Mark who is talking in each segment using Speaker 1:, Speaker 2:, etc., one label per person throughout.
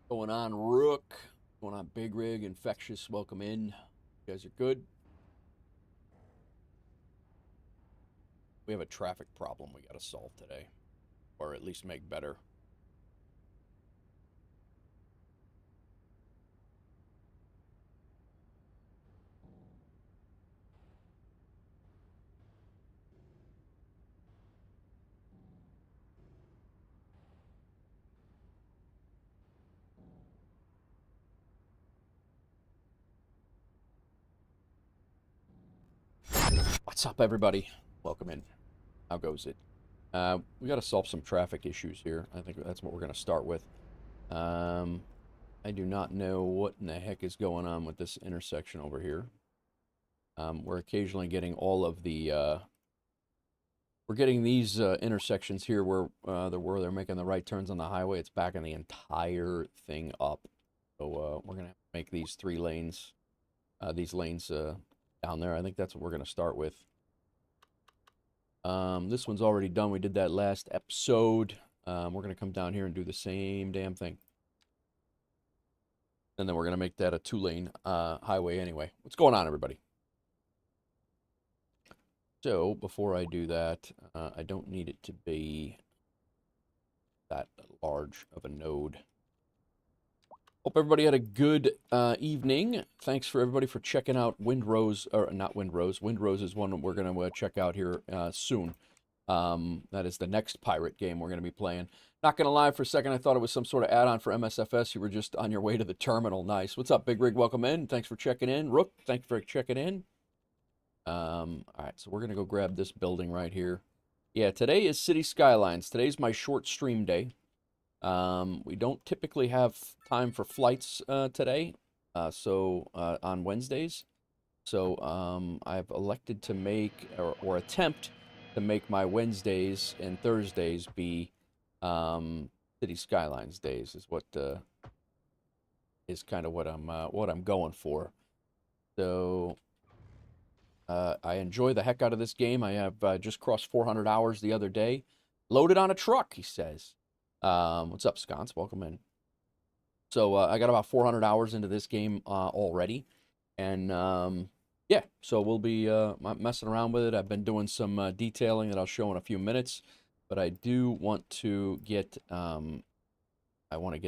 Speaker 1: Going on, Rook? Going on, Big Rig? Infectious, welcome in. You guys are good. We have a traffic problem we got to solve today, or at least make better. What's up, everybody? Welcome in. How goes it? We got to solve some traffic issues here. I think that's what we're going to start with. I do not know what in the heck is going on with this intersection over here. We're occasionally getting all of the we're getting these intersections here where they're making the right turns on the highway. It's backing the entire thing up. So we're gonna have to make these these lanes down there. I think that's what we're gonna start with. This one's already done. We did that last episode. We're gonna come down here and do the same damn thing. And then we're gonna make that a 2-lane highway anyway. What's going on, everybody? So before I do that, I don't need it to be that large of a node. Hope everybody had a good evening. Thanks for everybody for checking out Windrose, or not Windrose. Windrose is one we're going to check out here soon. That is the next pirate game we're going to be playing. Not going to lie, for a second I thought it was some sort of add-on for MSFS. You were just on your way to the terminal. Nice. What's up, Big Rig? Welcome in. Thanks for checking in. Rook, thanks for checking in. All right, so we're going to go grab this building right here. Yeah, today is City Skylines. Today's my short stream day. We don't typically have time for flights today, on Wednesdays. So I've elected to make or attempt to make my Wednesdays and Thursdays be City Skylines days. Is what is kind of what I'm going for. So I enjoy the heck out of this game. I have just crossed 400 hours the other day. Loaded on a truck, he says. What's up, Sconce? Welcome in. So I got about 400 hours into this game already. And yeah, so we'll be messing around with it. I've been doing some detailing that I'll show in a few minutes. But I do want to get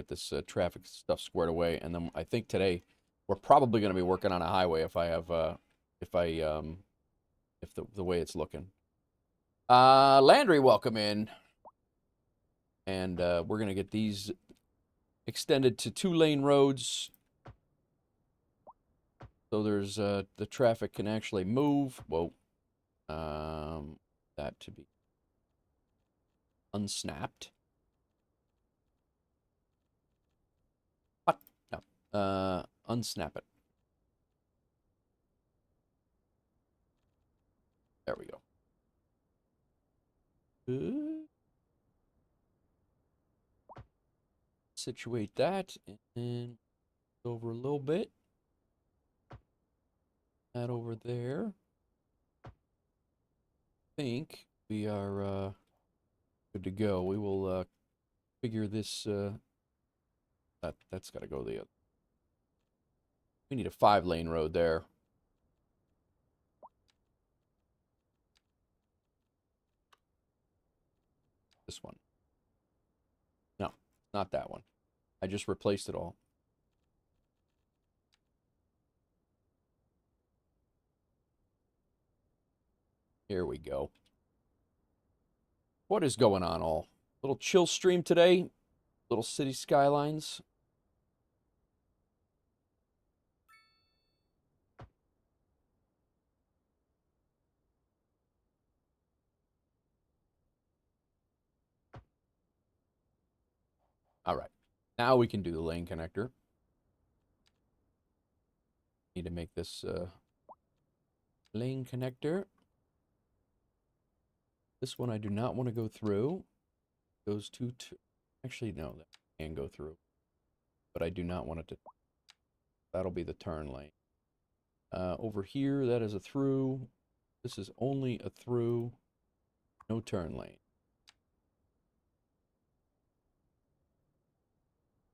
Speaker 1: this traffic stuff squared away. And then I think today we're probably going to be working on a highway if the way it's looking. Landry, welcome in. And we're going to get these extended to 2-lane roads. So there's the traffic can actually move. Whoa. That to be unsnapped. What? No. Unsnap it. There we go. Situate that and over a little bit. That over there. I think we are good to go. We will figure this. That's got to go the other. We need a 5-lane road there. This one. No, not that one. I just replaced it all. Here we go. What is going on all? Little chill stream today. Little City Skylines. All right. Now we can do the lane connector. Need to make this lane connector. This one I do not want to go through. Goes to actually, no, that can go through. But I do not want it to. That'll be the turn lane. Over here, that is a through. This is only a through. No turn lane.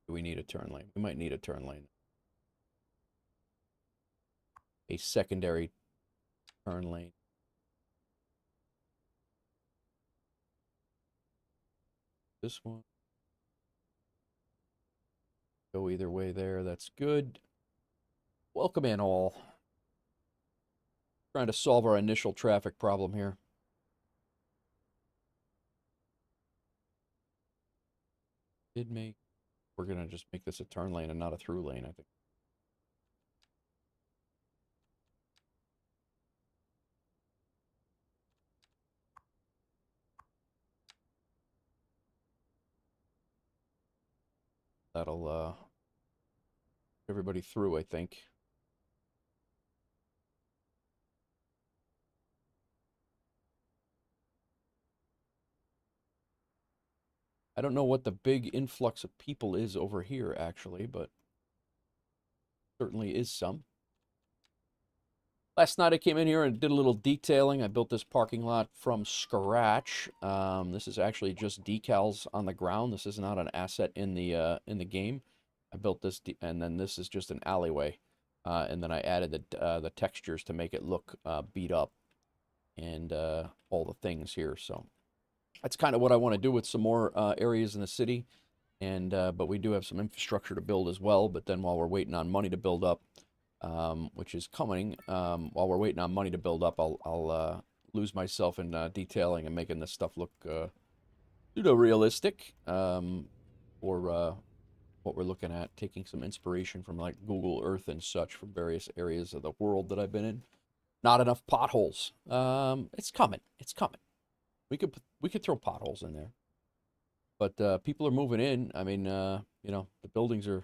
Speaker 1: Do we need a turn lane? We might need a turn lane. A secondary turn lane. This one. Go either way there. That's good. Welcome in all. Trying to solve our initial traffic problem here. We're going to just make this a turn lane and not a through lane, I think. That'll everybody through, I think. I don't know what the big influx of people is over here, actually, but certainly is some. Last night I came in here and did a little detailing. I built this parking lot from scratch. This is actually just decals on the ground. This is not an asset in the game. I built this, and then this is just an alleyway. And then I added the textures to make it look beat up and all the things here. So that's kind of what I want to do with some more areas in the city. And but we do have some infrastructure to build as well. But then while we're waiting on money to build up, which is coming, while we're waiting on money to build up, I'll lose myself in detailing and making this stuff look pseudo-realistic for what we're looking at, taking some inspiration from like Google Earth and such from various areas of the world that I've been in. Not enough potholes. It's coming. It's coming. We could throw potholes in there. But people are moving in. I mean, you know, the buildings are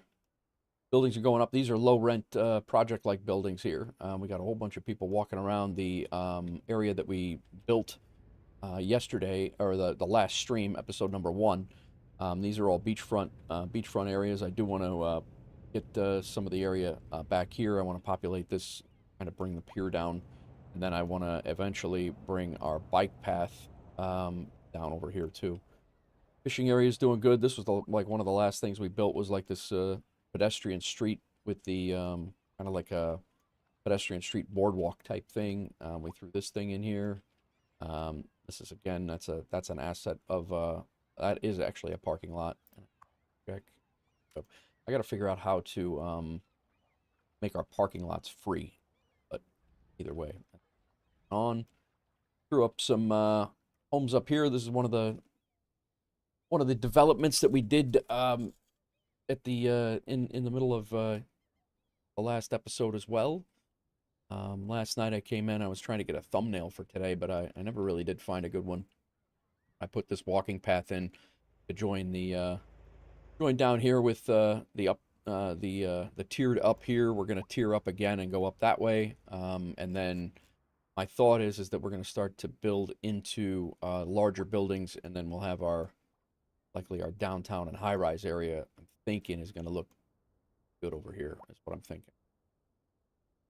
Speaker 1: going up. These are low rent project-like buildings here. We got a whole bunch of people walking around the area that we built yesterday, or the last stream, episode number 1. These are all beachfront areas. I do want to get some of the area back here. I want to populate this, kind of bring the pier down, and then I want to eventually bring our bike path down over here too. Fishing area is doing good. This was like one of the last things we built was like this pedestrian street with the kind of like a pedestrian street boardwalk type thing. We threw this thing in here. This is again, that's an asset of that is actually a parking lot. Check. So I got to figure out how to make our parking lots free. But either way, on threw up some homes up here. This is one of the developments that we did at the in the middle of the last episode as well. Last night I came in, I was trying to get a thumbnail for today, but I never really did find a good one. I put this walking path in to join down here with the tiered up here. We're gonna tier up again and go up that way. And then my thought is that we're gonna start to build into larger buildings, and then we'll have likely our downtown and high-rise area, I'm thinking, is going to look good over here, is what I'm thinking.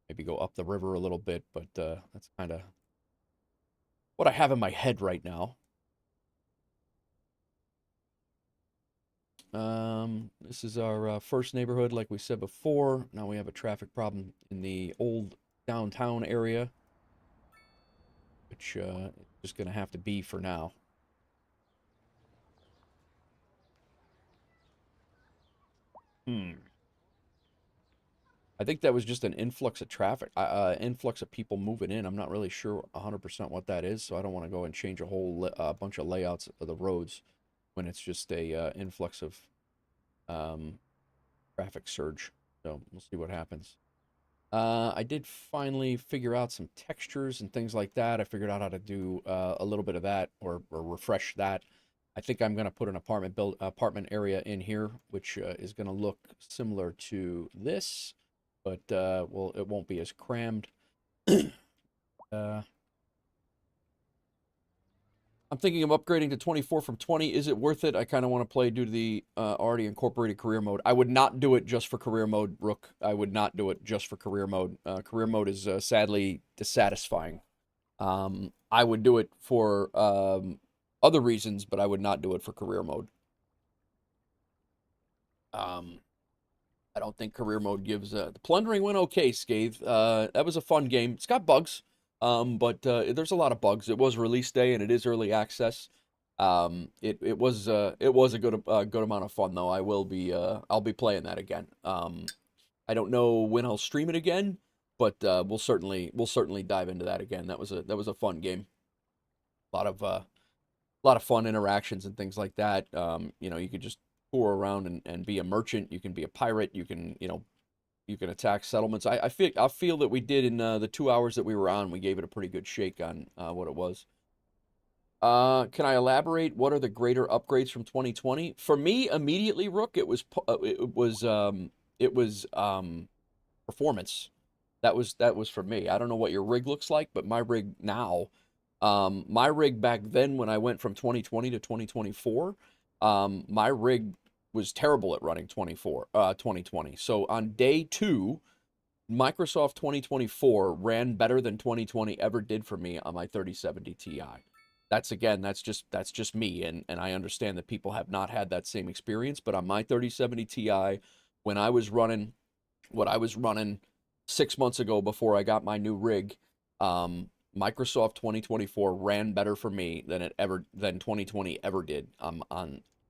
Speaker 1: Maybe go up the river a little bit, but that's kind of what I have in my head right now. This is our first neighborhood, like we said before. Now we have a traffic problem in the old downtown area, which is just going to have to be for now. I think that was just an influx of traffic, influx of people moving in. I'm not really sure 100% what that is, so I don't want to go and change a whole bunch of layouts of the roads when it's just a influx of traffic surge. So we'll see what happens. I did finally figure out some textures and things like that. I figured out how to do a little bit of that or refresh that. I think I'm going to put an apartment area in here, which is going to look similar to this, but well, it won't be as crammed. I'm thinking of upgrading to 24 from 20. Is it worth it? I kind of want to play due to the already incorporated career mode. I would not do it just for career mode, Rook. I would not do it just for career mode. Career mode is sadly dissatisfying. I would do it for other reasons, but I would not do it for career mode. I don't think career mode gives. The plundering went okay, Scathe. That was a fun game. It's got bugs, but there's a lot of bugs. It was release day and it is early access. It was a good amount of fun though. I'll be playing that again. I don't know when I'll stream it again, but we'll certainly dive into that again. That was a fun game. A lot of lot of fun interactions and things like that. You know, you could just tour around and be a merchant. You can be a pirate. You can, you know, you can attack settlements. I feel that we did in the 2 hours that we were on. We gave it a pretty good shake on what it was. Can I elaborate? What are the greater upgrades from 2020? For me, immediately, Rook, it was performance. That was for me. I don't know what your rig looks like, but my rig now, my rig back then when I went from 2020 to 2024, my rig was terrible at running 2020. So on day two, Microsoft 2024 ran better than 2020 ever did for me on my 3070 Ti. That's just me, and I understand that people have not had that same experience, but on my 3070 Ti, when I was running what I was running 6 months ago before I got my new rig, Microsoft 2024 ran better for me than 2020 ever did.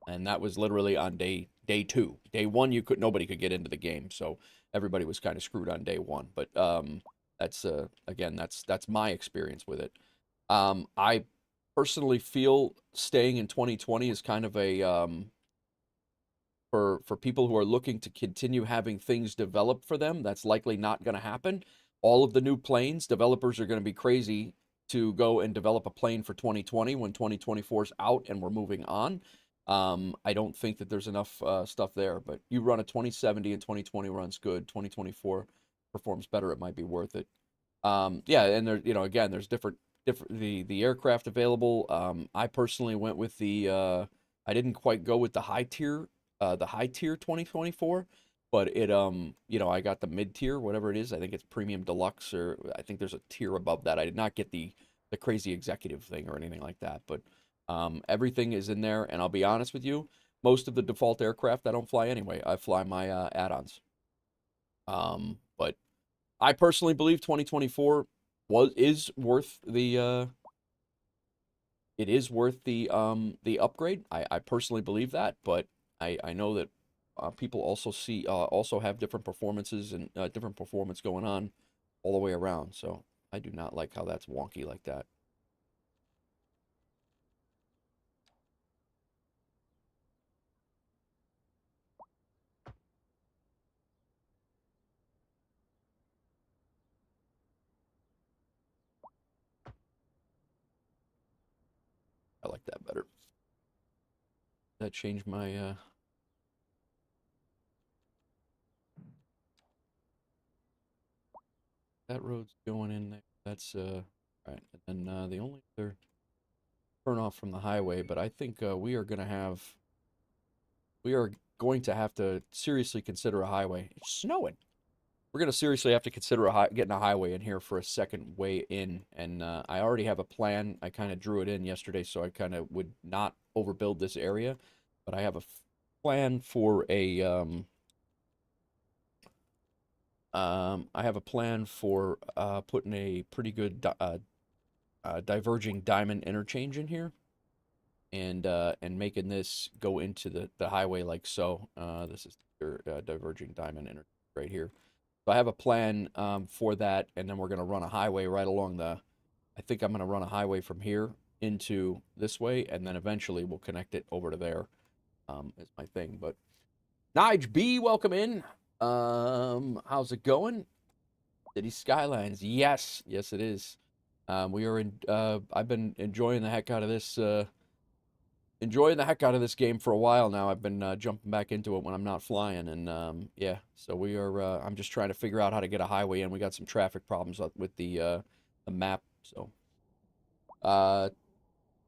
Speaker 1: And that was literally on day two. Day one, nobody could get into the game, so everybody was kind of screwed on day one. But that's again, that's my experience with it. I personally feel staying in 2020 is kind of a for people who are looking to continue having things develop for them. That's likely not going to happen. All of the new planes, developers are going to be crazy to go and develop a plane for 2020 when 2024 is out and we're moving on. I don't think that there's enough stuff there, but you run a 2070 and 2020 runs good. 2024 performs better. It might be worth it. Yeah, and there, you know, again, there's different the aircraft available. I personally went with I didn't quite go with the high tier 2024, but you know, I got the mid tier, whatever it is. I think it's premium deluxe, or I think there's a tier above that. I did not get the crazy executive thing or anything like that, but everything is in there. And I'll be honest with you, most of the default aircraft I don't fly anyway. I fly my add-ons. But I personally believe 2024 is worth the upgrade. I personally believe that, but I know that people also have different performances and different performance going on all the way around. So I do not like how that's wonky like that. I like that better. That changed my that road's going in there. That's all right. And then the only other turn off from the highway, but I think we are going to have to seriously consider a highway. It's snowing. We're gonna seriously have to consider getting a highway in here for a second way in, and I already have a plan. I kind of drew it in yesterday, so I kind of would not overbuild this area, but I have a plan for I have a plan for putting a pretty good diverging diamond interchange in here, and making this go into the highway like so. This is your diverging diamond interchange right here. So I have a plan for that, and then we're going to run a highway right along I think I'm going to run a highway from here into this way, and then eventually we'll connect it over to there. Is my thing. But Nige B, welcome in. How's it going? Cities Skylines, yes, yes it is. We are in. I've been enjoying the heck out of this game for a while now. I've been jumping back into it when I'm not flying, and yeah. So we are. I'm just trying to figure out how to get a highway in. We got some traffic problems with the map. So, uh,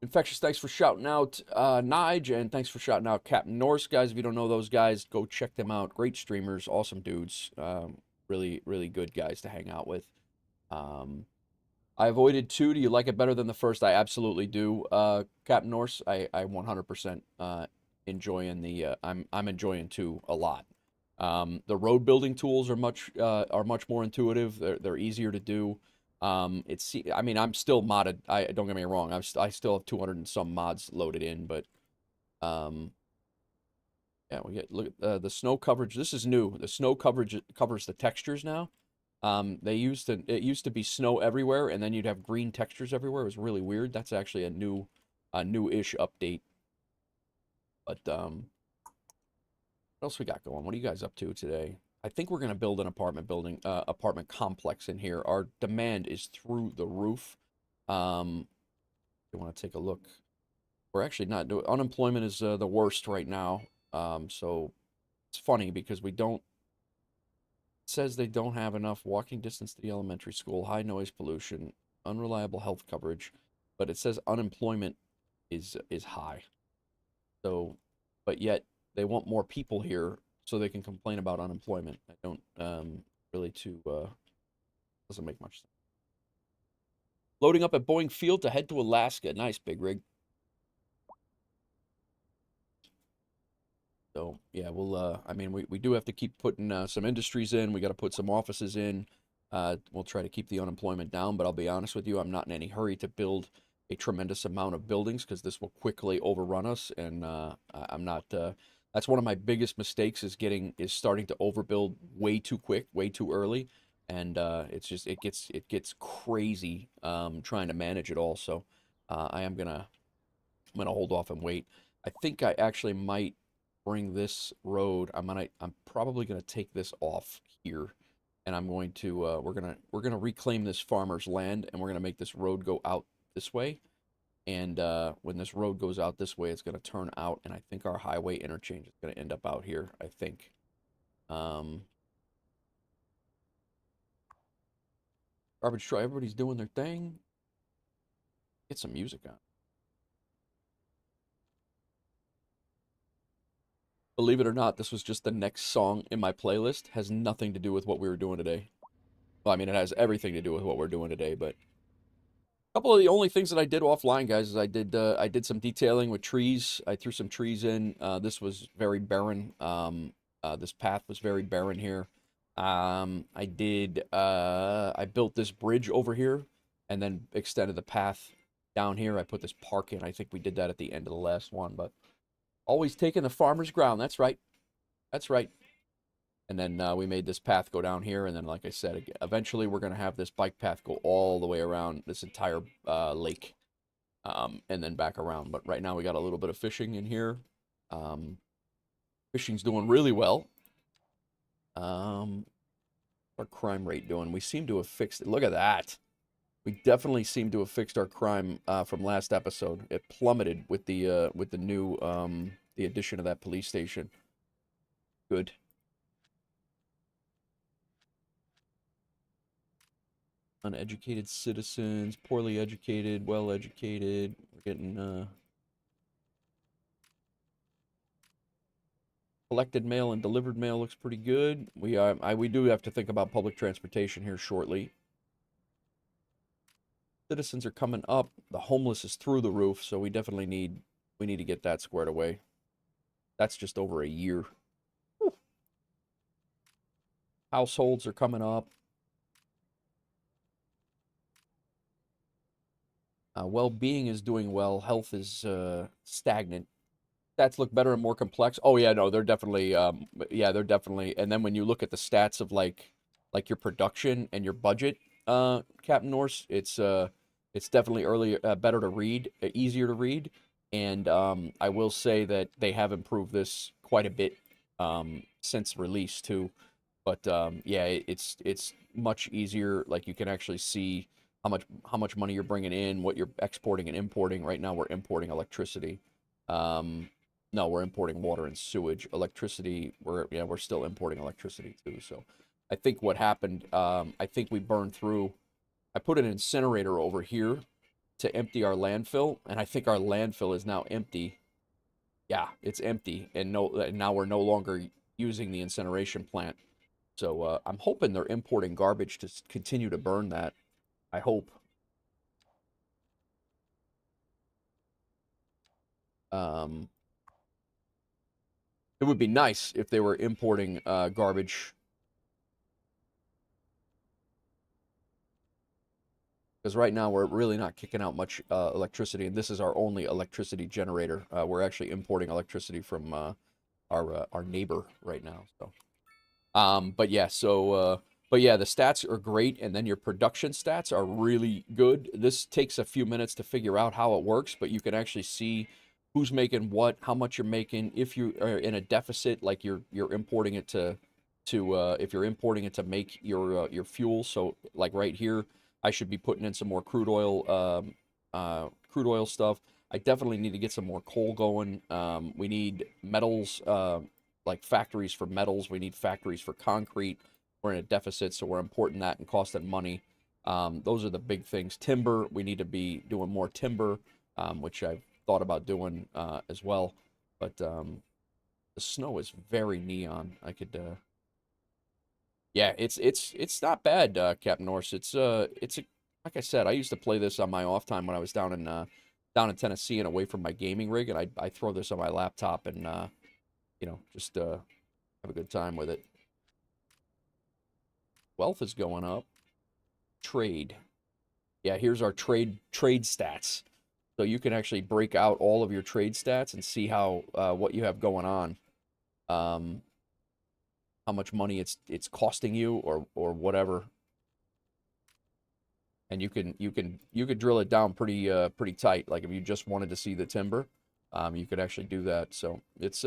Speaker 1: Infectious, thanks for shouting out Nige, and thanks for shouting out Captain Norse, guys. If you don't know those guys, go check them out. Great streamers, awesome dudes. Really, really good guys to hang out with. I avoided two. Do you like it better than the first? I absolutely do. Captain Norse, I 100% enjoying I'm enjoying too a lot. The road building tools are much more intuitive. They're easier to do. I mean, I'm still modded. I don't get me wrong. I still have 200 and some mods loaded in, but um, yeah, we get look at the snow coverage. This is new. The snow coverage covers the textures now. It used to be snow everywhere, and then you'd have green textures everywhere. It was really weird. That's actually a new-ish update. But what else we got going? What are you guys up to today? I think we're gonna build an apartment complex in here. Our demand is through the roof. You want to take a look? We're actually not doing. Unemployment is the worst right now. So it's funny because we don't. It says they don't have enough walking distance to the elementary school, high noise pollution, unreliable health coverage, but it says unemployment is high. So, but yet they want more people here so they can complain about unemployment. I don't really too doesn't make much sense. Loading up at Boeing Field to head to Alaska. Nice, big rig. So yeah, I mean, we do have to keep putting some industries in. We got to put some offices in. We'll try to keep the unemployment down. But I'll be honest with you, I'm not in any hurry to build a tremendous amount of buildings because this will quickly overrun us. And I'm not. That's one of my biggest mistakes is starting to overbuild way too quick, way too early, and it gets crazy trying to manage it all. So I'm gonna hold off and wait. I think I actually might bring this road. I'm probably gonna take this off here, and I'm going to we're gonna reclaim this farmer's land, and we're gonna make this road go out this way. And when this road goes out this way, it's gonna turn out, and I think our highway interchange is gonna end up out here. I think. Um, Garbage truck. Everybody's doing their thing. Get some music on. Believe it or not, this was just the next song in my playlist. Has nothing to do with what we were doing today. Well, I mean, it has everything to do with what we're doing today, but a couple of the only things that I did offline, guys, is I did some detailing with trees. I threw some trees in. This was very barren. This path was very barren here. I built this bridge over here and then extended the path down here. I put this park in. I think we did that at the end of the last one, but always taking the farmer's ground. That's right. That's right. And then we made this path go down here, and then, like I said, eventually we're going to have this bike path go all the way around this entire lake, and then back around. But right now we got a little bit of fishing in here. Fishing's doing really well. Our crime rate doing? We seem to have fixed it. Look at that. We definitely seem to have fixed our crime from last episode. It plummeted with the new the addition of that police station. Good. Uneducated citizens, poorly educated, well educated. We're getting collected mail and delivered mail looks pretty good. We do have to think about public transportation here shortly. Citizens are coming up. The homeless is through the roof, so we need to get that squared away. That's just over a year. Whew. Households are coming up. Well-being is doing well. Health is stagnant. Stats look better and more complex. Oh yeah, no, they're definitely yeah, they're definitely. And then when you look at the stats of like your production and your budget, Captain Norse, it's definitely better to read, easier to read. And I will say that they have improved this quite a bit since release too. But yeah, it's much easier. Like you can actually see how much money you're bringing in, what you're exporting and importing. Right now, we're importing electricity. Um, no, we're importing water and sewage. Electricity, we're still importing electricity too. So, I think what happened, I think we burned through. I put an incinerator over here to empty our landfill, and I think our landfill is now empty. Yeah, it's empty, and now we're no longer using the incineration plant. So I'm hoping they're importing garbage to continue to burn that. I hope. Um, It would be nice if they were importing garbage, because right now we're really not kicking out much electricity, and this is our only electricity generator. We're actually importing electricity from our neighbor right now. So, but yeah, but yeah, the stats are great, and then your production stats are really good. This takes a few minutes to figure out how it works, but you can actually see who's making what, how much you're making. If you are in a deficit, like you're importing it to if you're importing it to make your fuel. So like right here, I should be putting in some more crude oil stuff. I definitely need to get some more coal going. We need metals, like factories for metals. We need factories for concrete. We're in a deficit, so we're importing that and costing money. Those are the big things. Timber, we need to be doing more timber, which I've thought about doing as well. But the snow is very neon. I could, yeah, it's not bad, Captain Norse. It's a like I said, I used to play this on my off time when I was down in Tennessee and away from my gaming rig, and I throw this on my laptop and just have a good time with it. Wealth is going up. Trade. Yeah, here's our trade stats. So you can actually break out all of your trade stats and see how what you have going on. How much money it's costing you or whatever. And you could drill it down pretty tight. Like if you just wanted to see the timber, you could actually do that. So it's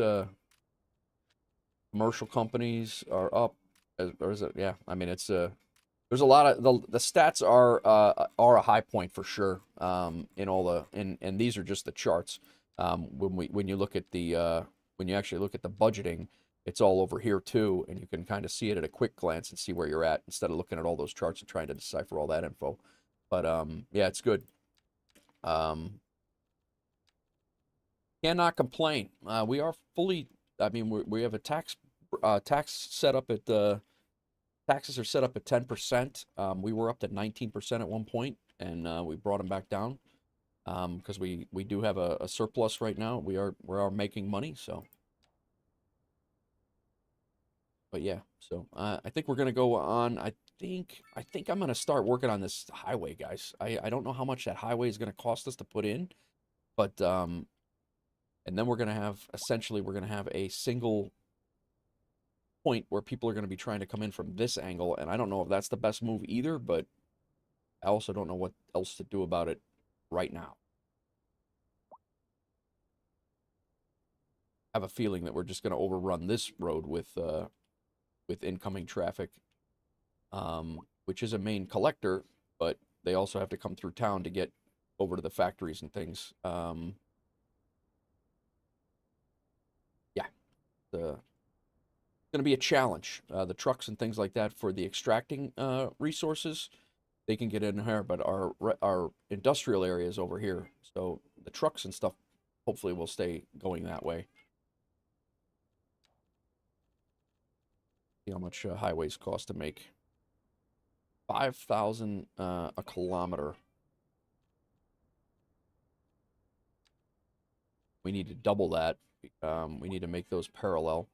Speaker 1: commercial companies are up. Or is it? Yeah, I mean it's there's a lot of the stats are a high point for sure. In all the and these are just the charts. When you look at the when you actually look at the budgeting, it's all over here too, and you can kind of see it at a quick glance and see where you're at instead of looking at all those charts and trying to decipher all that info. But yeah, it's good. Cannot complain. We are fully. I mean, we have a tax set up at taxes are set up at 10%. We were up to 19% at one point, and we brought them back down because we do have a surplus right now. We are making money, so. But yeah, so I think we're gonna go on. I think I'm gonna start working on this highway, guys. I don't know how much that highway is gonna cost us to put in, but and then we're gonna have essentially we're gonna have a single point where people are gonna be trying to come in from this angle, and I don't know if that's the best move either, but I also don't know what else to do about it right now. I have a feeling that we're just gonna overrun this road with incoming traffic, which is a main collector, but they also have to come through town to get over to the factories and things. Yeah, it's going to be a challenge. The trucks and things like that for the extracting resources, they can get in here, but our industrial area is over here, so the trucks and stuff hopefully will stay going that way. See how much highways cost to make. 5,000 a kilometer. We need to double that. We need to make those parallel.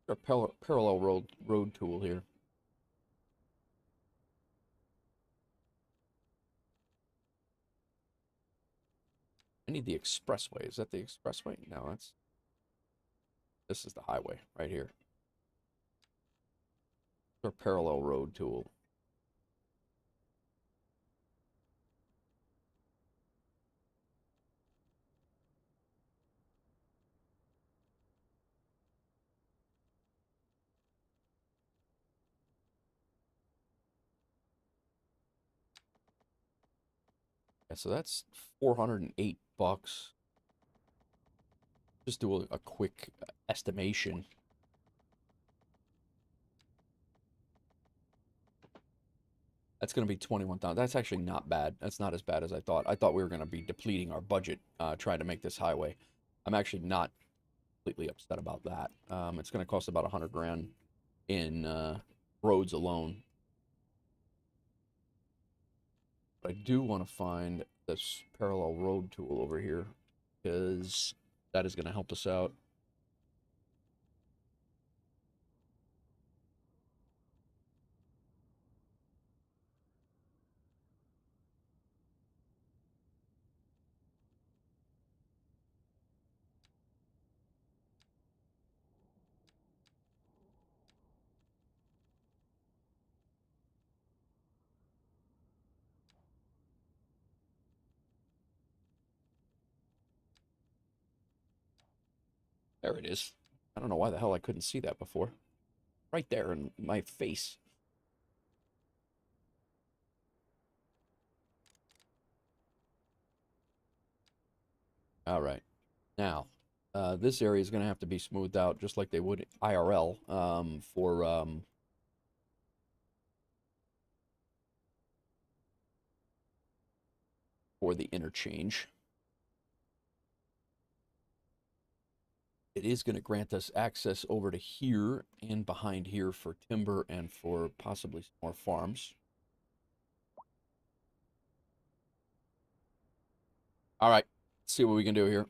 Speaker 1: Our parallel road tool here. I need the expressway. Is that the expressway? No, this is the highway right here. Our parallel road tool. Yeah, so that's 408 bucks. Just do a quick estimation. That's going to be 21,000. That's actually not bad. That's not as bad as I thought. I thought we were going to be depleting our budget trying to make this highway. I'm actually not completely upset about that. It's going to cost about 100 grand in roads alone. But I do want to find this parallel road tool over here because that is going to help us out. There it is. I don't know why the hell I couldn't see that before. Right there in my face. All right. Now, this area is going to have to be smoothed out just like they would IRL for the interchange. It is going to grant us access over to here and behind here for timber and for possibly some more farms. All right, let's see what we can do here.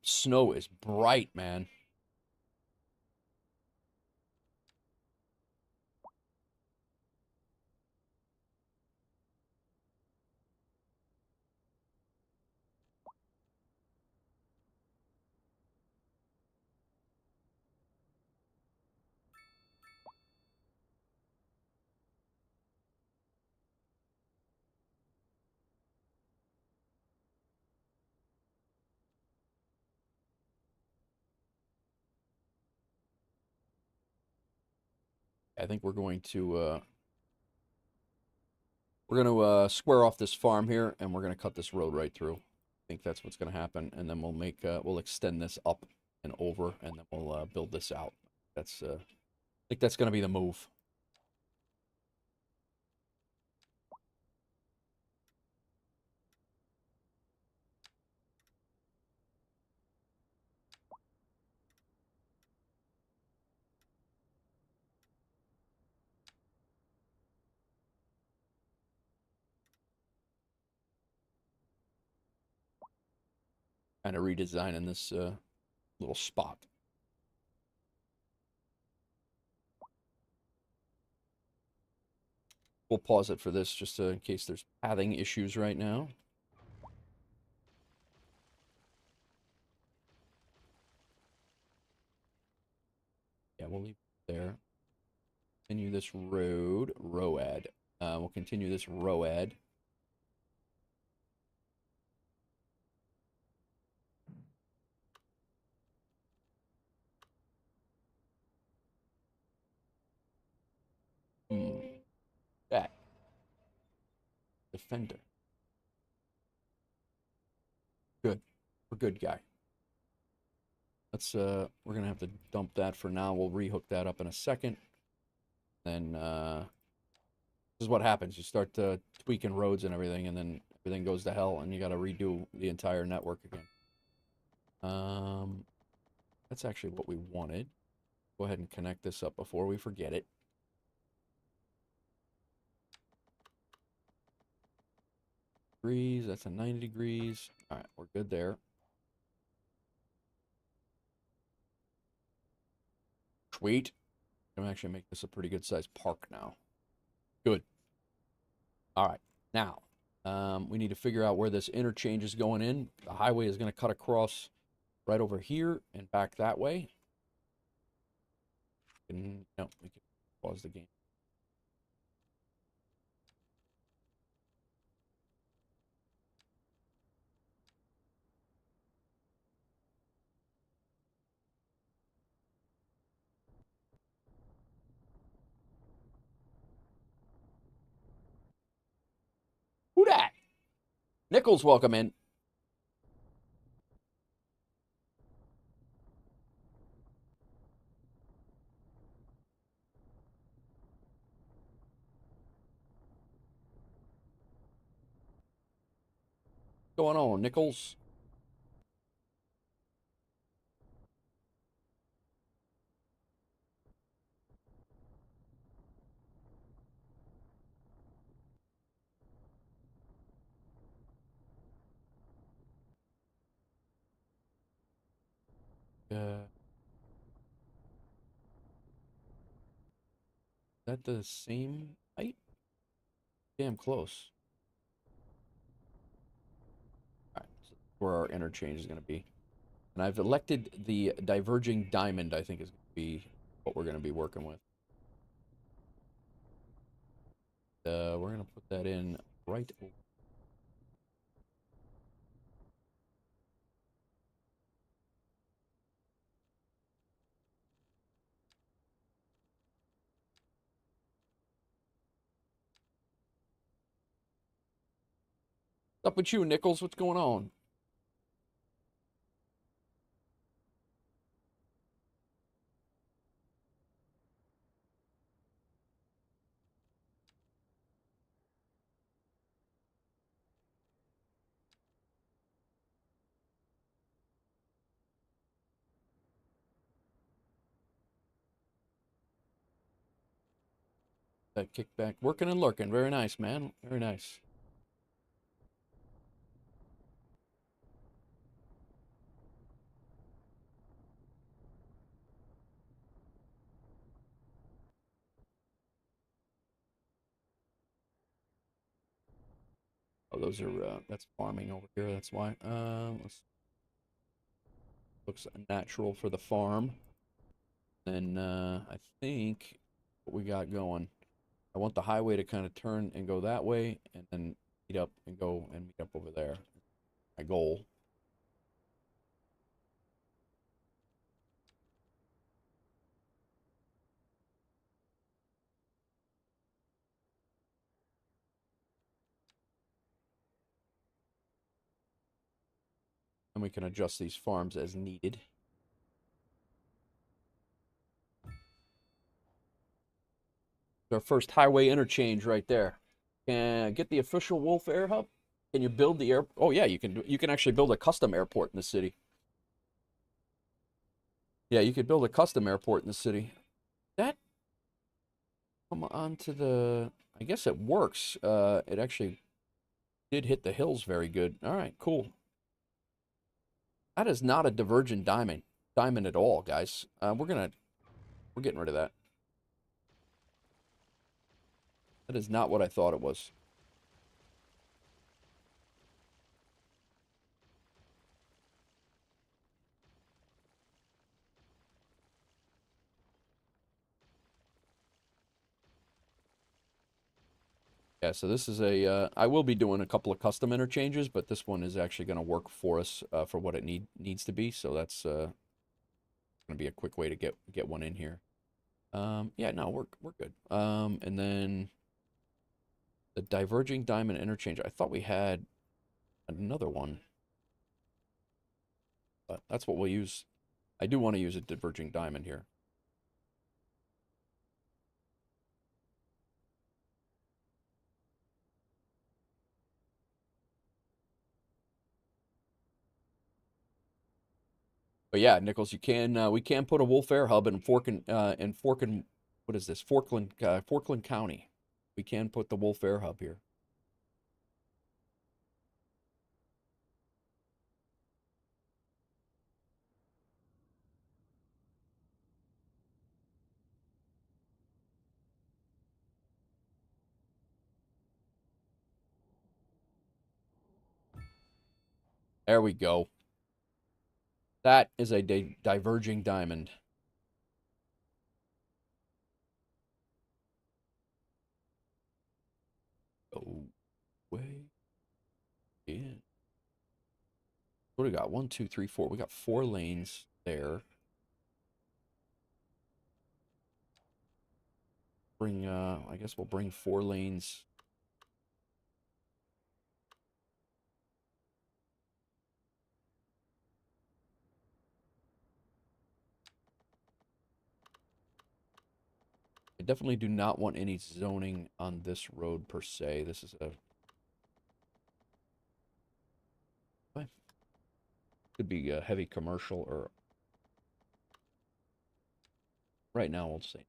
Speaker 1: Snow is bright, man. I think we're going to square off this farm here, and we're going to cut this road right through. I think that's what's going to happen, and then we'll extend this up and over, and then we'll build this out. I think that's going to be the move. Kind of redesigning this little spot. We'll pause it for this just in case there's pathing issues right now. Yeah, we'll leave it there. Continue this road. We'll continue this road. That defender. Good. We're good, guy. We're gonna have to dump that for now. We'll rehook that up in a second. Then this is what happens. You start tweaking roads and everything, and then everything goes to hell, and you got to redo the entire network again. That's actually what we wanted. Go ahead and connect this up before we forget it. Degrees. That's a 90 degrees. All right, we're good there. Sweet. I'm actually make this a pretty good sized park now. Good. All right. Now, we need to figure out where this interchange is going in. The highway is going to cut across right over here and back that way. No, we can pause the game. Who dat? Nichols, welcome in. What's going on, Nichols? Is that the same height? Damn close. All right, so where our interchange is going to be. And I've elected the diverging diamond, I think is going to be what we're going to be working with. We're going to put that in right over. What's up with you, Nichols? What's going on? That kickback. Working and lurking. Very nice, man. Very nice. Oh, those are, that's farming over here. That's why. Looks natural for the farm. Then, I think what we got going. I want the highway to kind of turn and go that way, and then meet up and go and meet up over there. My goal. And we can adjust these farms as needed. Our first highway interchange right there. Can get the official Wolf Air Hub? Can you build the air? Oh yeah, you can. You can actually build a custom airport in the city. Yeah, you could build a custom airport in the city. That come on to the. I guess it works. It actually did hit the hills very good. All right, cool. That is not a divergent diamond at all, guys. We're getting rid of that. That is not what I thought it was. Yeah, so this is a, I will be doing a couple of custom interchanges, but this one is actually going to work for us for what it needs to be. So that's going to be a quick way to get one in here. Yeah, no, we're good. And then the diverging diamond interchange. I thought we had another one, but that's what we'll use. I do want to use a diverging diamond here. But yeah, Nichols, you can we can put a Wolf Air hub in Forkland, what is this? Forkland County. We can put the Wolf Air hub here. There we go. That is a diverging diamond. Oh, way in. What do we got? One, two, three, four. We got 4 lanes there. I guess we'll bring 4 lanes. I definitely do not want any zoning on this road per se. This is a... Could be a heavy commercial or... Right now, we'll say.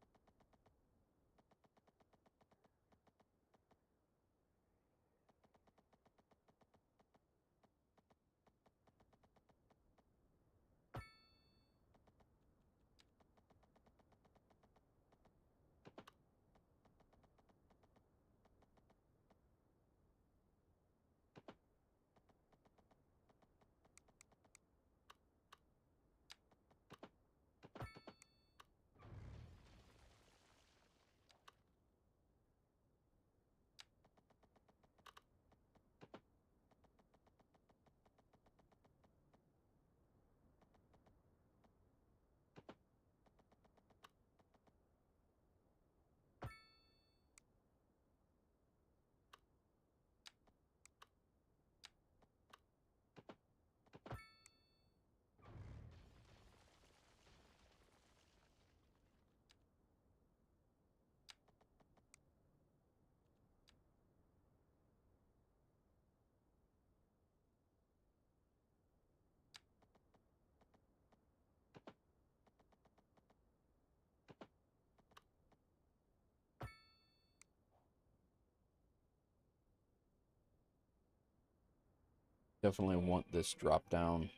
Speaker 1: Definitely want this drop down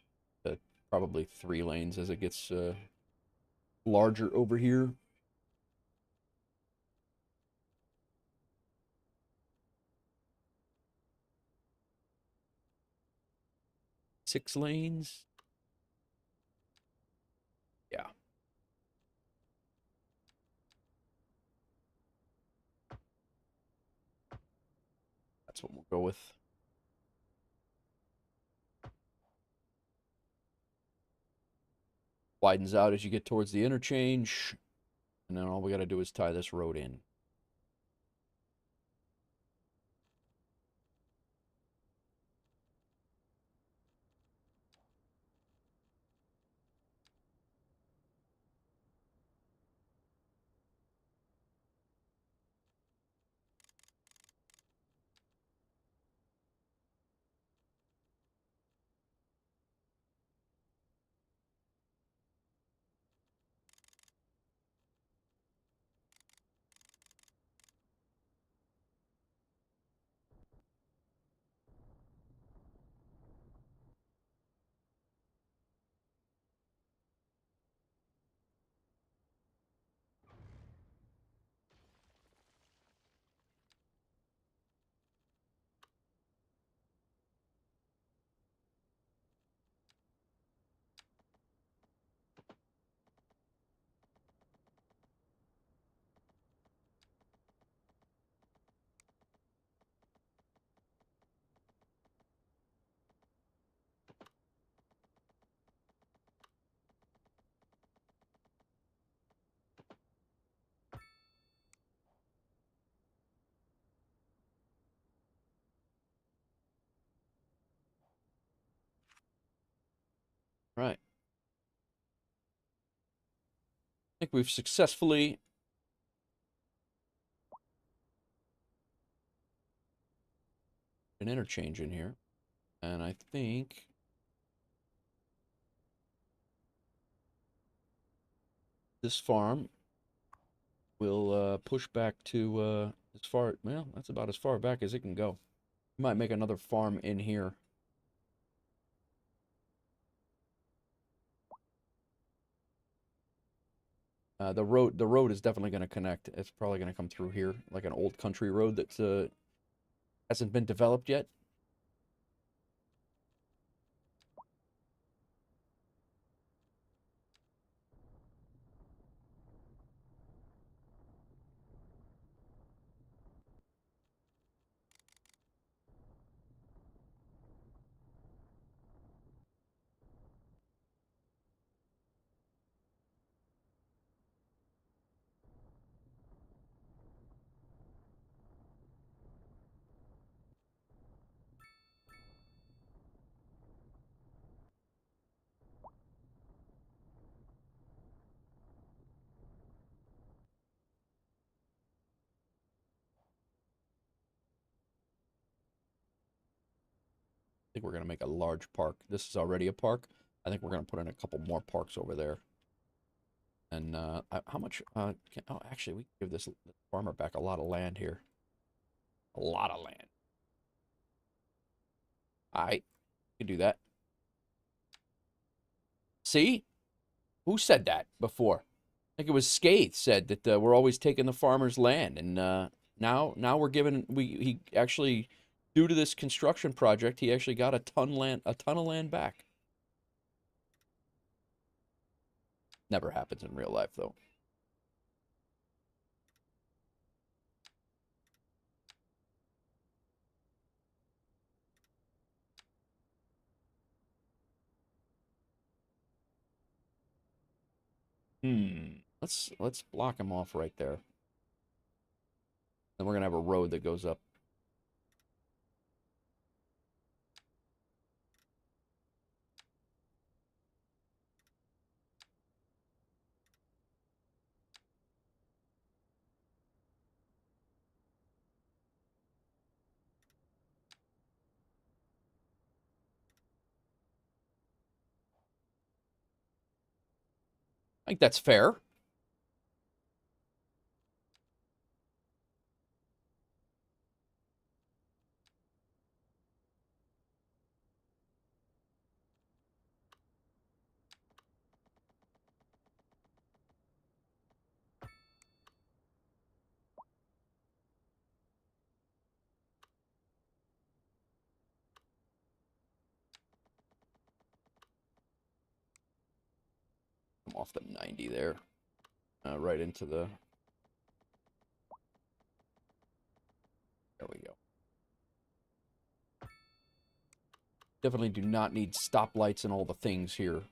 Speaker 1: to probably 3 lanes as it gets larger over here. Six lanes? Yeah. That's what we'll go with. Widens out as you get towards the interchange. And then all we got to do is tie this road in. Right. I think we've successfully an interchange in here. And I think this farm will push back to as far, well, that's about as far back as it can go. We might make another farm in here. The road is definitely going to connect. It's probably going to come through here, like an old country road that hasn't been developed yet. think we're going to make a large park. This is already a park. I think we're going to put in a couple more parks over there. And how much? Oh, actually, we can give this farmer back a lot of land here. A lot of land. All right, we can do that. See? Who said that before? I think it was Scathe said that we're always taking the farmer's land, and now we're giving he actually, due to this construction project, he actually got a ton of land back. Never happens in real life though. Let's block him off right there. Then we're gonna have a road that goes up. I think that's fair. I'm off the 90 there. Right into the. There we go. Definitely do not need stoplights and all the things here.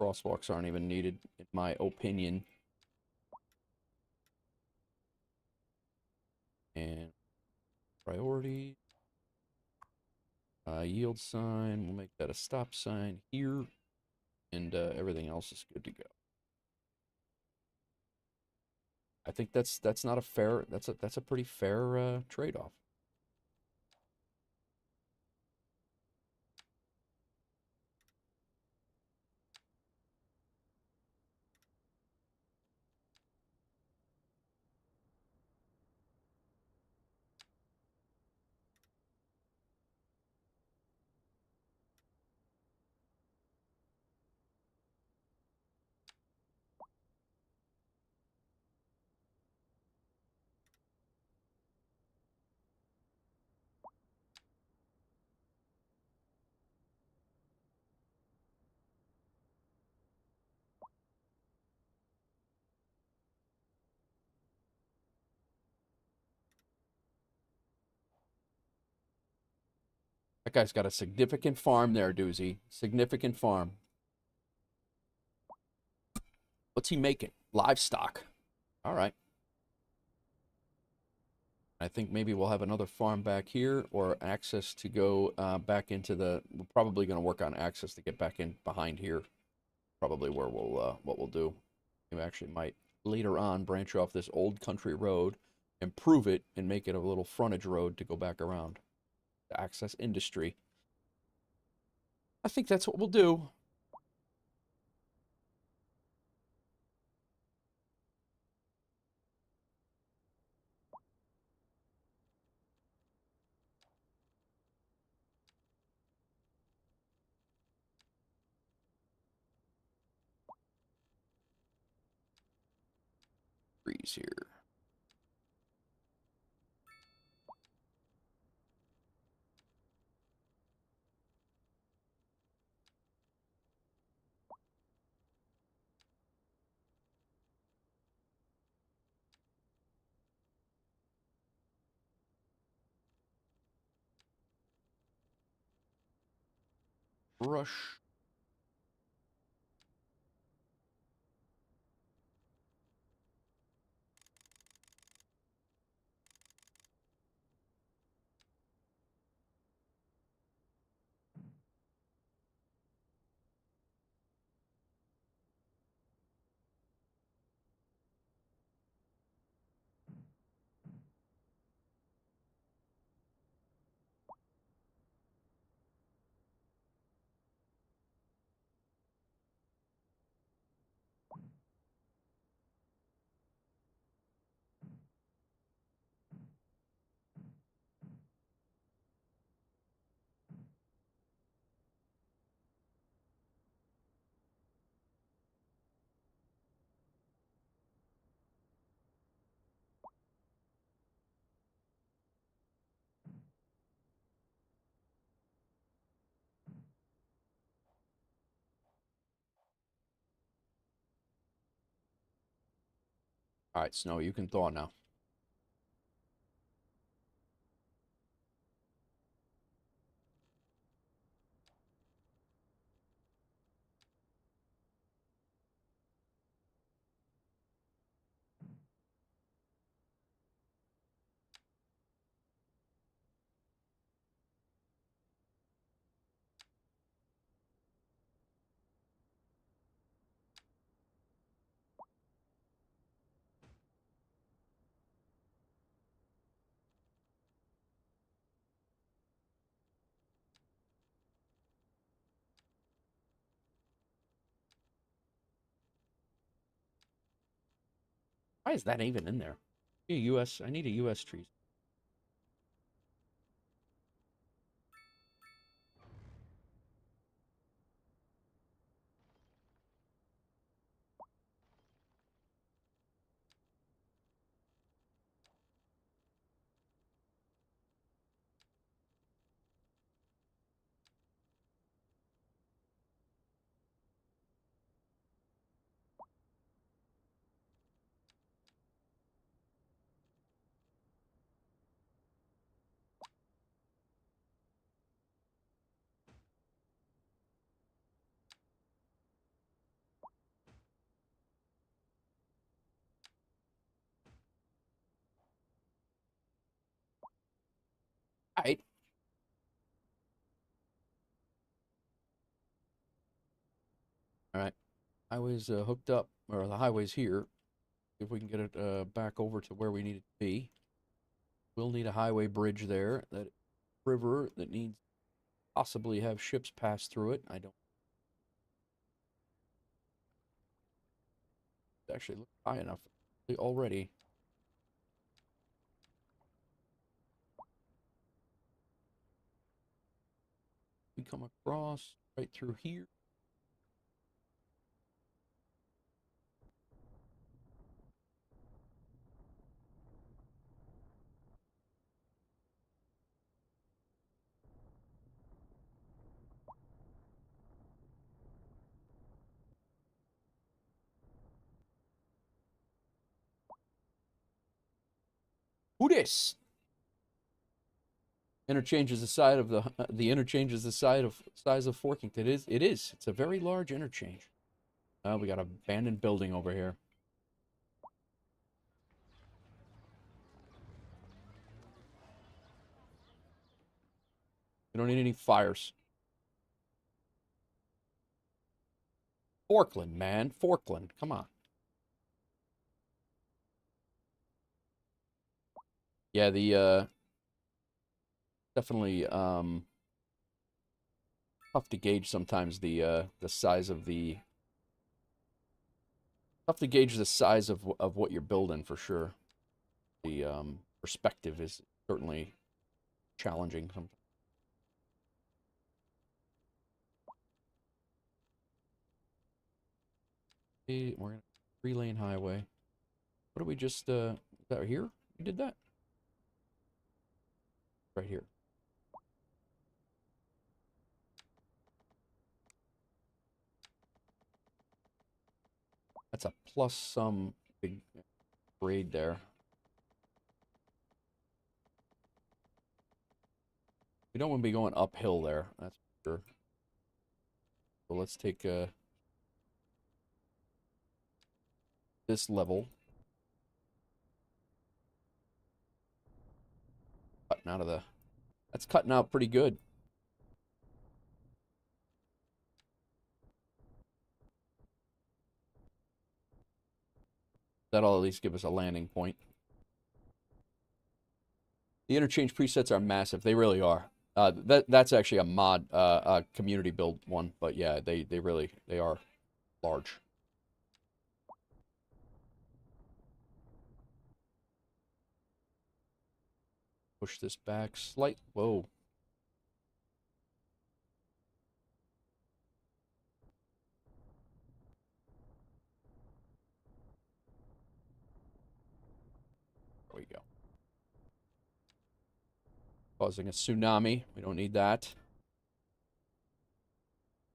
Speaker 1: Crosswalks aren't even needed, in my opinion. And priority. Yield sign. We'll make that a stop sign here. And everything else is good to go. I think that's not a fair. That's a pretty fair trade-off. That guy's got a significant farm there, Doozy. Significant farm. What's he making? Livestock. All right. I think maybe we'll have another farm back here or access to go back into the. We're probably going to work on access to get back in behind here. Probably where we'll what we'll do. We actually might later on branch off this old country road, improve it, and make it a little frontage road to go back around to access industry. I think that's what we'll do. Freeze here. Brush. All right, Snow, you can thaw now. Why is that even in there? I need a US trees. All right. All right. Highway's hooked up, or the highway's here. If we can get it back over to where we need it to be. We'll need a highway bridge there. That river that needs possibly have ships pass through it. I don't actually look high enough already. We come across right through here. Who this? Interchange is the side of the interchange is the size of Forkington. It is. It's a very large interchange. We got an abandoned building over here. We don't need any fires. Forkland, man. Forkland. Come on. Yeah, the definitely tough to gauge sometimes the size of the tough to gauge the size of what you're building for sure. The perspective is certainly challenging sometimes. We're gonna 3-lane highway. What did we just is that here? We did that? Right here. That's a plus some big grade there. We don't want to be going uphill there, that's for sure. So let's take this level. Cutting out of the That's cutting out pretty good. That'll at least give us a landing point. The interchange presets are massive. They really are. That's actually a mod, community build one, but yeah, they are large. Push this back slight. Whoa. There we go. Causing a tsunami. We don't need that.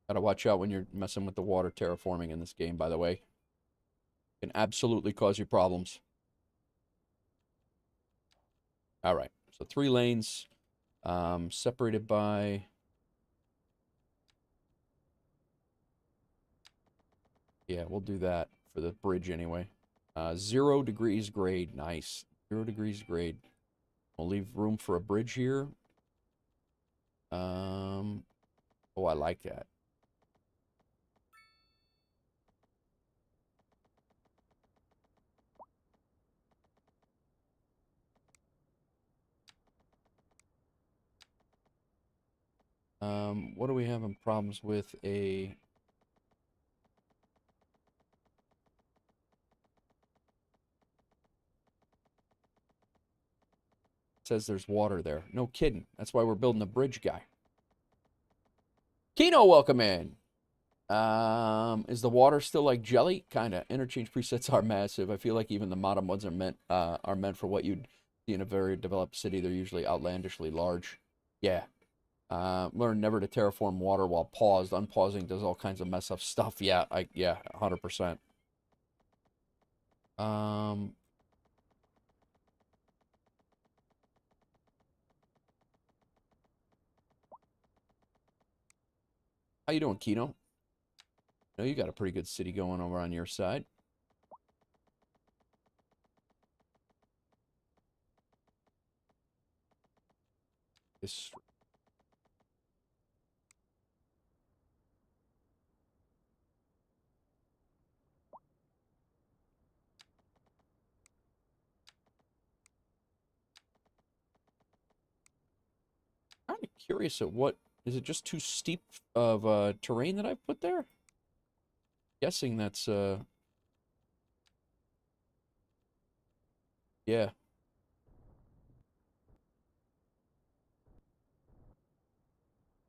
Speaker 1: Gotta watch out when you're messing with the water terraforming in this game, by the way. Can absolutely cause you problems. All right. So 3 lanes, separated by... Yeah, we'll do that for the bridge anyway. 0 degrees grade. Nice. 0 degrees grade. We'll leave room for a bridge here. Oh, I like that. What are we having problems with? It says there's water there. No kidding. That's why we're building a bridge, guy. Kino, welcome in. Is the water still like jelly? Kinda. Interchange presets are massive. I feel like even the modern ones are meant for what you'd see in a very developed city. They're usually outlandishly large. Yeah. Learn never to terraform water while paused. Unpausing does all kinds of mess up stuff. Yeah, 100%. Um, how you doing, Kino? I know you got a pretty good city going over on your side. This kind of curious at what is it just too steep of terrain that I put there? Guessing that's yeah,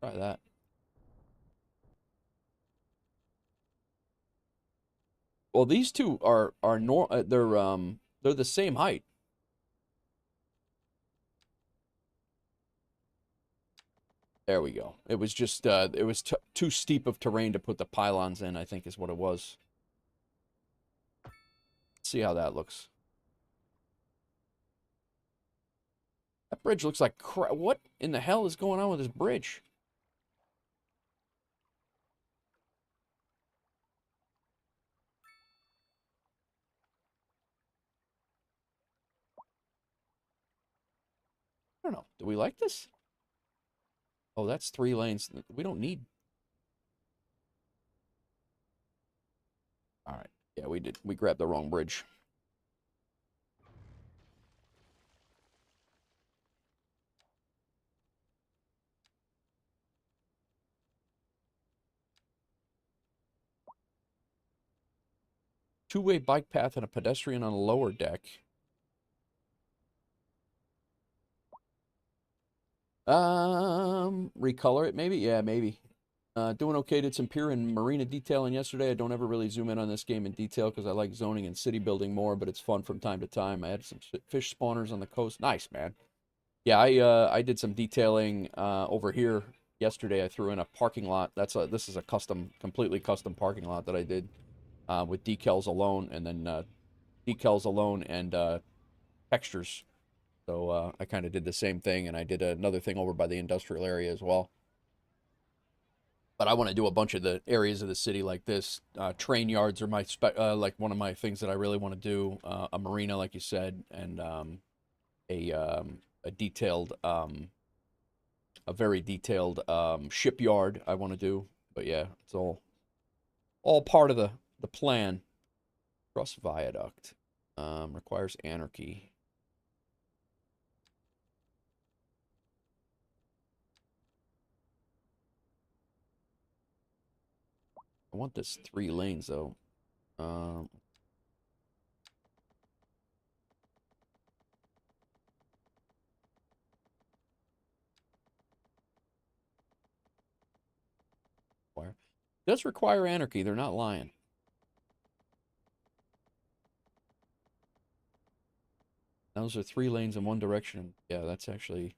Speaker 1: try that. Well, these two are they're the same height. There we go. It was just it was too steep of terrain to put the pylons in, I think is what it was. Let's see how that looks. That bridge looks like crap. What in the hell is going on with this bridge? I don't know. Do we like this? Oh, that's 3 lanes. We don't need. All right. Yeah, we did. We grabbed the wrong bridge. Two-way bike path and a pedestrian on a lower deck. Recolor it maybe? Yeah, maybe. Doing okay. Did some pier and marina detailing yesterday. I don't ever really zoom in on this game in detail because I like zoning and city building more, but it's fun from time to time. I had some fish spawners on the coast. Nice, man. Yeah, I did some detailing over here yesterday. I threw in a parking lot. This is a completely custom parking lot that I did with decals alone, and then decals alone and textures. So I kind of did the same thing, and I did another thing over by the industrial area as well. But I want to do a bunch of the areas of the city like this. Train yards are like one of my things that I really want to do. A marina, like you said, and a detailed, a very detailed shipyard I want to do. But yeah, it's all part of the plan. Cross viaduct requires anarchy. I want this 3 lanes though. Um, require does require anarchy. They're not lying. Those are 3 lanes in one direction. Yeah, that's actually.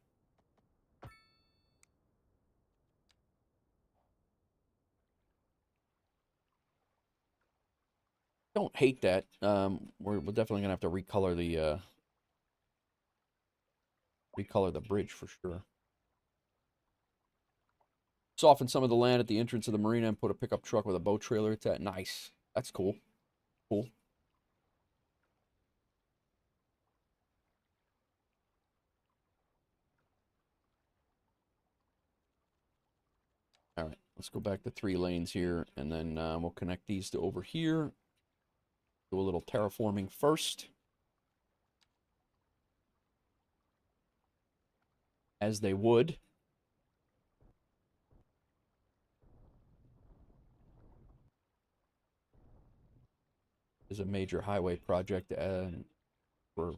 Speaker 1: Don't hate that. We're definitely gonna have to recolor the. recolor the bridge for sure. Soften some of the land at the entrance of the marina and put a pickup truck with a boat trailer attached. Nice. That's cool. Cool. All right, let's go back to 3 lanes here, and then we'll connect these to over here. Do a little terraforming first. As they would. Is a major highway project, and we're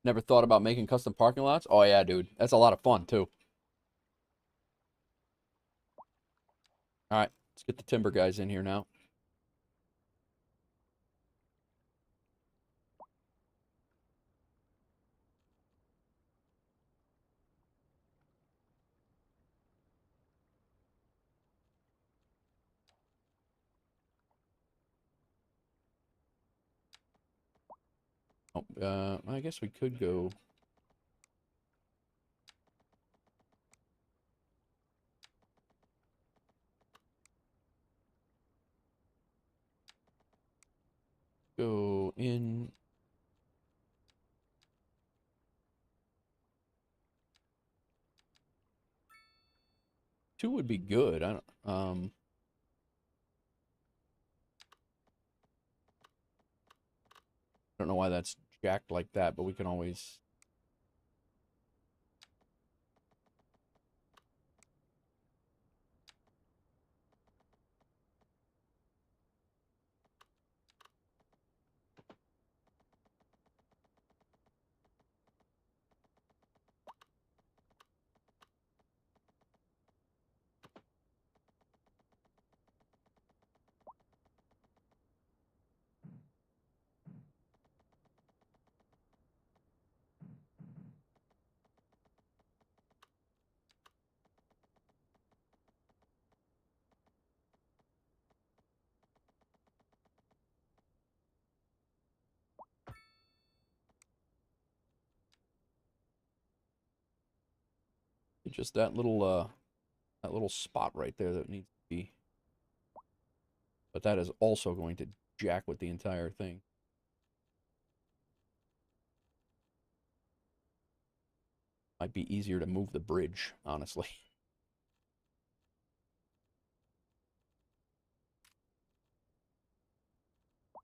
Speaker 1: never thought about making custom parking lots. Oh yeah, dude, that's a lot of fun too. All right, let's get the timber guys in here now. Oh, I guess we could go in. Two would be good. I don't know why that's jacked like that, but we can always. Just that little spot right there that needs to be. But that is also going to jack with the entire thing. Might be easier to move the bridge, honestly. I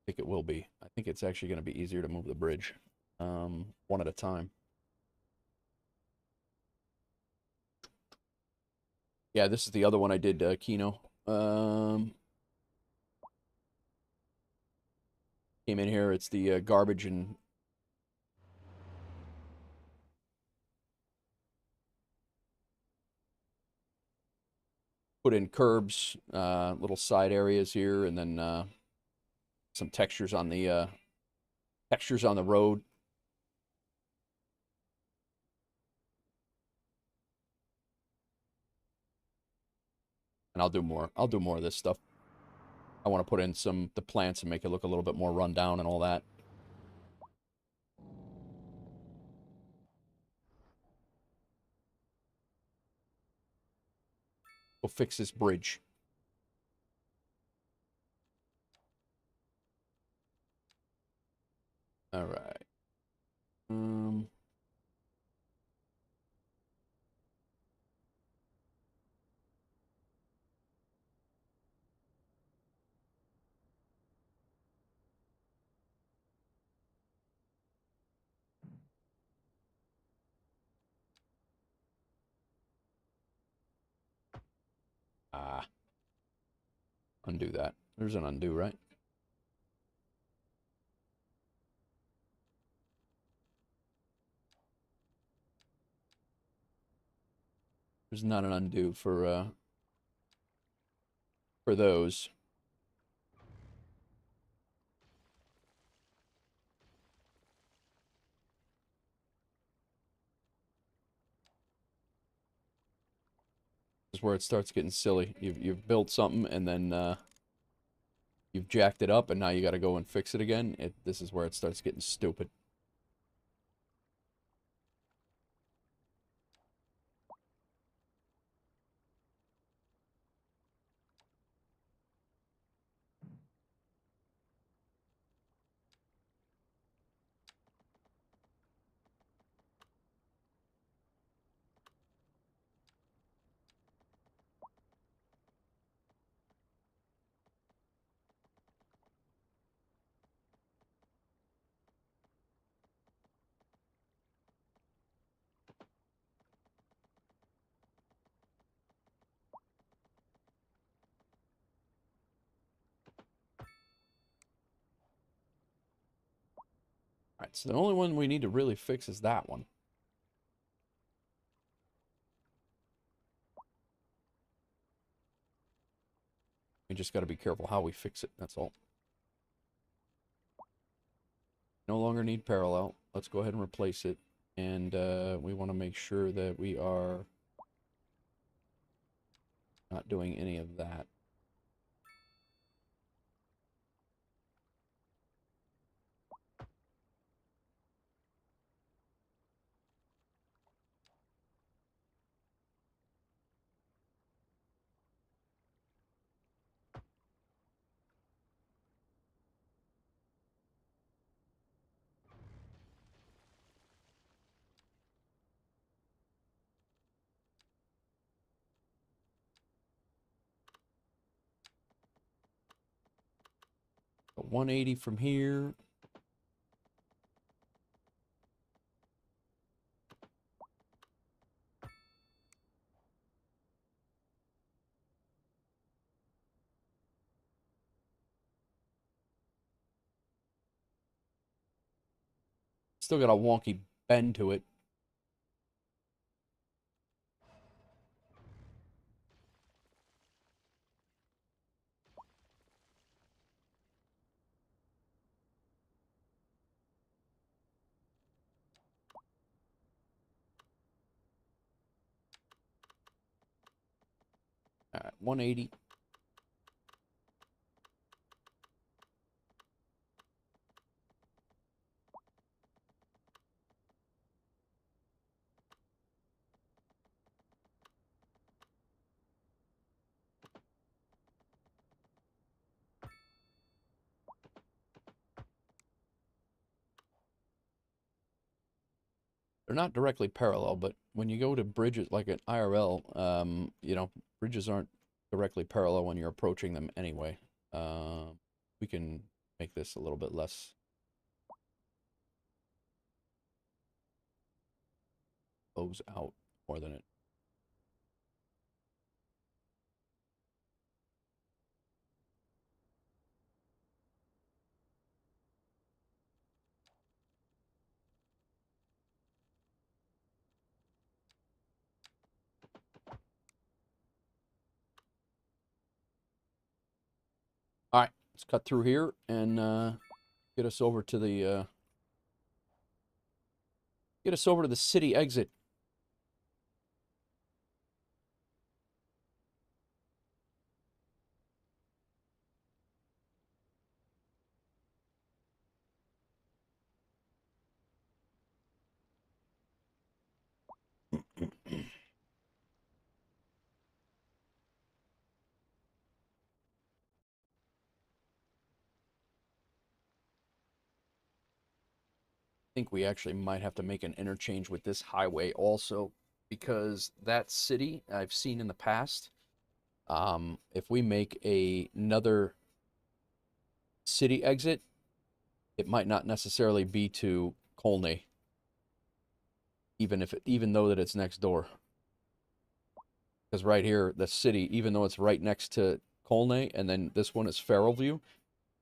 Speaker 1: think it will be. I think it's actually going to be easier to move the bridge. One at a time. Yeah, this is the other one I did, Kino. Came in here. It's the garbage and put in curbs, little side areas here, and then some textures on the road. And I'll do more. I'll do more of this stuff. I want to put in the plants and make it look a little bit more run down and all that. We'll fix this bridge. All right. Undo that. There's an undo, right? There's not an undo for those. This is where it starts getting silly. You've built something and then you've jacked it up and now you got to go and fix it again. This is where it starts getting stupid. All right, so the only one we need to really fix is that one. We just got to be careful how we fix it, that's all. No longer need parallel. Let's go ahead and replace it. And we want to make sure that we are not doing any of that. So 180 from here. Still got a wonky bend to it. All right, 180. They're not directly parallel, but when you go to bridges, like at IRL, you know, bridges aren't directly parallel when you're approaching them anyway. We can make this a little bit less bows out more than it. All right, let's cut through here and get us over to the city exit. Think we actually might have to make an interchange with this highway also, because that city I've seen in the past, if we make another city exit, it might not necessarily be to Colney, even though that it's next door. Because right here, the city, even though it's right next to Colney, and then this one is Farrellview.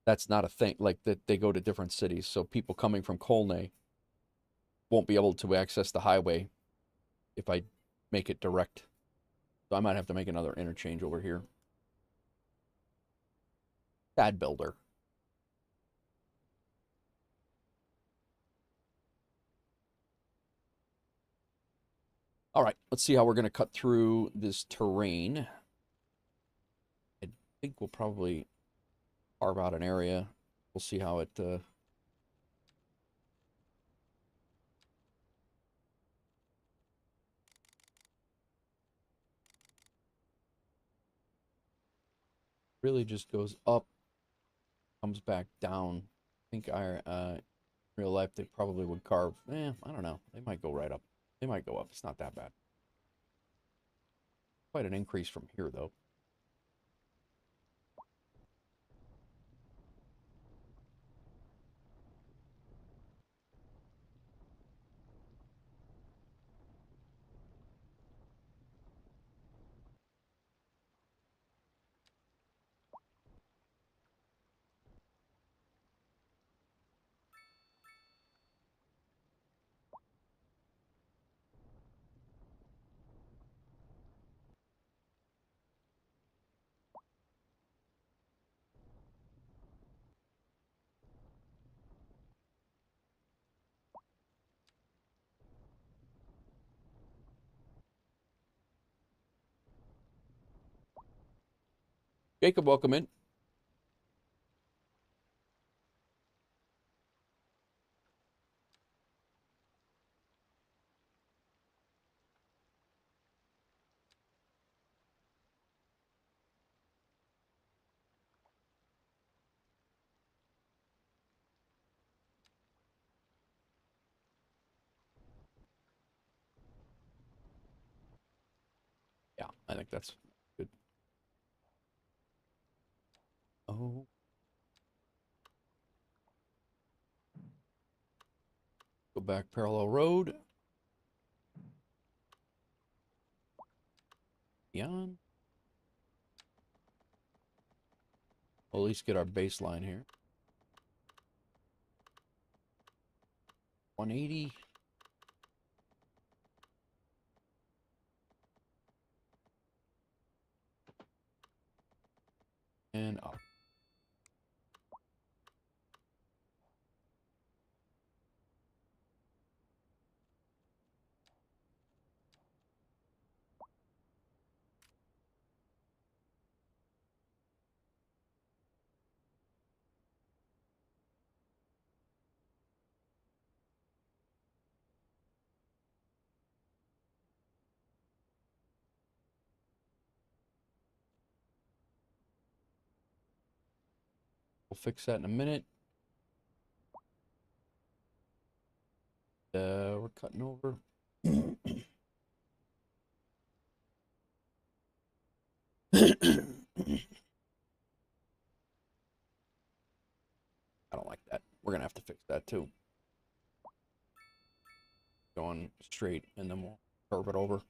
Speaker 1: That's not a thing. Like that, they go to different cities, so people coming from Colney won't be able to access the highway if I make it direct. So I might have to make another interchange over here. Sad builder. All right, let's see how we're going to cut through this terrain. I think we'll probably carve out an area. We'll see how it... really just goes up, comes back down. I think in real life they probably would carve... I don't know. They might go right up. They might go up. It's not that bad. Quite an increase from here, though. Jacob, welcome in. Yeah, I think that's good. Oh. Go back parallel road. Beyond. We'll at least get our baseline here. 180. And up. We'll fix that in a minute. We're cutting over. I don't like that. We're going to have to fix that too. Going straight, and then we'll curve it over.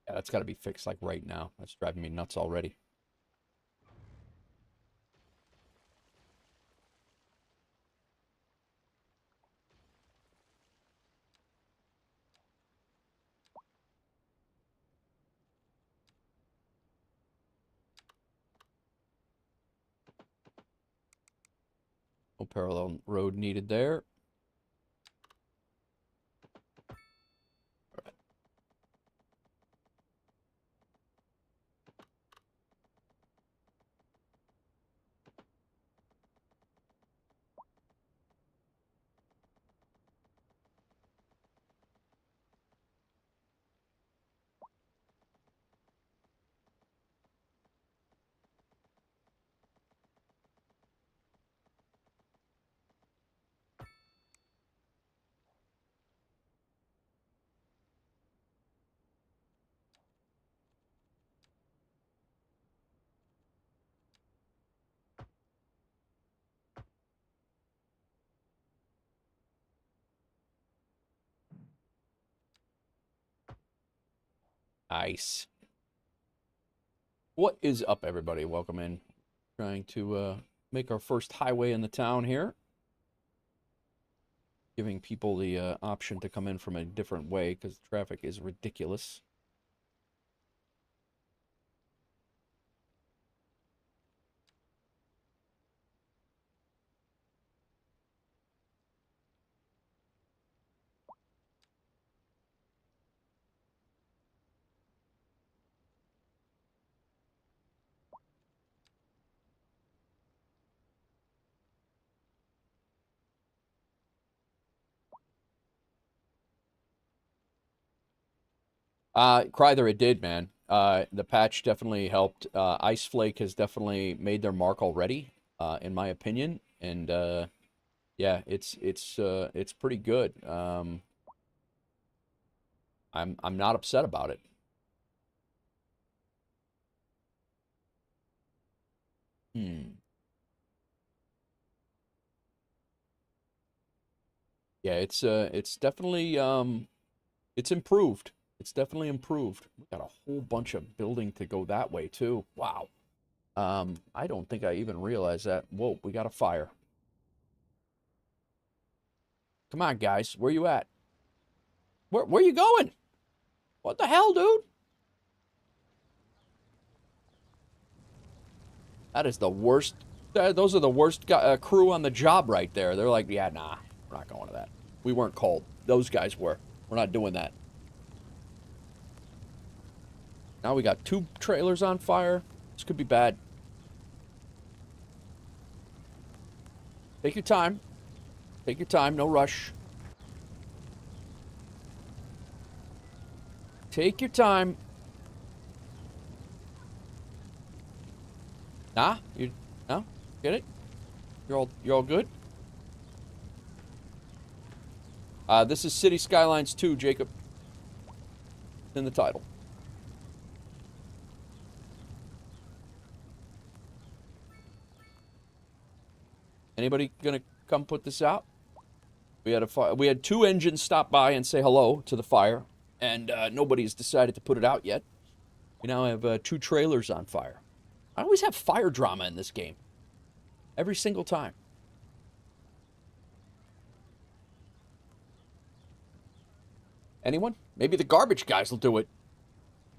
Speaker 1: Yeah, that's got to be fixed like right now. That's driving me nuts already. Oh, parallel road needed there. Nice. What is up, everybody? Welcome in. Trying to make our first highway in the town here. Giving people the option to come in from a different way because traffic is ridiculous. Kryther, it did, man. The patch definitely helped. Iceflake has definitely made their mark already, in my opinion, and yeah, it's pretty good. I'm not upset about it. Yeah, it's definitely it's improved. It's definitely improved. We got a whole bunch of building to go that way too. Wow. I don't think I even realized that. Whoa, we got a fire. Come on, guys. Where you at? Where you going? What the hell, dude? That is the worst. Those are the worst crew on the job right there. They're like, yeah, nah, we're not going to that. We weren't called. Those guys were. We're not doing that. Now we got 2 trailers on fire. This could be bad. Take your time. Take your time. No rush. Take your time. Nah? You no? Get it? You're all good? This is Cities Skylines II, Jacob. It's in the title. Anybody gonna come put this out? We had 2 engines stop by and say hello to the fire, and nobody's decided to put it out yet. We now have 2 trailers on fire. I always have fire drama in this game. Every single time. Anyone? Maybe the garbage guys will do it.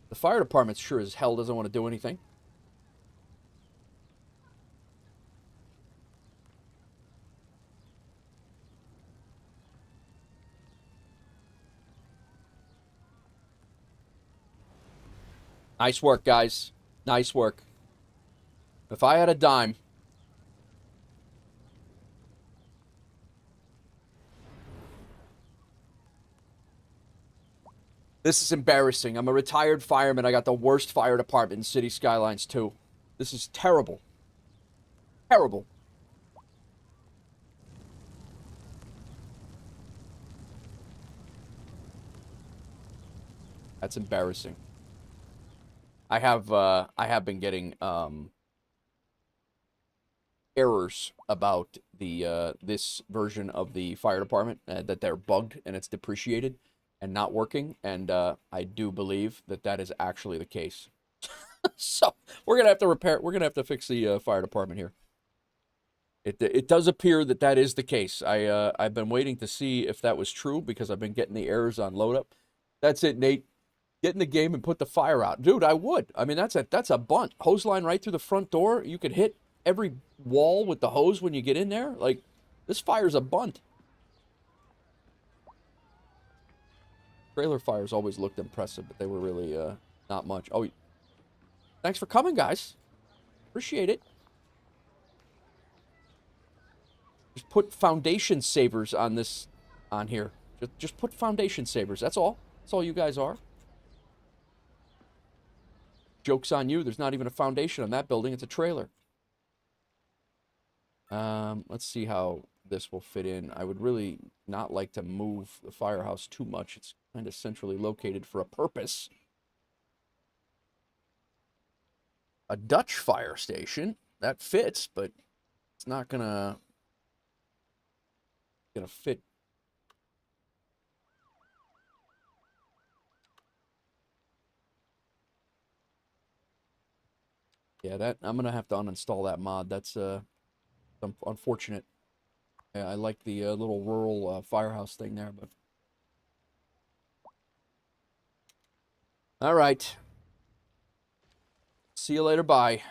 Speaker 1: The fire department sure as hell doesn't want to do anything. Nice work, guys. Nice work. If I had a dime... This is embarrassing. I'm a retired fireman. I got the worst fire department in Cities Skylines II. This is terrible. Terrible. That's embarrassing. I have been getting errors about the this version of the fire department that they're bugged and it's depreciated and not working, and I do believe that that is actually the case. So we're gonna have to repair. We're gonna have to fix the fire department here. It does appear that that is the case. I've been waiting to see if that was true because I've been getting the errors on load up. That's it, Nate. Get in the game and put the fire out, dude. I would. I mean, that's a bunt hose line right through the front door. You could hit every wall with the hose when you get in there. Like, This fire's a bunt. Trailer fires always looked impressive, but they were really not much. Oh, thanks for coming, guys. Appreciate it. Just put foundation savers on this, on here. Just put foundation savers. That's all. That's all you guys are. Joke's on you. There's not even a foundation on that building. It's a trailer. Let's see how this will fit in. I would really not like to move the firehouse too much. It's kind of centrally located for a purpose. A Dutch fire station. That fits, but it's not gonna fit. Yeah, that I'm gonna have to uninstall that mod. That's unfortunate. Yeah, I like the little rural firehouse thing there, but all right. See you later. Bye.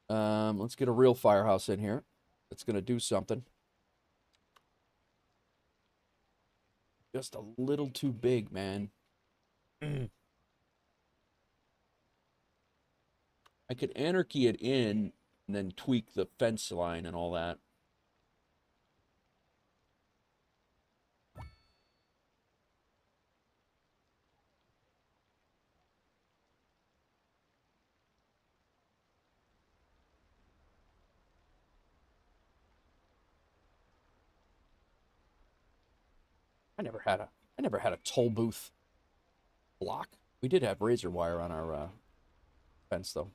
Speaker 1: Let's get a real firehouse in here. That's gonna do something. Just a little too big, man. I could anarchy it in and then tweak the fence line and all that. I never had a toll booth block. We did have razor wire on our fence though.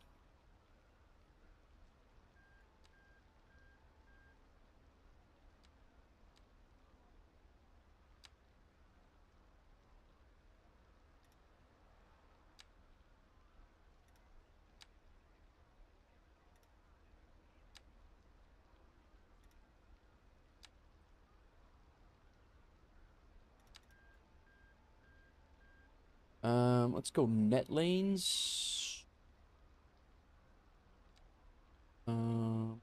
Speaker 1: Let's go net lanes. Um,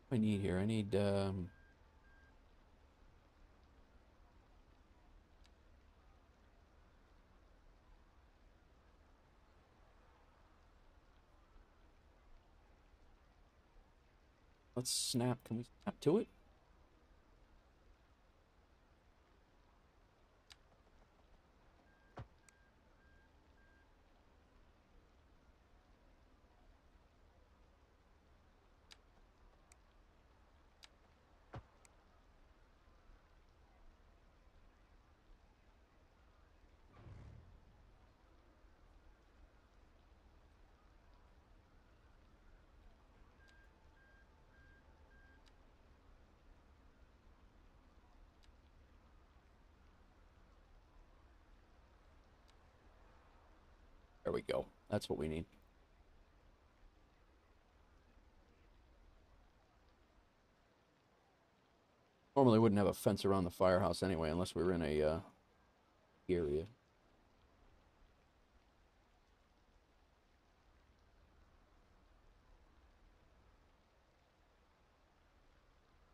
Speaker 1: what do I need here? I need let's snap. Can we snap to it? There we go. That's what we need. Normally wouldn't have a fence around the firehouse anyway, unless we were in a area.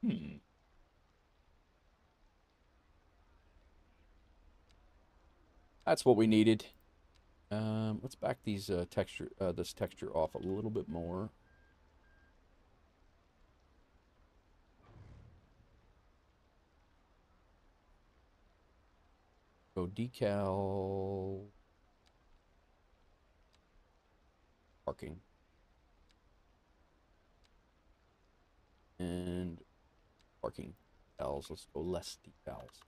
Speaker 1: Hmm. That's what we needed. Let's back these this texture off a little bit more. Go decal parking and parking decals. Let's go less decals.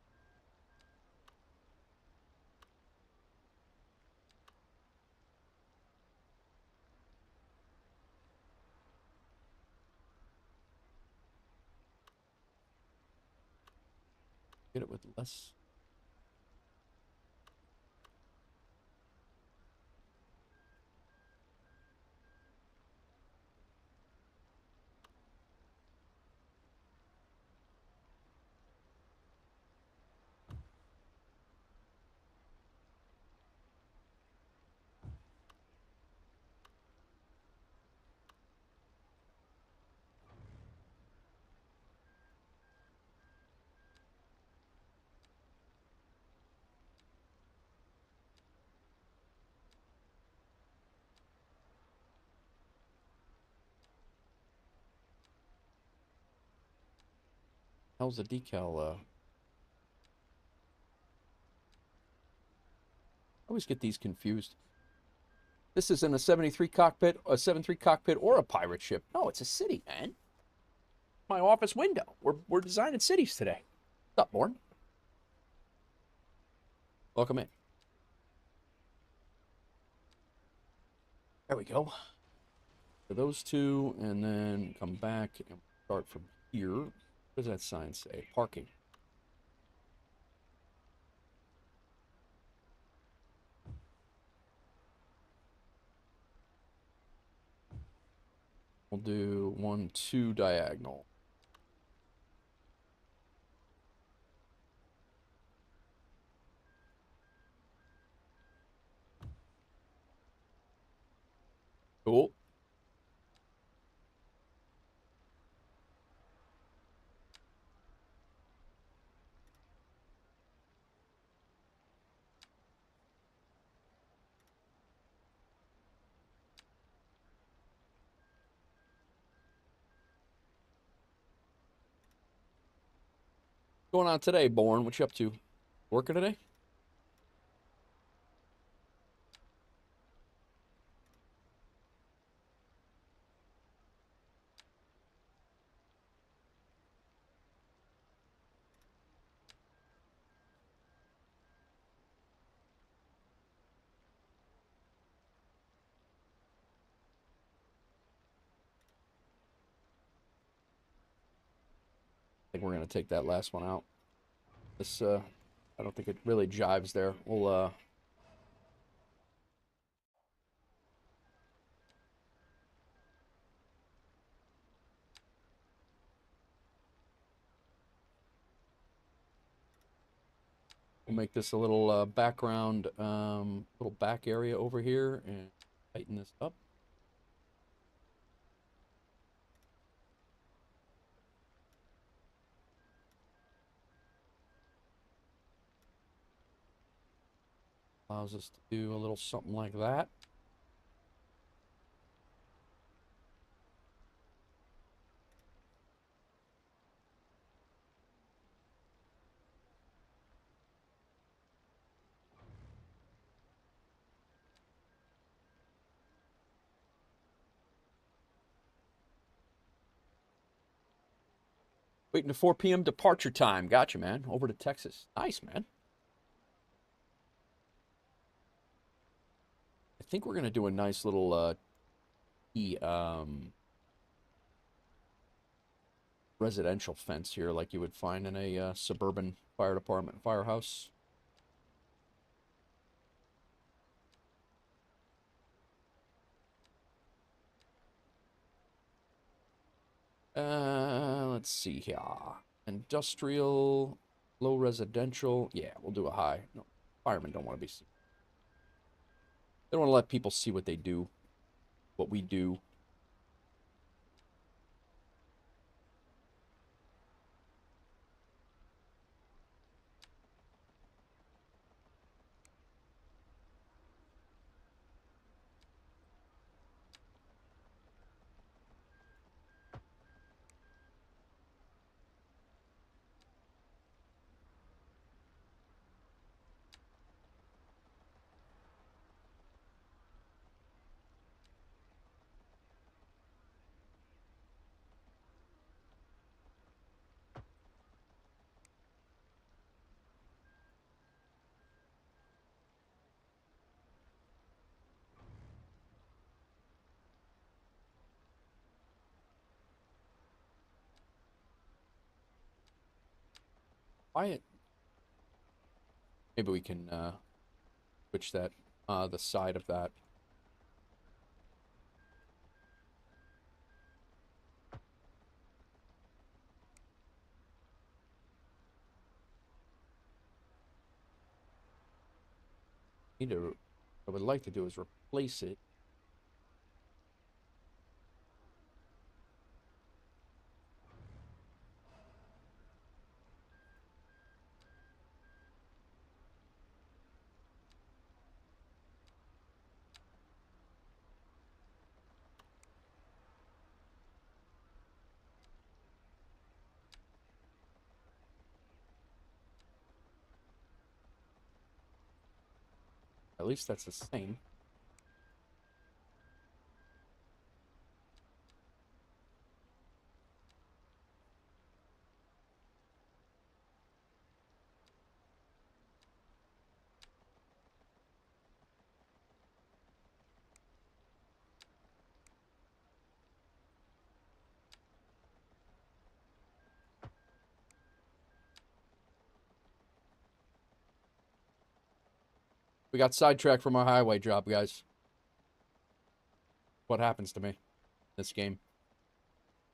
Speaker 1: Get it with less. How's the decal? I always get these confused. This isn't a 73 cockpit, a 73 cockpit, or a pirate ship. No, it's a city, man. My office window. We're designing cities today. What's up, Born? Welcome in. There we go. For those two, and then come back and start from here. What does that sign say? Parking. We'll do 1, 2 diagonal. Cool. What's going on today, Born? What you up to? Working today? I think we're gonna take that last one out. This I don't think it really jives there. We'll make this a little background, little back area over here, and tighten this up. Allows us to do a little something like that. Waiting to 4 p.m. departure time. Gotcha, man. Over to Texas. Nice, man. I think we're gonna do a nice little residential fence here, like you would find in a suburban fire department firehouse. Let's see here. Industrial, low residential. Yeah, we'll do a high. No, firemen don't want to be seen. They don't want to let people see what they do, what we do. Quiet. Maybe we can switch that, the side of that. Need to, what I would like to do is replace it. At least that's the same. We got sidetracked from our highway job, guys. What happens to me in this game?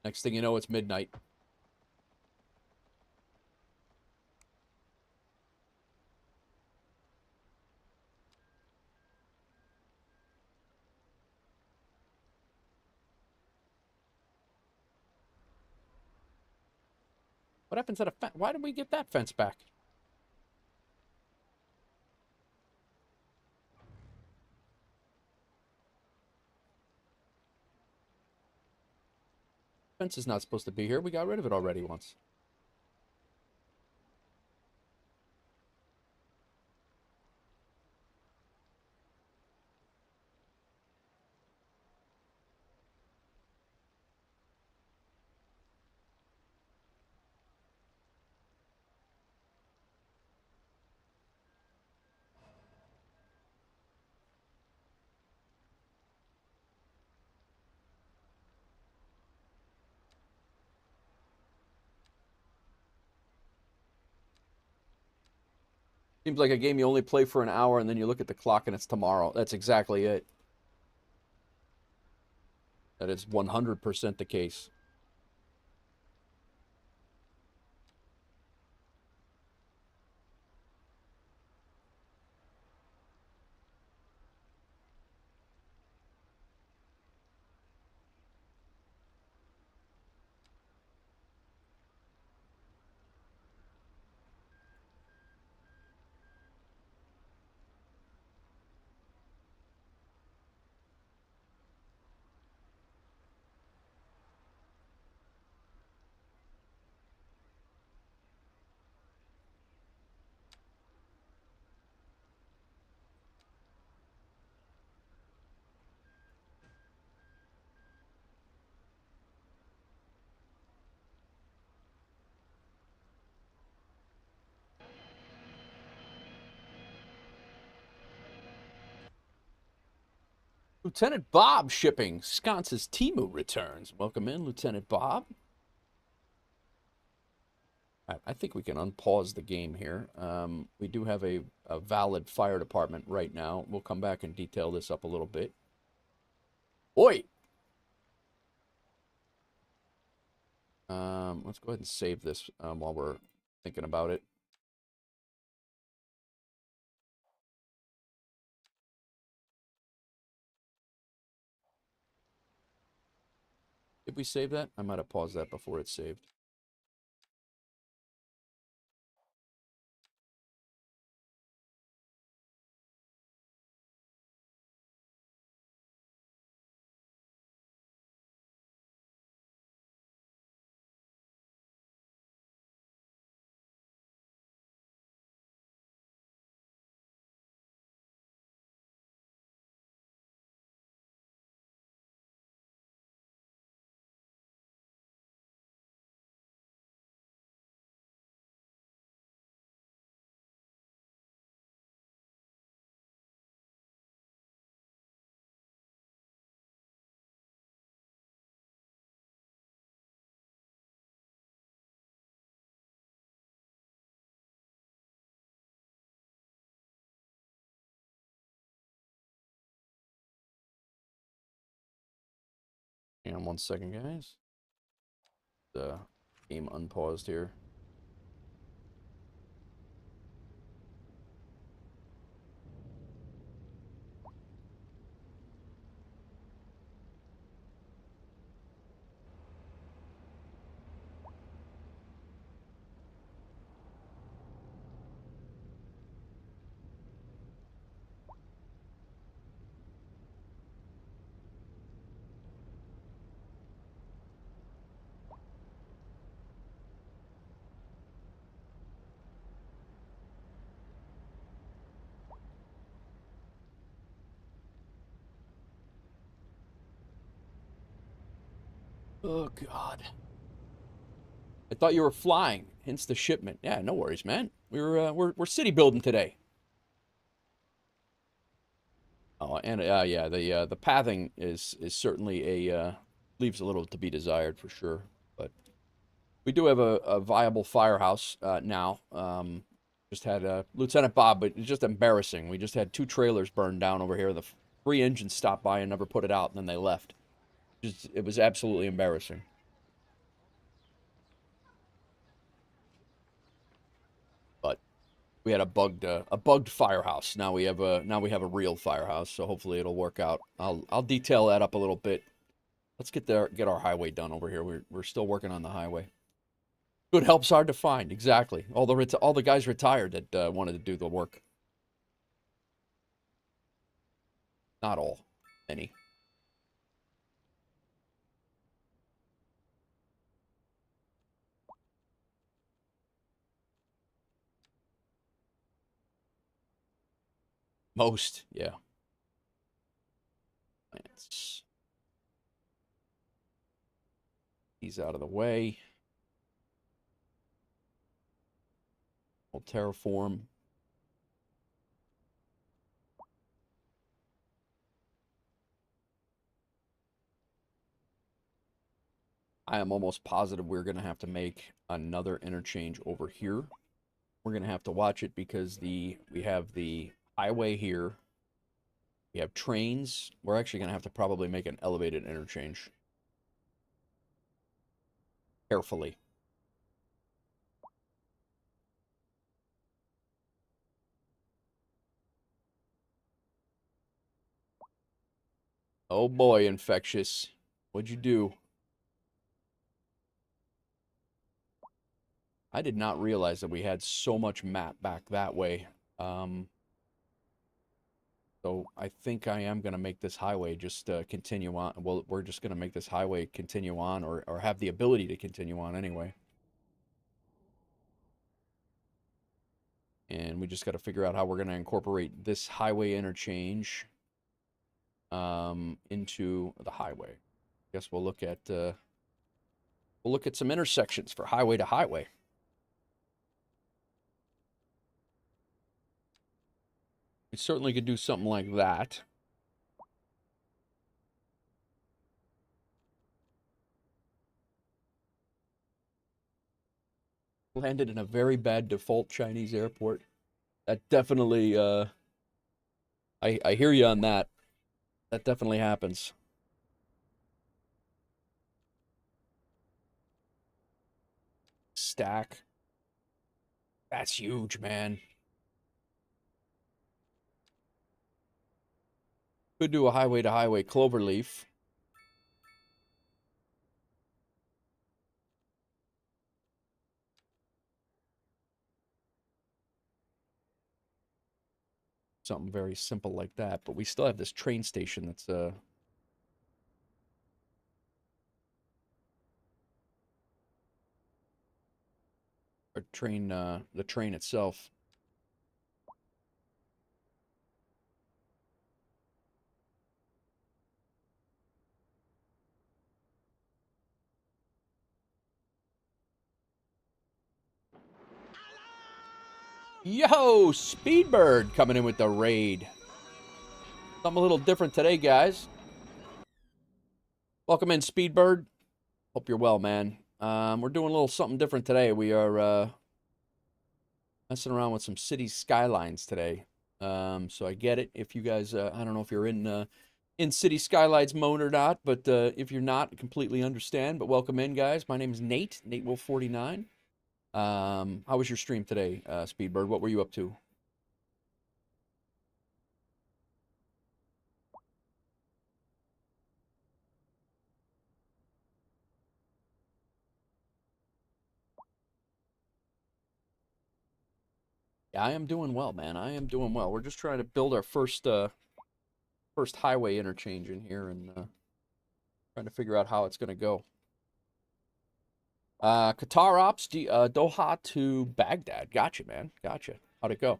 Speaker 1: Next thing you know, it's midnight. What happens at a fence? Why did we get that fence back? Fence is not supposed to be here. We got rid of it already once. Seems like a game you only play for an hour and then you look at the clock and it's tomorrow. That's exactly it. That is 100% the case. Lieutenant Bob shipping. Sconce's Timu returns. Welcome in, Lieutenant Bob. I think we can unpause the game here. We do have a valid fire department right now. We'll come back and detail this up a little bit. Oi! Let's go ahead and save this while we're thinking about it. Did we save that? I might have paused that before it's saved. Hang on 1 second, guys. The game unpaused here. Oh, God. I thought you were flying, hence the shipment. Yeah, no worries, man. We're city building today. Oh, and yeah, the pathing is certainly leaves a little to be desired for sure. But we do have a viable firehouse now. Just had Lieutenant Bob, but it's just embarrassing. We just had 2 trailers burned down over here. The 3 engines stopped by and never put it out, and then they left. It was absolutely embarrassing. But we had a bugged firehouse. Now we have a real firehouse, so hopefully it'll work out. I'll detail that up a little bit. Let's get our highway done over here. We're still working on the highway. Good help's hard to find. Exactly. All the guys retired that wanted to do the work. Not all. Many. Most. Yeah. Plants. He's out of the way. We'll terraform. I am almost positive we're going to have to make another interchange over here. We're going to have to watch it because we have the highway here. We have trains. We're actually going to have to probably make an elevated interchange. Carefully. Oh boy, infectious. What'd you do? I did not realize that we had so much map back that way. So I think I am going to make this highway just continue on. Well, we're just going to make this highway continue on or have the ability to continue on anyway. And we just got to figure out how we're going to incorporate this highway interchange into the highway. I guess we'll look at some intersections for highway to highway. We certainly could do something like that. Landed in a very bad default Chinese airport. That definitely, I hear you on that. That definitely happens. Stack. That's huge, man. Could do a highway to highway cloverleaf. Something very simple like that. But we still have this train station that's the train itself. Yo, Speedbird coming in with the raid. Something a little different today, guys. Welcome in, Speedbird. Hope you're well, man. We're doing a little something different today. We are messing around with some Cities Skylines today. So I get it. If you guys, I don't know if you're in City Skylines mode or not, but if you're not, I completely understand. But welcome in, guys. My name is Nate, NateWolf49. How was your stream today, Speedbird? What were you up to? Yeah, I am doing well, man. I am doing well. We're just trying to build our first highway interchange in here and trying to figure out how it's going to go. Qatar Ops, Doha to Baghdad. Gotcha, man. Gotcha. How'd it go?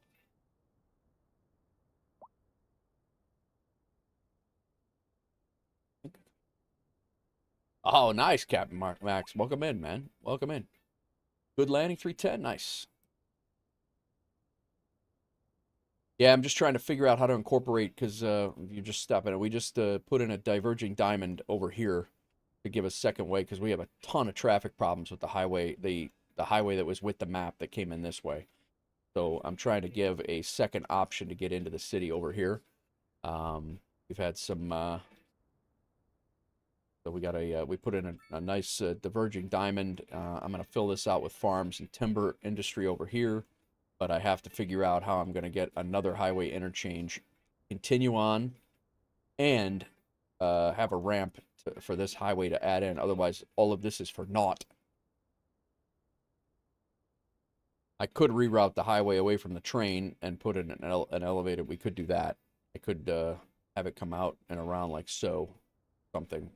Speaker 1: Oh, nice, Captain Max. Welcome in, man. Welcome in. Good landing, 310. Nice. Yeah, I'm just trying to figure out how to incorporate because you just stop at it. We just put in a diverging diamond over here to give a second way because we have a ton of traffic problems with the highway, the highway that was with the map that came in this way. So I'm trying to give a second option to get into the city over here. We've had some. So we got we put in a nice diverging diamond. I'm gonna fill this out with farms and timber industry over here, but I have to figure out how I'm gonna get another highway interchange, continue on, and have a ramp for this highway to add in. Otherwise, all of this is for naught. I could reroute the highway away from the train and put in an elevated. We could do that. I could have it come out and around like so, something.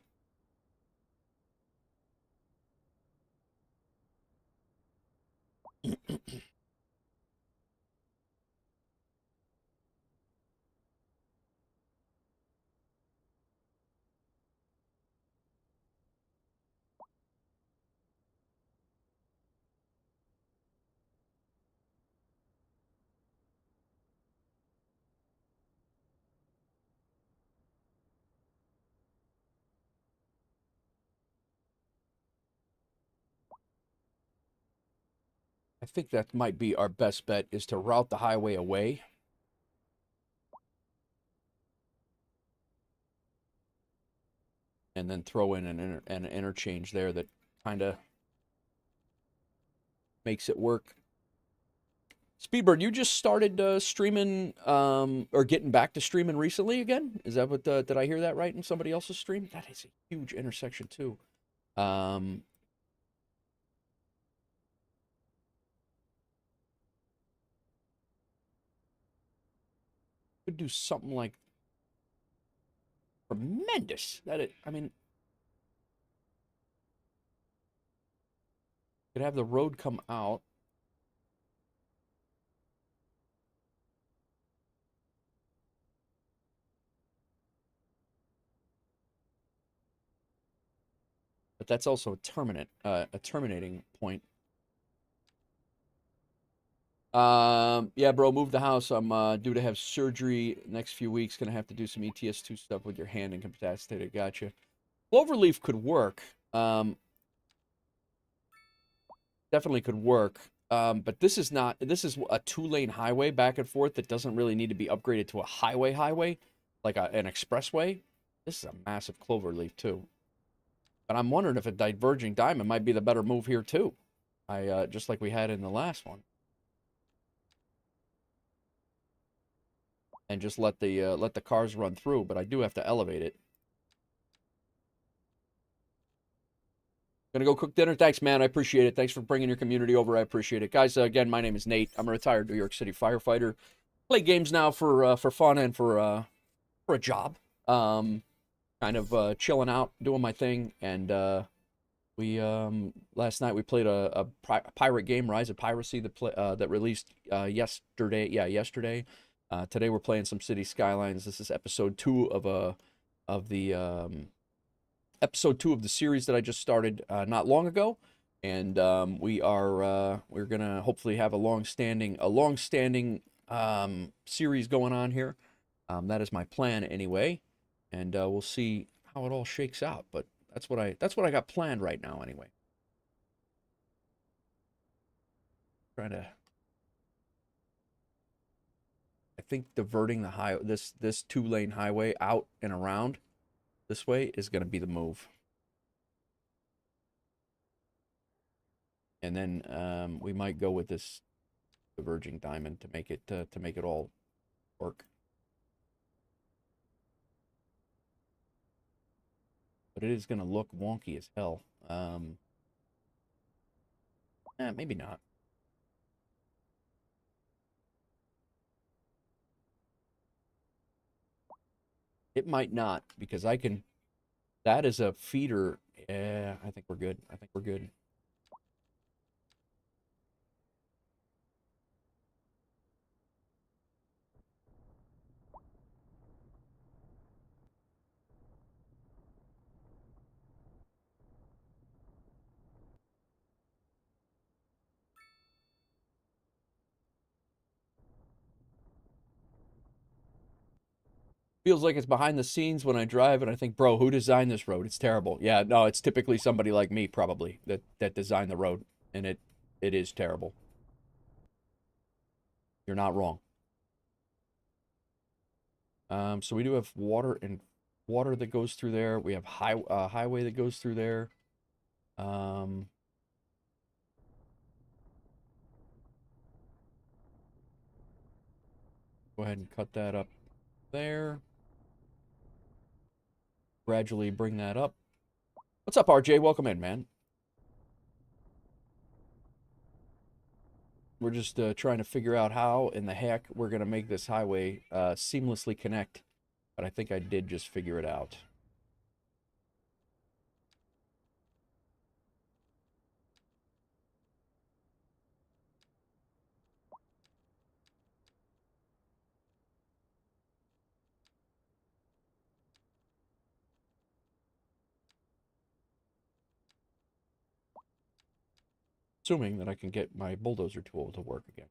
Speaker 1: I think that might be our best bet is to route the highway away and then throw in an interchange there that kind of makes it work. Speedbird, you just started streaming or getting back to streaming recently again? Is that what did I hear that right in somebody else's stream? That is a huge intersection too. Um, could do something like tremendous. I mean, could have the road come out. But that's also a terminating point. Yeah, bro, move the house. I'm due to have surgery next few weeks. Gonna have to do some ETS2 stuff with your hand incapacitated. Gotcha. Cloverleaf could work. Definitely could work. But this is not. This is a two-lane highway back and forth that doesn't really need to be upgraded to a highway, like an expressway. This is a massive cloverleaf too. But I'm wondering if a diverging diamond might be the better move here too. Just like we had in the last one. And just let the cars run through, but I do have to elevate it. Gonna go cook dinner. Thanks, man. I appreciate it. Thanks for bringing your community over. I appreciate it, guys. Again, my name is Nate. I'm a retired New York City firefighter. Play games now for fun and for a job. Kind of chilling out, doing my thing, and we last night we played a pirate game, Rise of Piracy, that released yesterday. Yeah, yesterday. Today we're playing some Cities Skylines. This is episode 2 of the episode 2 of the series that I just started not long ago, and we're gonna hopefully have a long-standing series going on here. That is my plan anyway, and we'll see how it all shakes out. But that's what I got planned right now anyway. Trying to, I think diverting this two-lane highway out and around this way is going to be the move. And then we might go with this diverging diamond to make it all work. But it is going to look wonky as hell. Maybe not. It might not because I can. That is a feeder. Yeah, I think we're good. I think we're good. Feels like it's behind the scenes when I drive and I think, bro, who designed this road? It's terrible. Yeah, no, it's typically somebody like me probably that designed the road, and it is terrible. You're not wrong. So we do have water that goes through there. We have highway that goes through there. Um, Go ahead and cut that up there. Gradually bring that up. What's up, RJ? Welcome in, man. We're just trying to figure out how in the heck we're going to make this highway seamlessly connect. But I think I did just figure it out. Assuming that I can get my bulldozer tool to work again.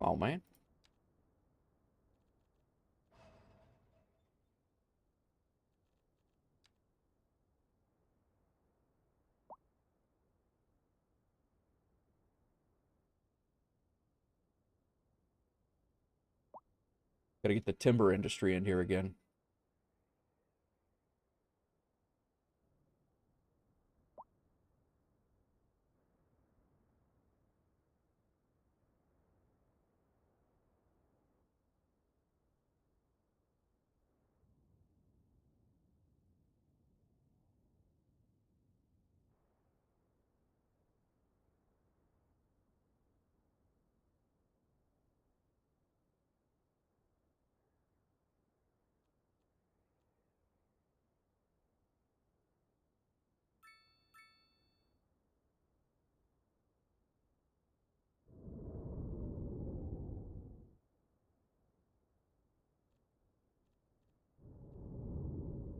Speaker 1: Oh, man. Gotta get the timber industry in here again.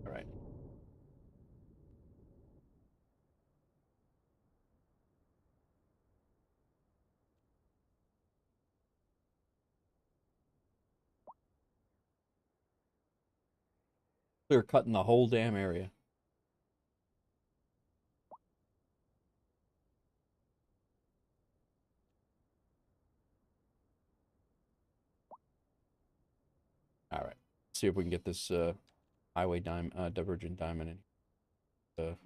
Speaker 1: All right. Clear cutting the whole damn area. All right. See if we can get this highway divergent diamond in.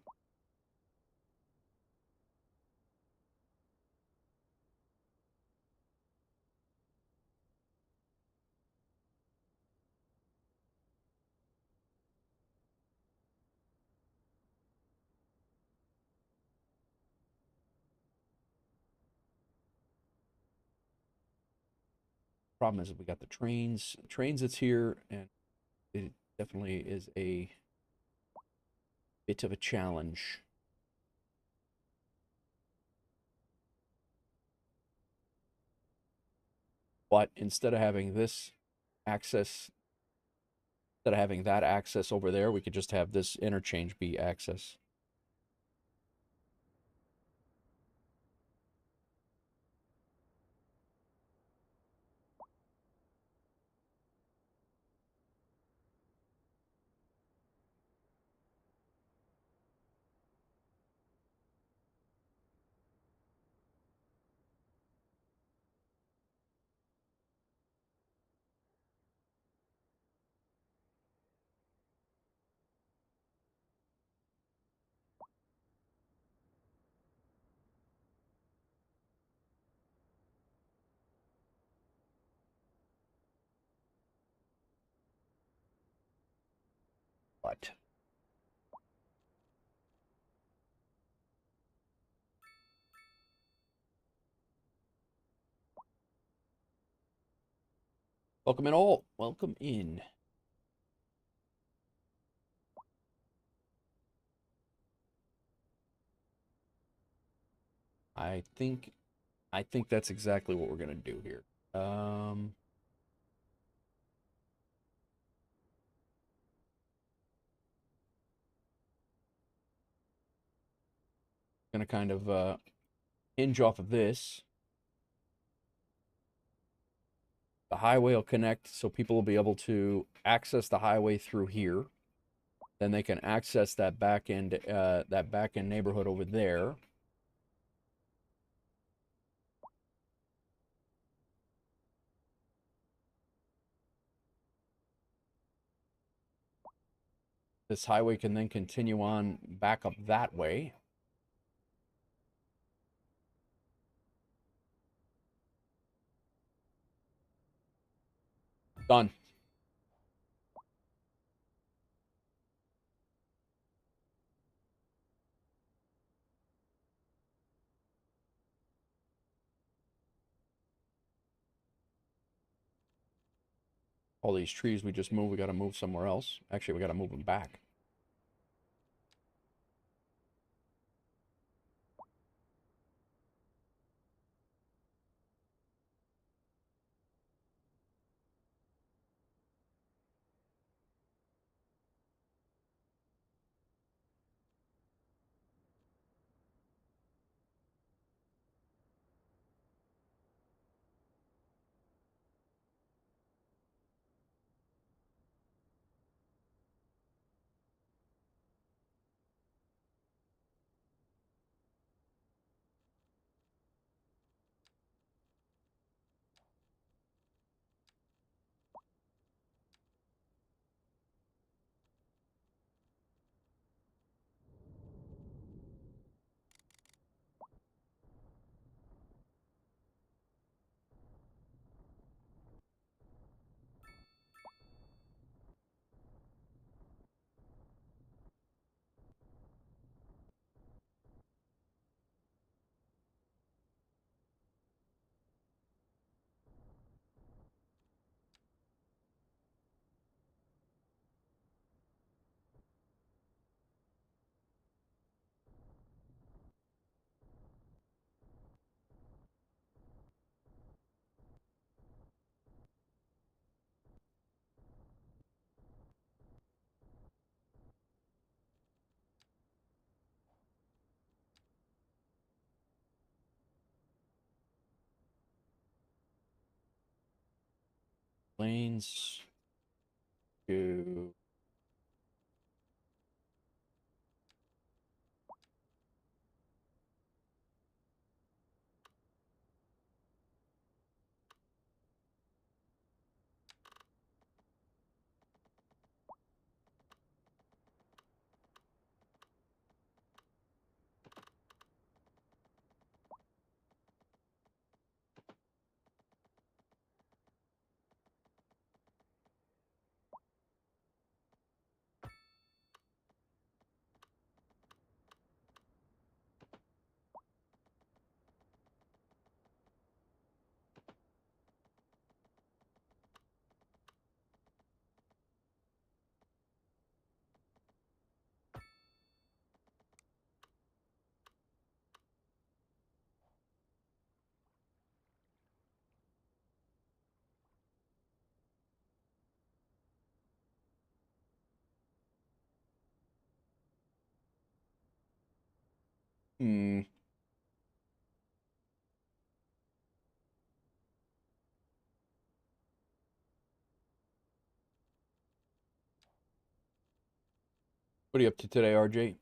Speaker 1: Problem is we got the trains that's here, and it definitely is a bit of a challenge. But instead of having this access, instead of having that access over there, we could just have this interchange be access. But welcome in all. Welcome in. I think I think that's exactly what we're gonna do here. Gonna kind of hinge off of this. The highway will connect, so people will be able to access the highway through here. Then they can access that back end neighborhood over there. This highway can then continue on back up that way. Done. All these trees we just moved, we got to move somewhere else. Actually, we got to move them back. Lanes to... Hmm. What are you up to today, RJ?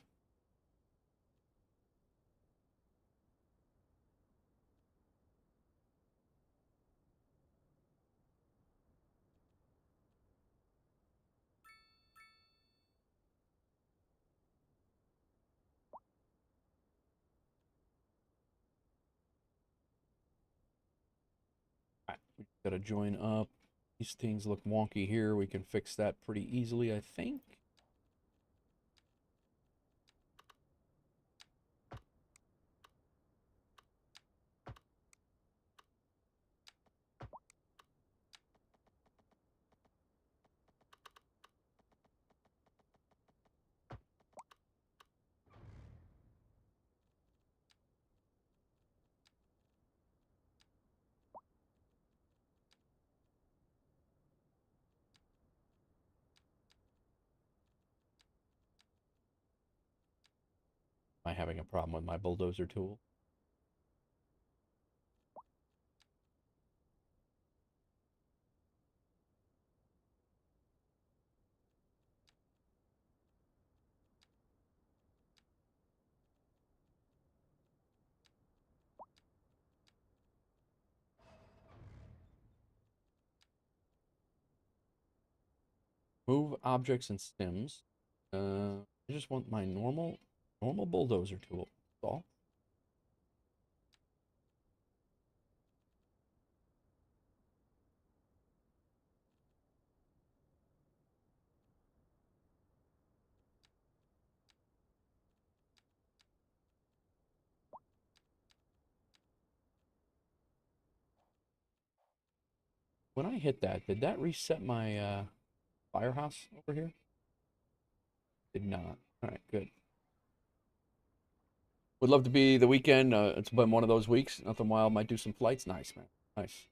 Speaker 1: We got to join up. These things look wonky here. We can fix that pretty easily, I think. Am I having a problem with my bulldozer tool? Move objects and stems. I just want my normal bulldozer tool. That's all. When I hit that, did that reset my firehouse over here? Did not. All right, good. Would love to be the weekend. It's been one of those weeks. Nothing wild. Might do some flights. Nice, man. Nice.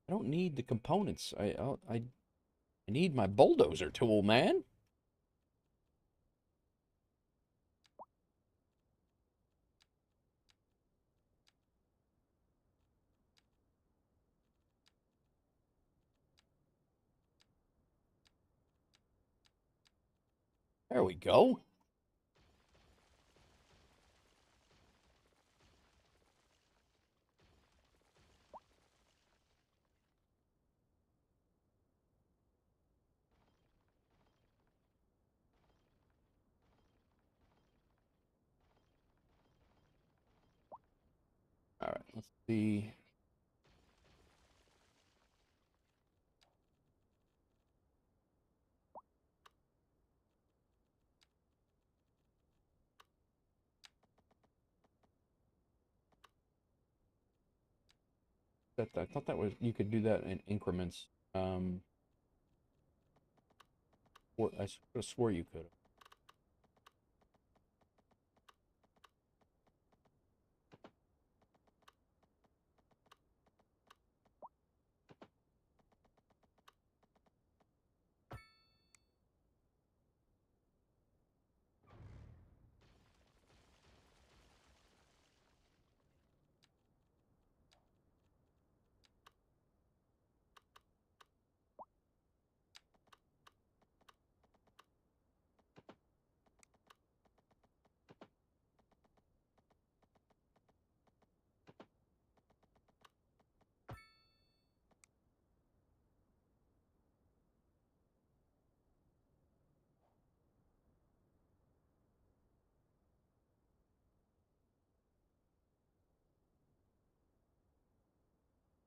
Speaker 1: I don't need the components. I need my bulldozer tool, man. There we go. All right, let's see. I thought that was you could do that in increments. Um, I could have swore you could.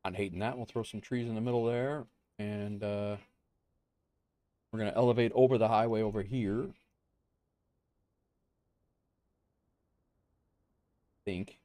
Speaker 1: I'm hating that. We'll throw some trees in the middle there, and we're gonna elevate over the highway over here. I think.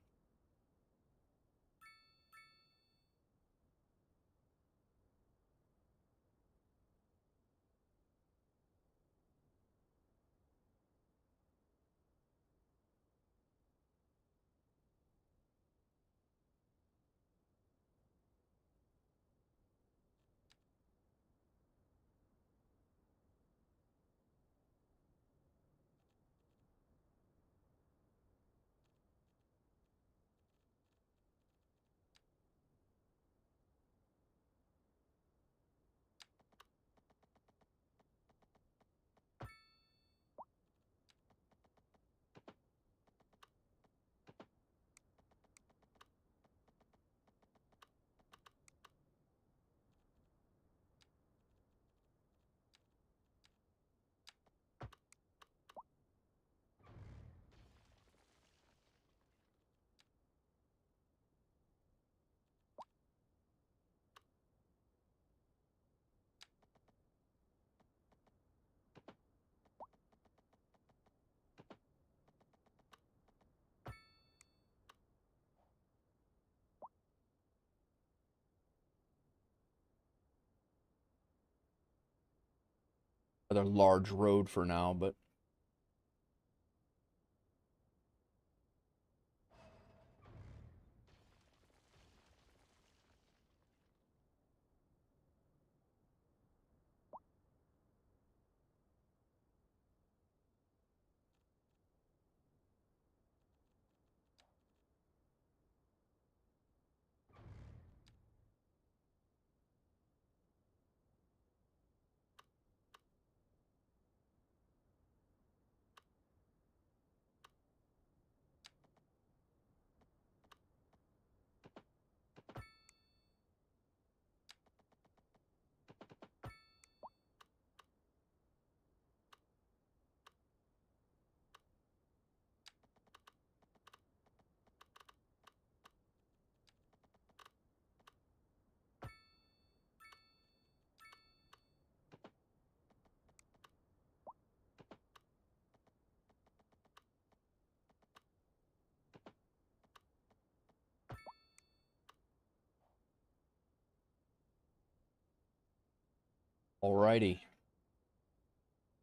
Speaker 1: Another large road for now, but Alrighty.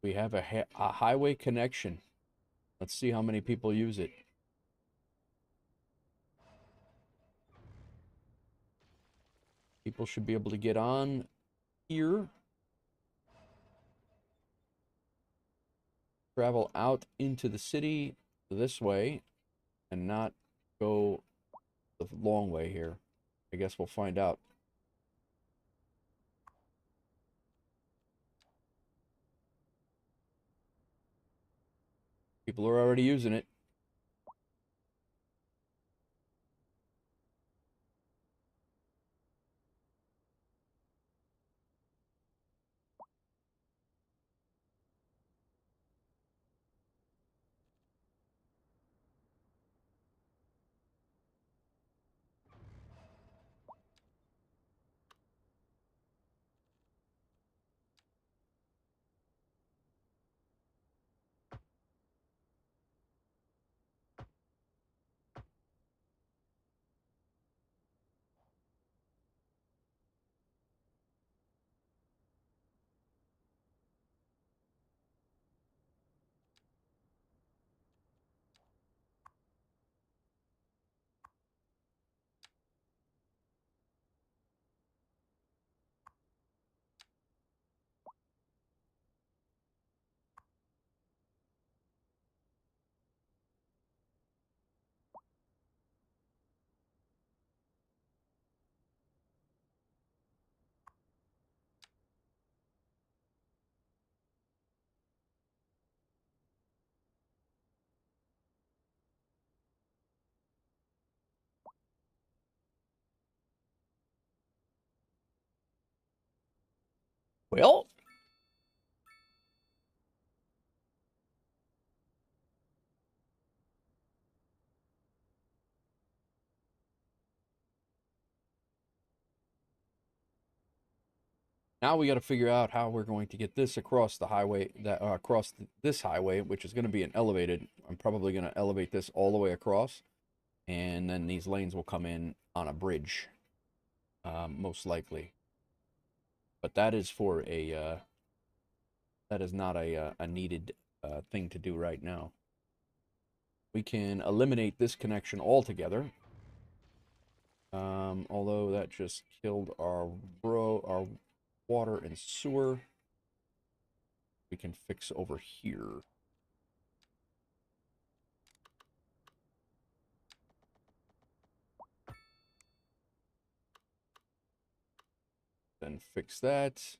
Speaker 1: We have a highway connection. Let's see how many people use it. People should be able to get on here, travel out into the city this way, and not go the long way here. I guess we'll find out. People are already using it. Well, now we got to figure out how we're going to get this across the highway, this highway, which is going to be an elevated. I'm probably going to elevate this all the way across, and then these lanes will come in on a bridge, most likely. But that is for that is not a needed thing to do right now. We can eliminate this connection altogether. Although that just killed our water and sewer. We can fix over here. Then fix that.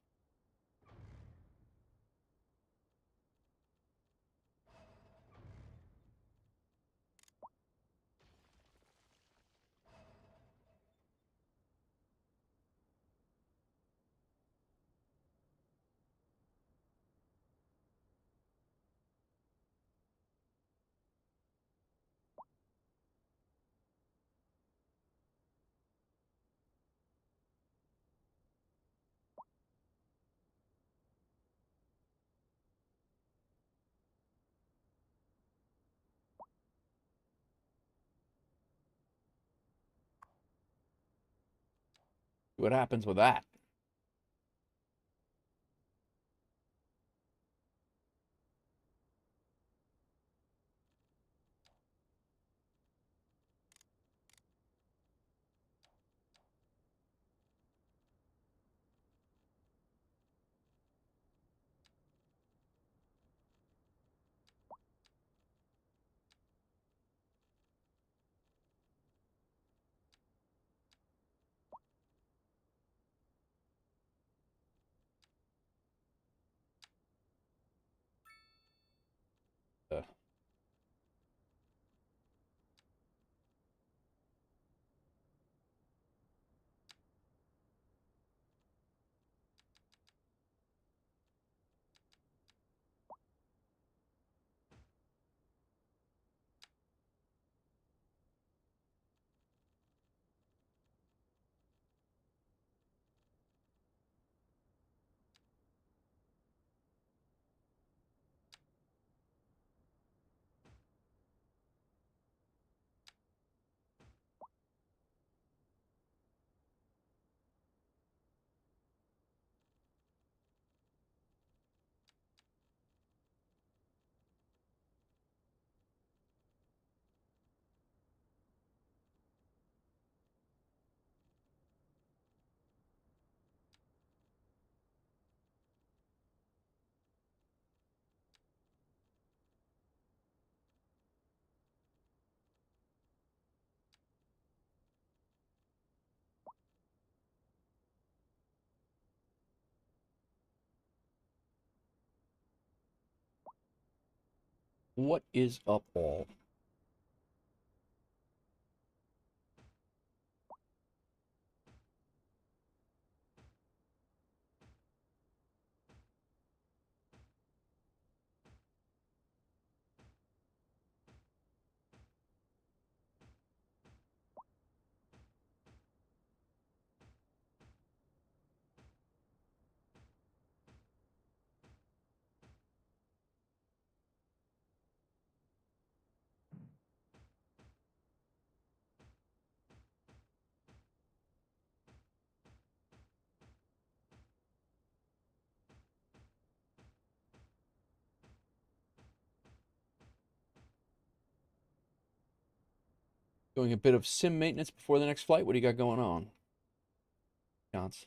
Speaker 1: See what happens with that. What is up, all? Doing a bit of sim maintenance before the next flight. What do you got going on, Chance?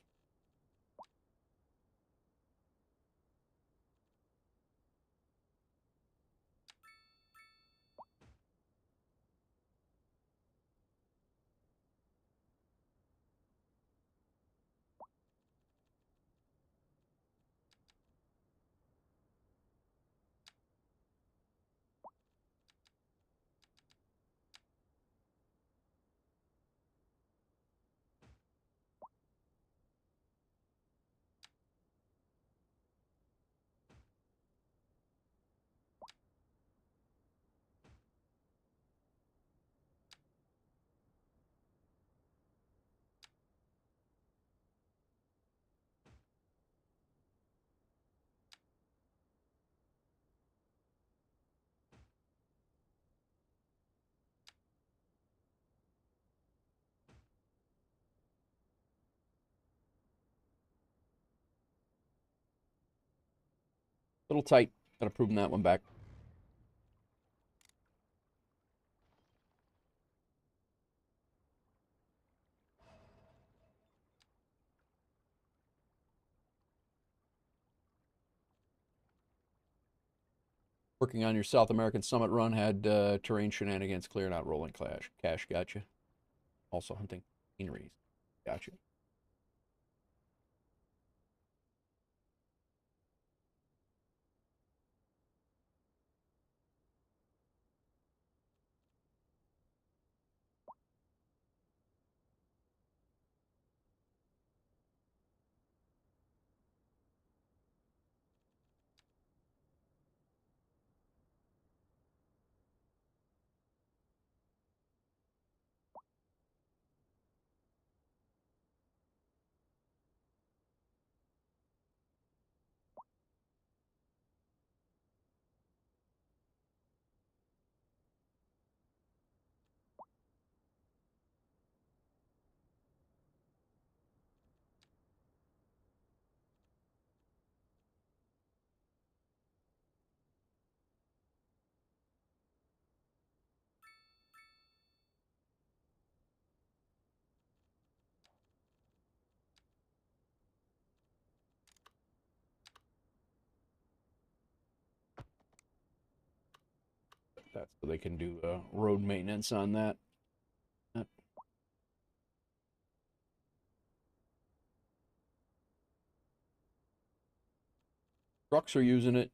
Speaker 1: A little tight. Gotta prove that one back. Working on your South American Summit run had terrain shenanigans cleared out rolling cash. Gotcha. Also hunting sceneries. Gotcha. That's so they can do road maintenance on that. Trucks are using it.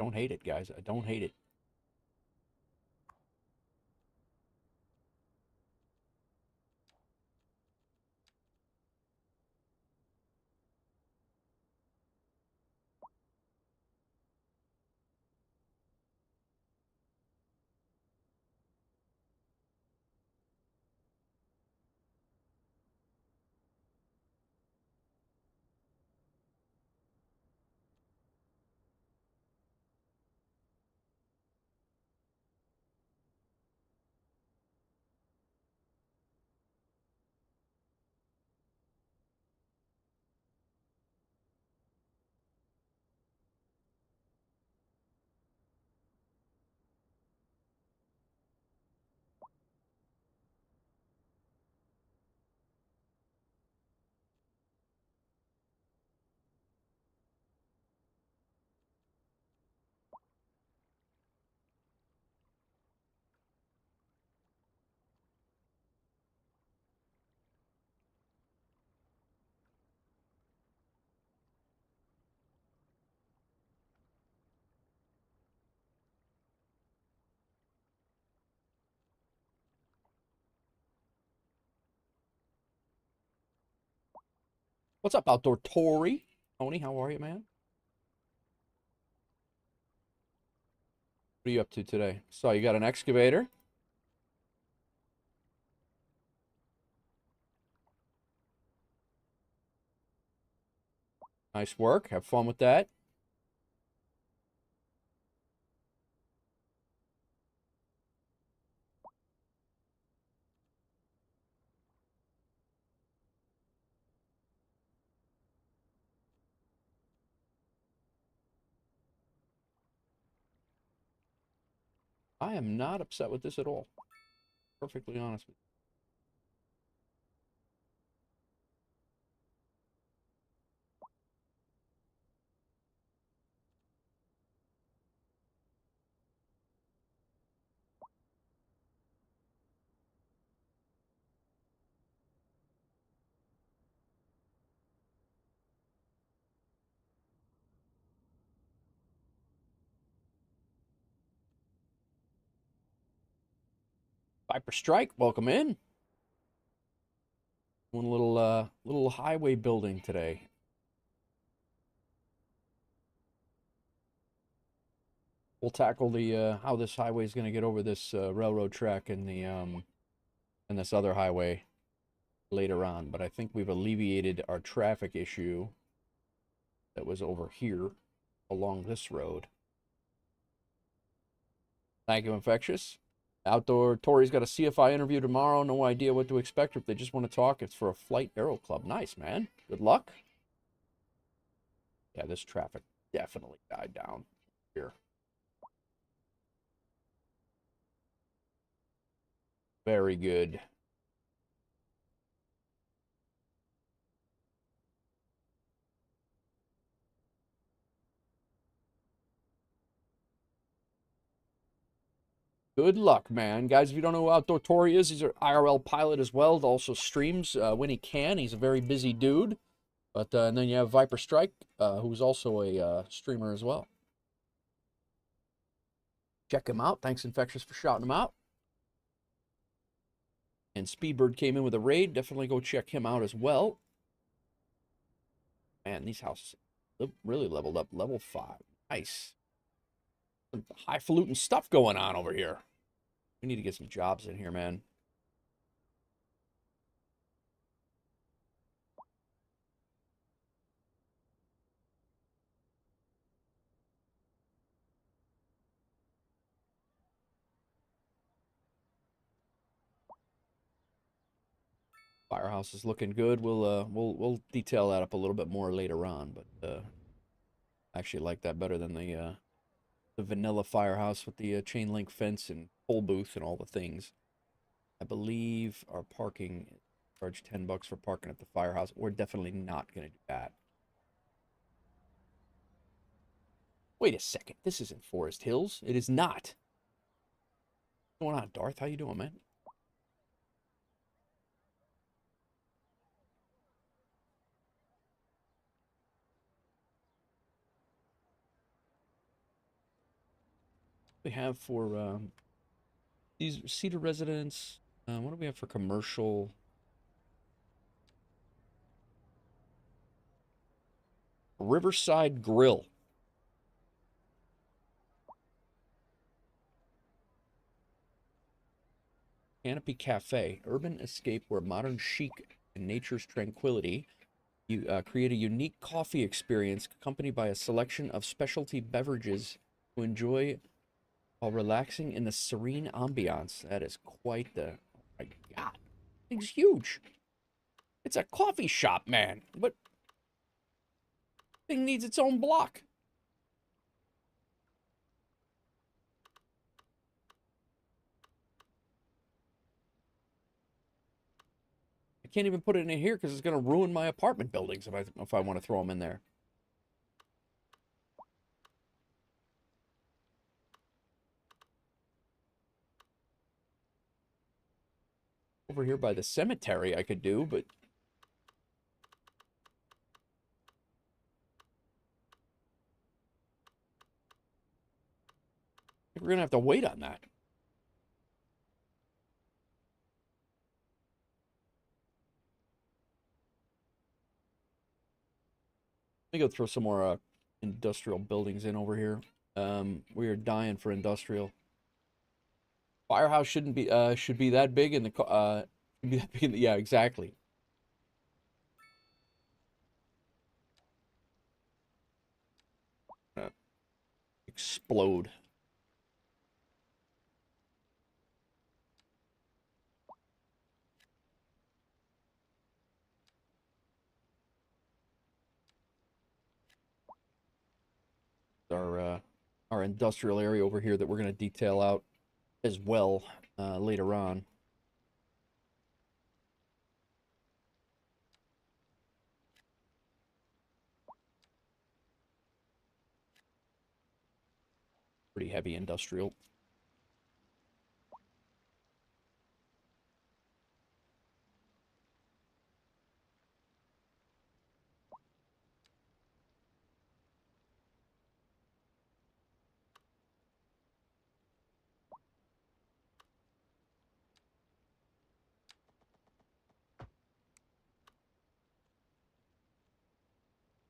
Speaker 1: don't hate it, guys. I don't hate it. What's up, Outdoor Tory? Tony, how are you, man? What are you up to today? So you got an excavator? Nice work. Have fun with that. I am not upset with this at all. Perfectly honest with you. Viper Strike, welcome in. One little highway building today. We'll tackle the how this highway is going to get over this railroad track and the and this other highway later on. But I think we've alleviated our traffic issue that was over here along this road. Thank you, Infectious. Outdoor Tori's got a CFI interview tomorrow. No idea what to expect. If they just want to talk, it's for a flight aero club. Nice, man. Good luck. Yeah, this traffic definitely died down here. Very good. Good luck, man. Guys, if you don't know who Outdoor Tori is, he's an IRL pilot as well. Also streams when he can. He's a very busy dude. But and then you have Viper Strike, who's also a streamer as well. Check him out. Thanks, Infectious, for shouting him out. And Speedbird came in with a raid. Definitely go check him out as well. Man, these houses really leveled up. Level 5. Nice. Some highfalutin stuff going on over here. We need to get some jobs in here, man. Firehouse is looking good. We'll detail that up a little bit more later on, but I actually like that better than the vanilla firehouse with the chain link fence and pole booth and all the things. I believe our parking charge $10 for parking at the firehouse. We're definitely not going to do that. Wait a second. This isn't Forest Hills. It is not. What's going on, Darth? How you doing, man? We have for these Cedar residents. What do we have for commercial? Riverside Grill. Canopy Cafe, urban escape where modern chic and nature's tranquility. You create a unique coffee experience accompanied by a selection of specialty beverages to enjoy while relaxing in the serene ambiance. That is quite the. Oh my God. Thing's huge. It's a coffee shop, man. But thing needs its own block. I can't even put it in here because it's going to ruin my apartment buildings if I want to throw them in there. Over here by the cemetery I could do, but we're going to have to wait on that. Let me go throw some more industrial buildings in over here. We are dying for industrial. Firehouse should be that big in the should be that big in the, yeah, exactly. Explode. Our industrial area over here that we're going to detail out as well later on. Pretty heavy industrial.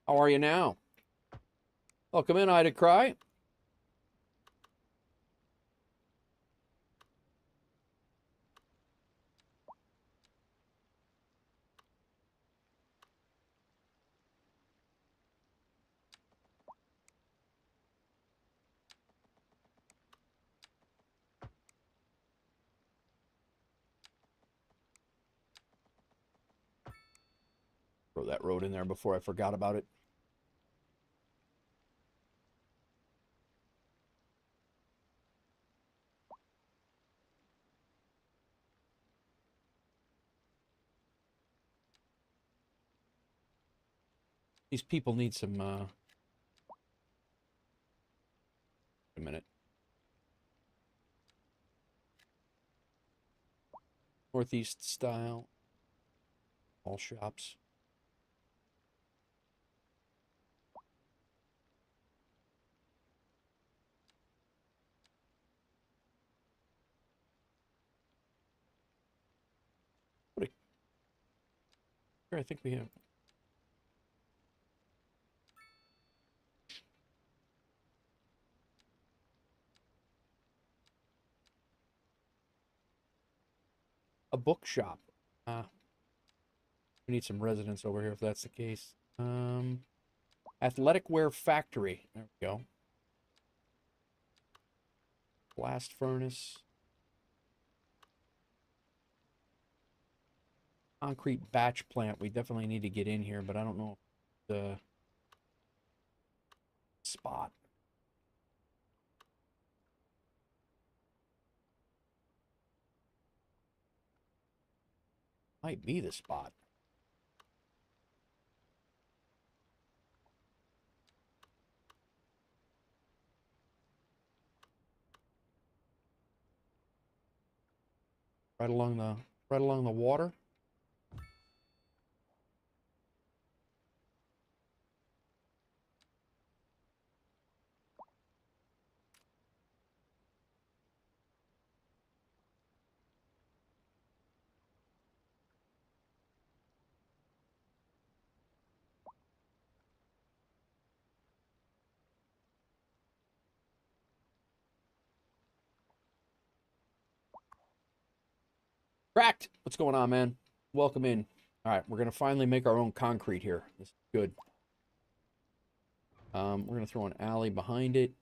Speaker 1: How are you now? Oh, come in, Ida Cry. Throw that road in there before I forgot about it. These people need some, a minute. Northeast style. All shops. What a, here, I think we have. A bookshop. We need some residents over here if that's the case. Athletic wear factory. There we go. Blast furnace. Concrete batch plant. We definitely need to get in here, but I don't know the spot. Might be the spot. Right along the water. Cracked! What's going on, man? Welcome in. All right, we're gonna finally make our own concrete here. This is good. We're gonna throw an alley behind it.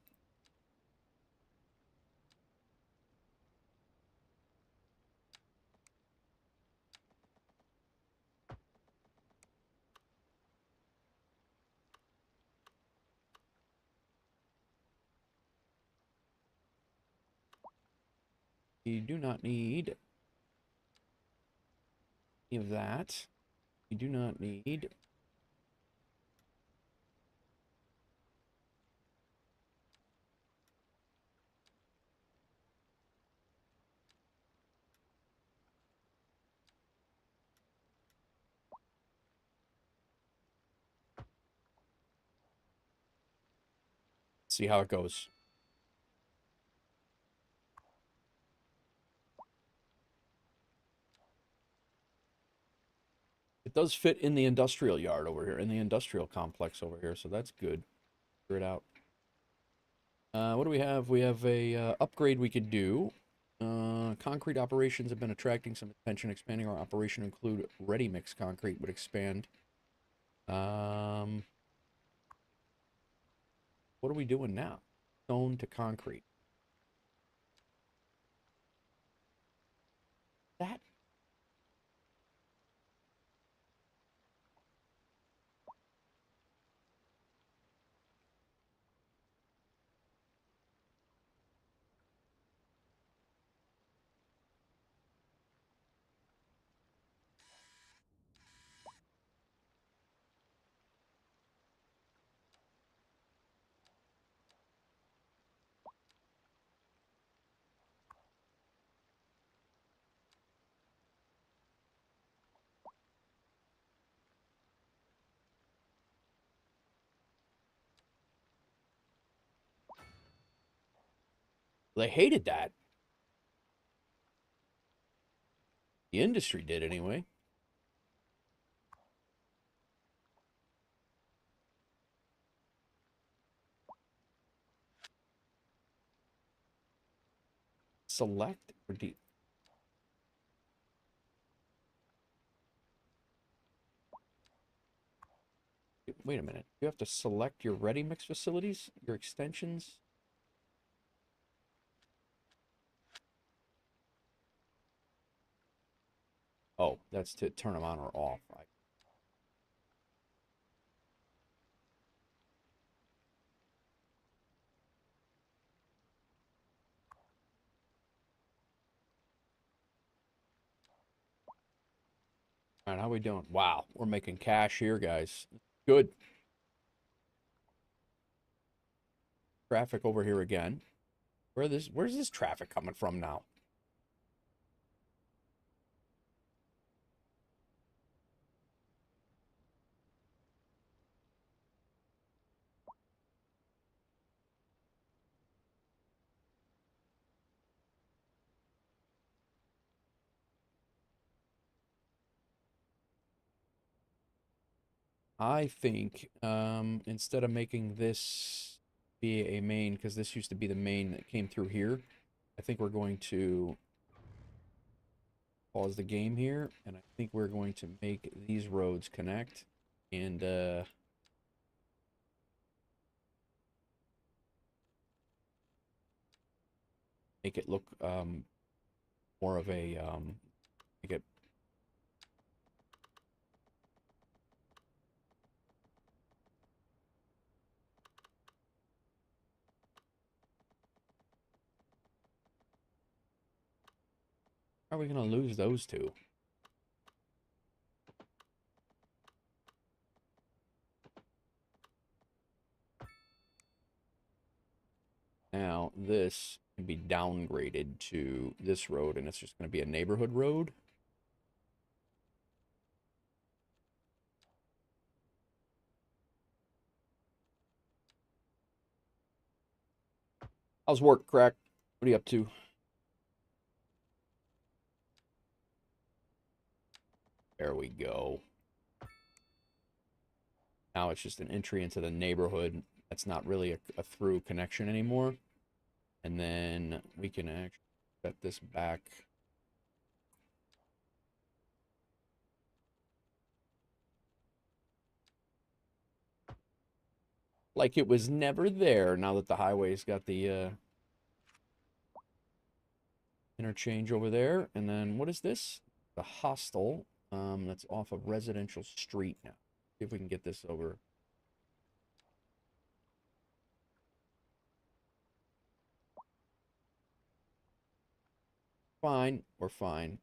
Speaker 1: You do not need any of that. You do not need. See how it goes. It does fit in the industrial yard over here, in the industrial complex over here, so that's good. Figure it out. What do we have? We have a upgrade we could do. Concrete operations have been attracting some attention. Expanding our operation to include ready-mix concrete would expand. What are we doing now? Stone to concrete. That they hated that. The industry did anyway. Select or de Wait a minute. You have to select your ready mix facilities, your extensions. Oh, that's to turn them on or off. All right, how we doing? Wow, we're making cash here, guys. Good. Traffic over here again. Where's this traffic coming from now? I think instead of making this be a main, because this used to be the main that came through here, I think we're going to pause the game here, and I think we're going to make these roads connect and make it look more of a make it. How are we gonna lose those two? Now this can be downgraded to this road, and it's just going to be a neighborhood road. How's work, Crack? What are you up to? There we go. Now it's just an entry into the neighborhood. That's not really a through connection anymore. And then we can actually set this back like it was never there now that the highway's got the interchange over there. And then what is this? The hostel. That's off of Residential Street now. See if we can get this over. Fine, we're fine.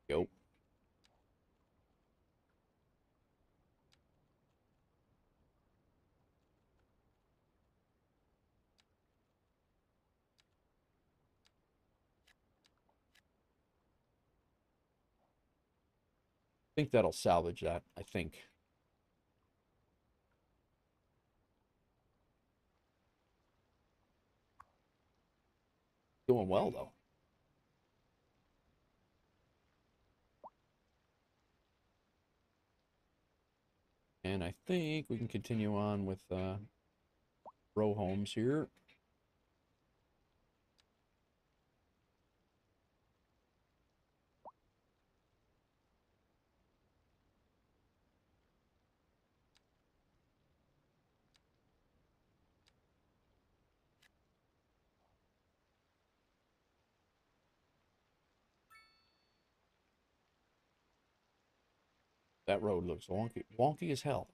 Speaker 1: Yo. I think that'll salvage that, I think. Doing well, though. And I think we can continue on with row homes here. That road looks wonky, wonky as hell.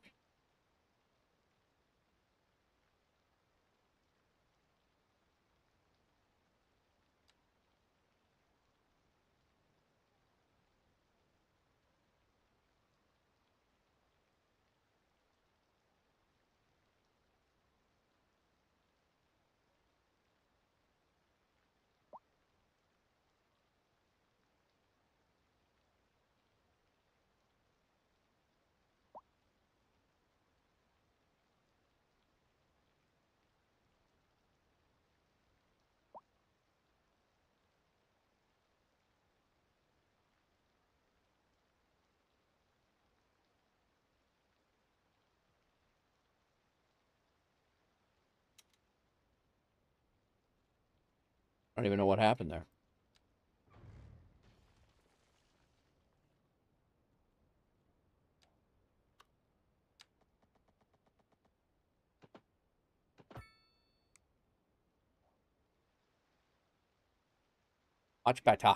Speaker 1: I don't even know what happened there. Much better.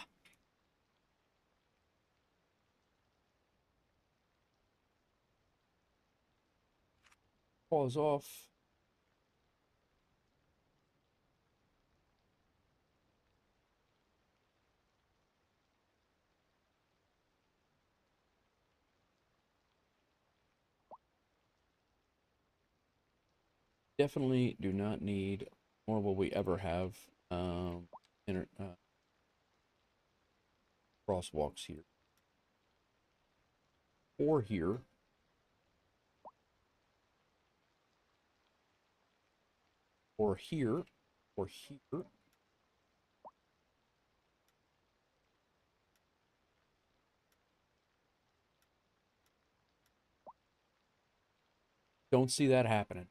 Speaker 1: Pause off. Definitely do not need, nor will we ever have, inter crosswalks here. Or here. Or here. Or here. Don't see that happening.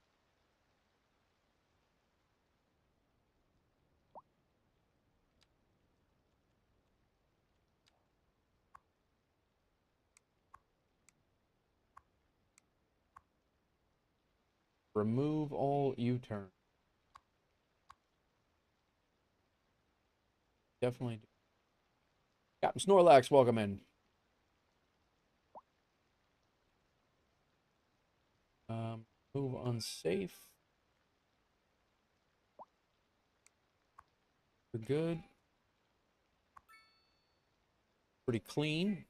Speaker 1: Remove all U-turn. Definitely do. Captain Snorlax, welcome in. Move unsafe. We're good. Pretty clean.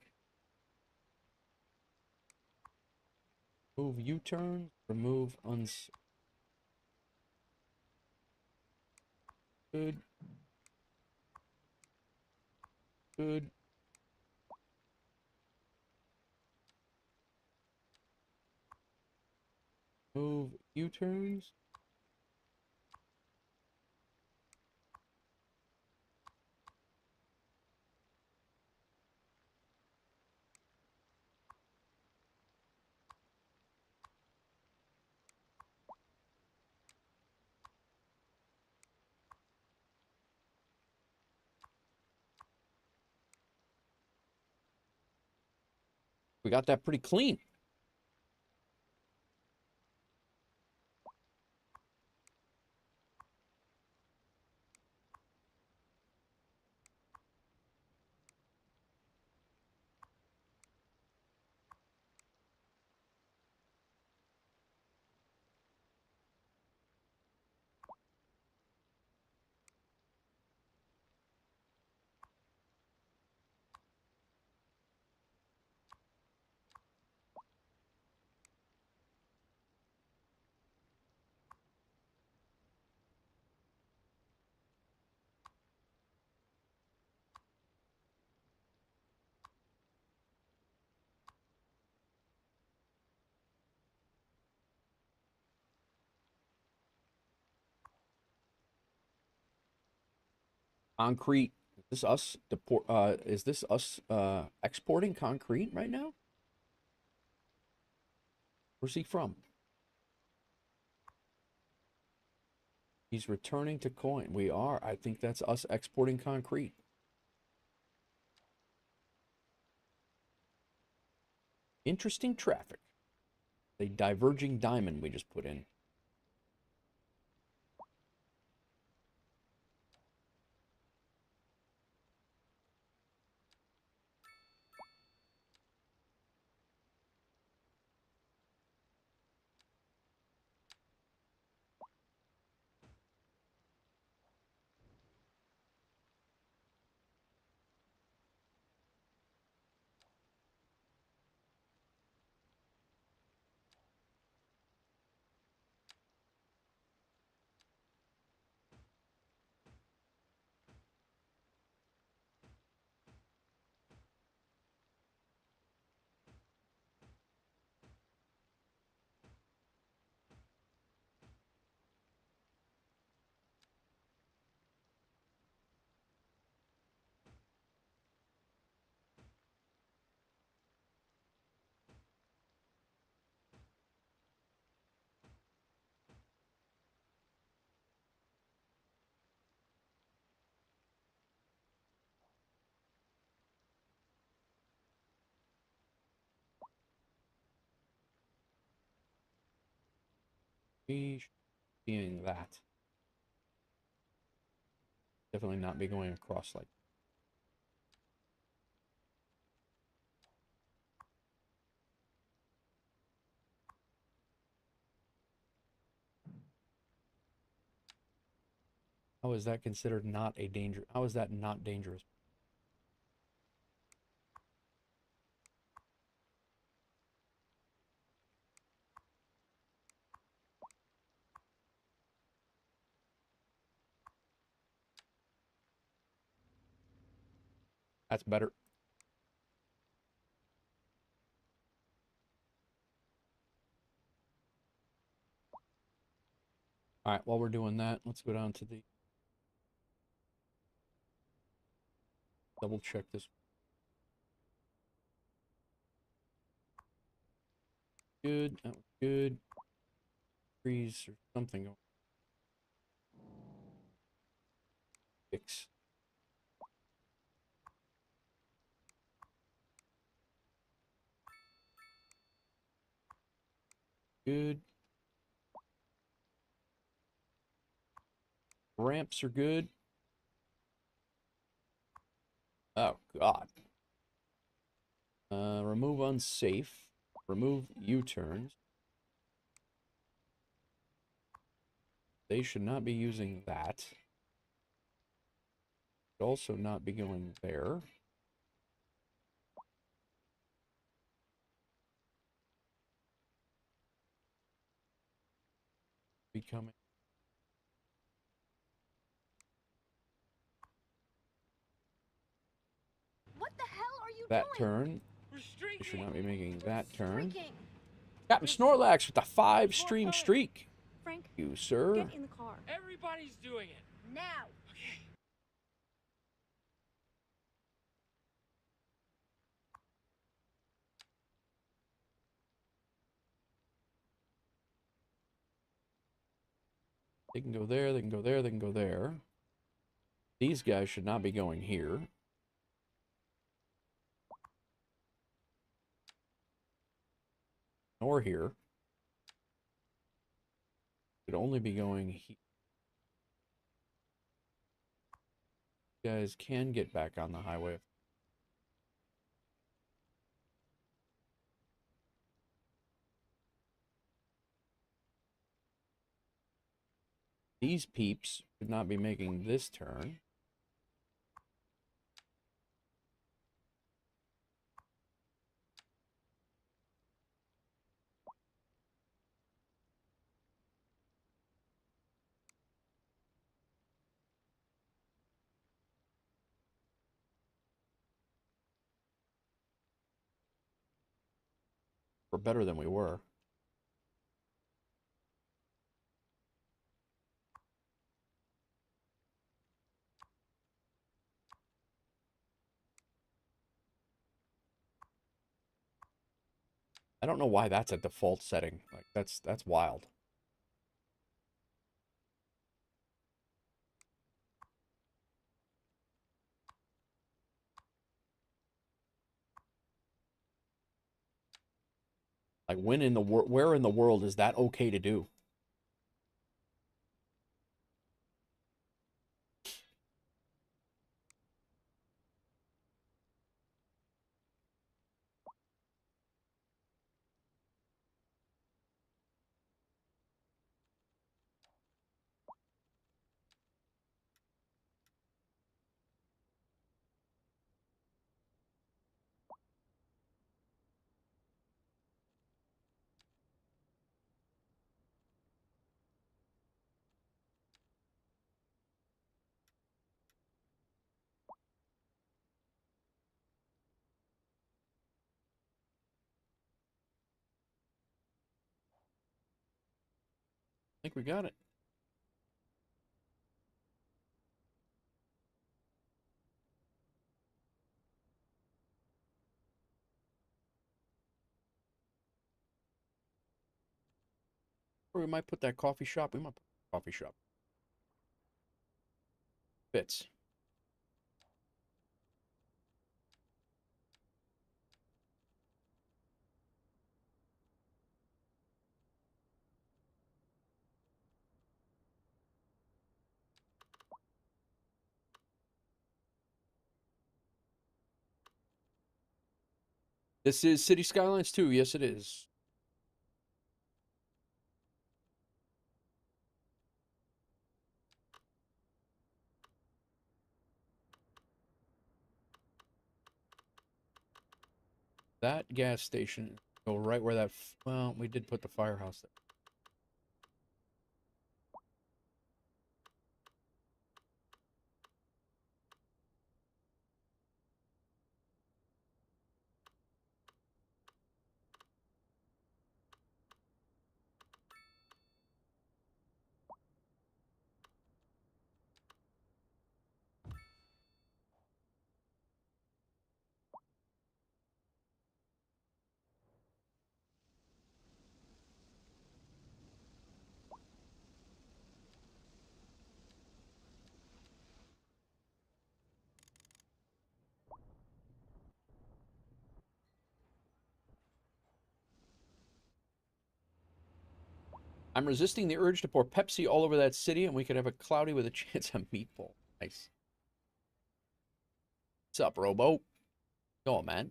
Speaker 1: Move U-turn. Remove unsafe. Good. Good. Move U-turns. We got that pretty clean. Concrete. Is this us exporting concrete right now? Where's he from? He's returning to coin. We are. I think that's us exporting concrete. Interesting traffic. A diverging diamond we just put in. We should be seeing that. Definitely not be going across like. How is that considered not a danger? How is that not dangerous? That's better. All right, while we're doing that, let's go down to the double check this. Good. That was good. Trees or something. Fix. Good. Ramps are good. Oh, God. Remove unsafe. Remove U-turns. They should not be using that. Should also not be going there. Becoming
Speaker 2: What the hell are you
Speaker 1: that
Speaker 2: doing?
Speaker 1: turn. They should not be making that turn.
Speaker 2: Streaking.
Speaker 1: Captain Snorlax with a 5-stream streak.
Speaker 2: Frank,
Speaker 1: You, sir.
Speaker 2: get in the car.
Speaker 3: Everybody's doing it.
Speaker 2: Now.
Speaker 3: Okay.
Speaker 1: They can go there, they can go there, they can go there. These guys should not be going here. or here. Could only be going here. You guys can get back on the highway. These peeps should not be making this turn. We're better than we were. I don't know why that's a default setting. Like that's wild. Like when in the where in the world is that okay to do? I think we got it. Or we might put that coffee shop. We might put a coffee shop. Fits. This is Cities Skylines II. Yes, it is. That gas station go right where that. Well, we did put the firehouse there. I'm resisting the urge to pour Pepsi all over that city, and we could have a cloudy with a chance of meatball. Nice. What's up, Robo? Go on, man.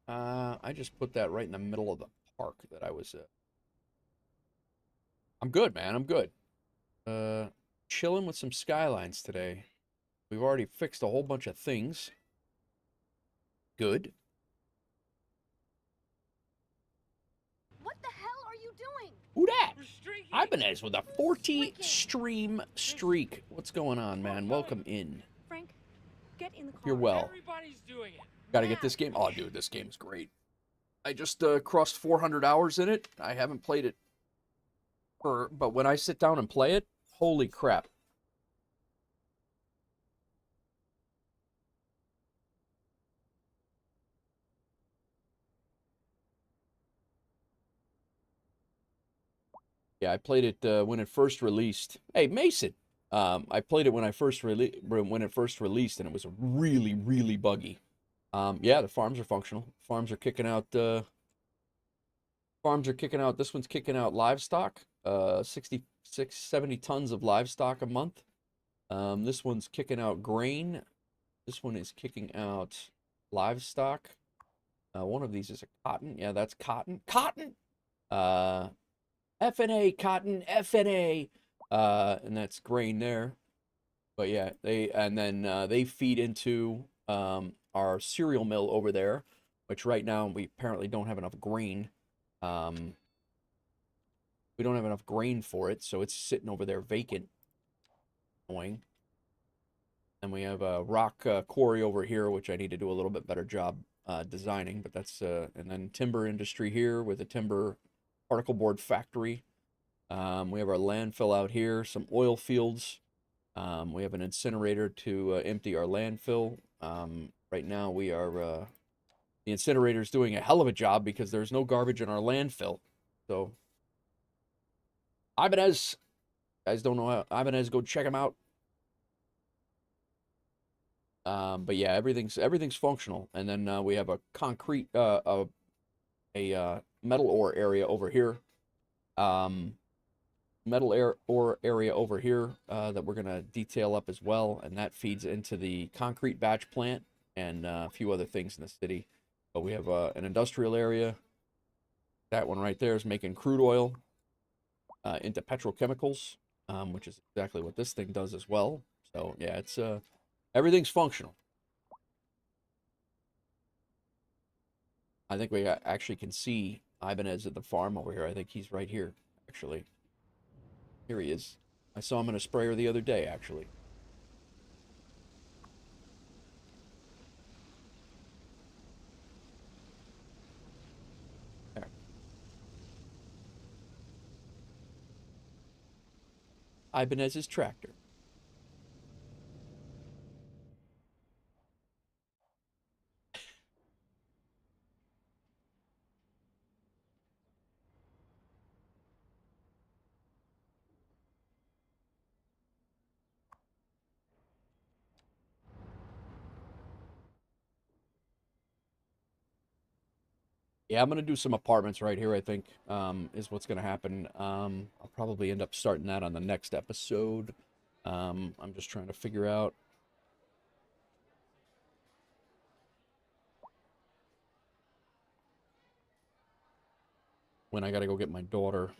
Speaker 1: I just put that right in the middle of the park that I was. I'm good, man. I'm good. Chilling with some skylines today. We've already fixed a whole bunch of things. Good.
Speaker 2: What the hell are you doing?
Speaker 1: Who dat? Ibanez with a 40 stream streak. What's going on, man? Welcome in.
Speaker 3: Frank, get in the car.
Speaker 1: You're well.
Speaker 4: Everybody's doing it.
Speaker 1: Gotta get this game. Oh, dude, this game's great. I just crossed 400 hours in it. I haven't played it but when I sit down and play it, holy crap. Yeah, I played it when it first released. Hey, Mason. I played it when it first released, and it was really, really buggy. Yeah, the farms are functional. Farms are kicking out. Farms are kicking out. This one's kicking out livestock. 66, 70 tons of livestock a month. This one's kicking out grain. This one is kicking out livestock. One of these is a cotton. Yeah, that's cotton. Cotton. Uh, FNA cotton. FNA. And that's grain there. But yeah, they feed into our cereal mill over there, which right now we apparently don't have enough grain. Um, we don't have enough grain for it, so it's sitting over there vacant. Annoying. And we have a rock quarry over here, which I need to do a little bit better job designing. But that's and then timber industry here with a timber particle board factory. We have our landfill out here, some oil fields. We have an incinerator to empty our landfill. Right now we are the incinerator is doing a hell of a job because there's no garbage in our landfill. So Ibanez, guys don't know how Ibanez, go check them out. But yeah, everything's functional. And then we have a concrete a metal ore area over here. Ore area over here that we're gonna detail up as well, and that feeds into the concrete batch plant and a few other things in the city. But we have an industrial area. That one right there is making crude oil into petrochemicals, which is exactly what this thing does as well. So yeah, it's everything's functional. I think we actually can see Ibanez at the farm over here. I think he's right here, actually. Here he is. I saw him in a sprayer the other day, actually. There. Ibanez's tractor. Yeah, I'm gonna do some apartments right here, I think, is what's gonna happen. I'll probably end up starting that on the next episode. I'm just trying to figure out when I gotta go get my daughter.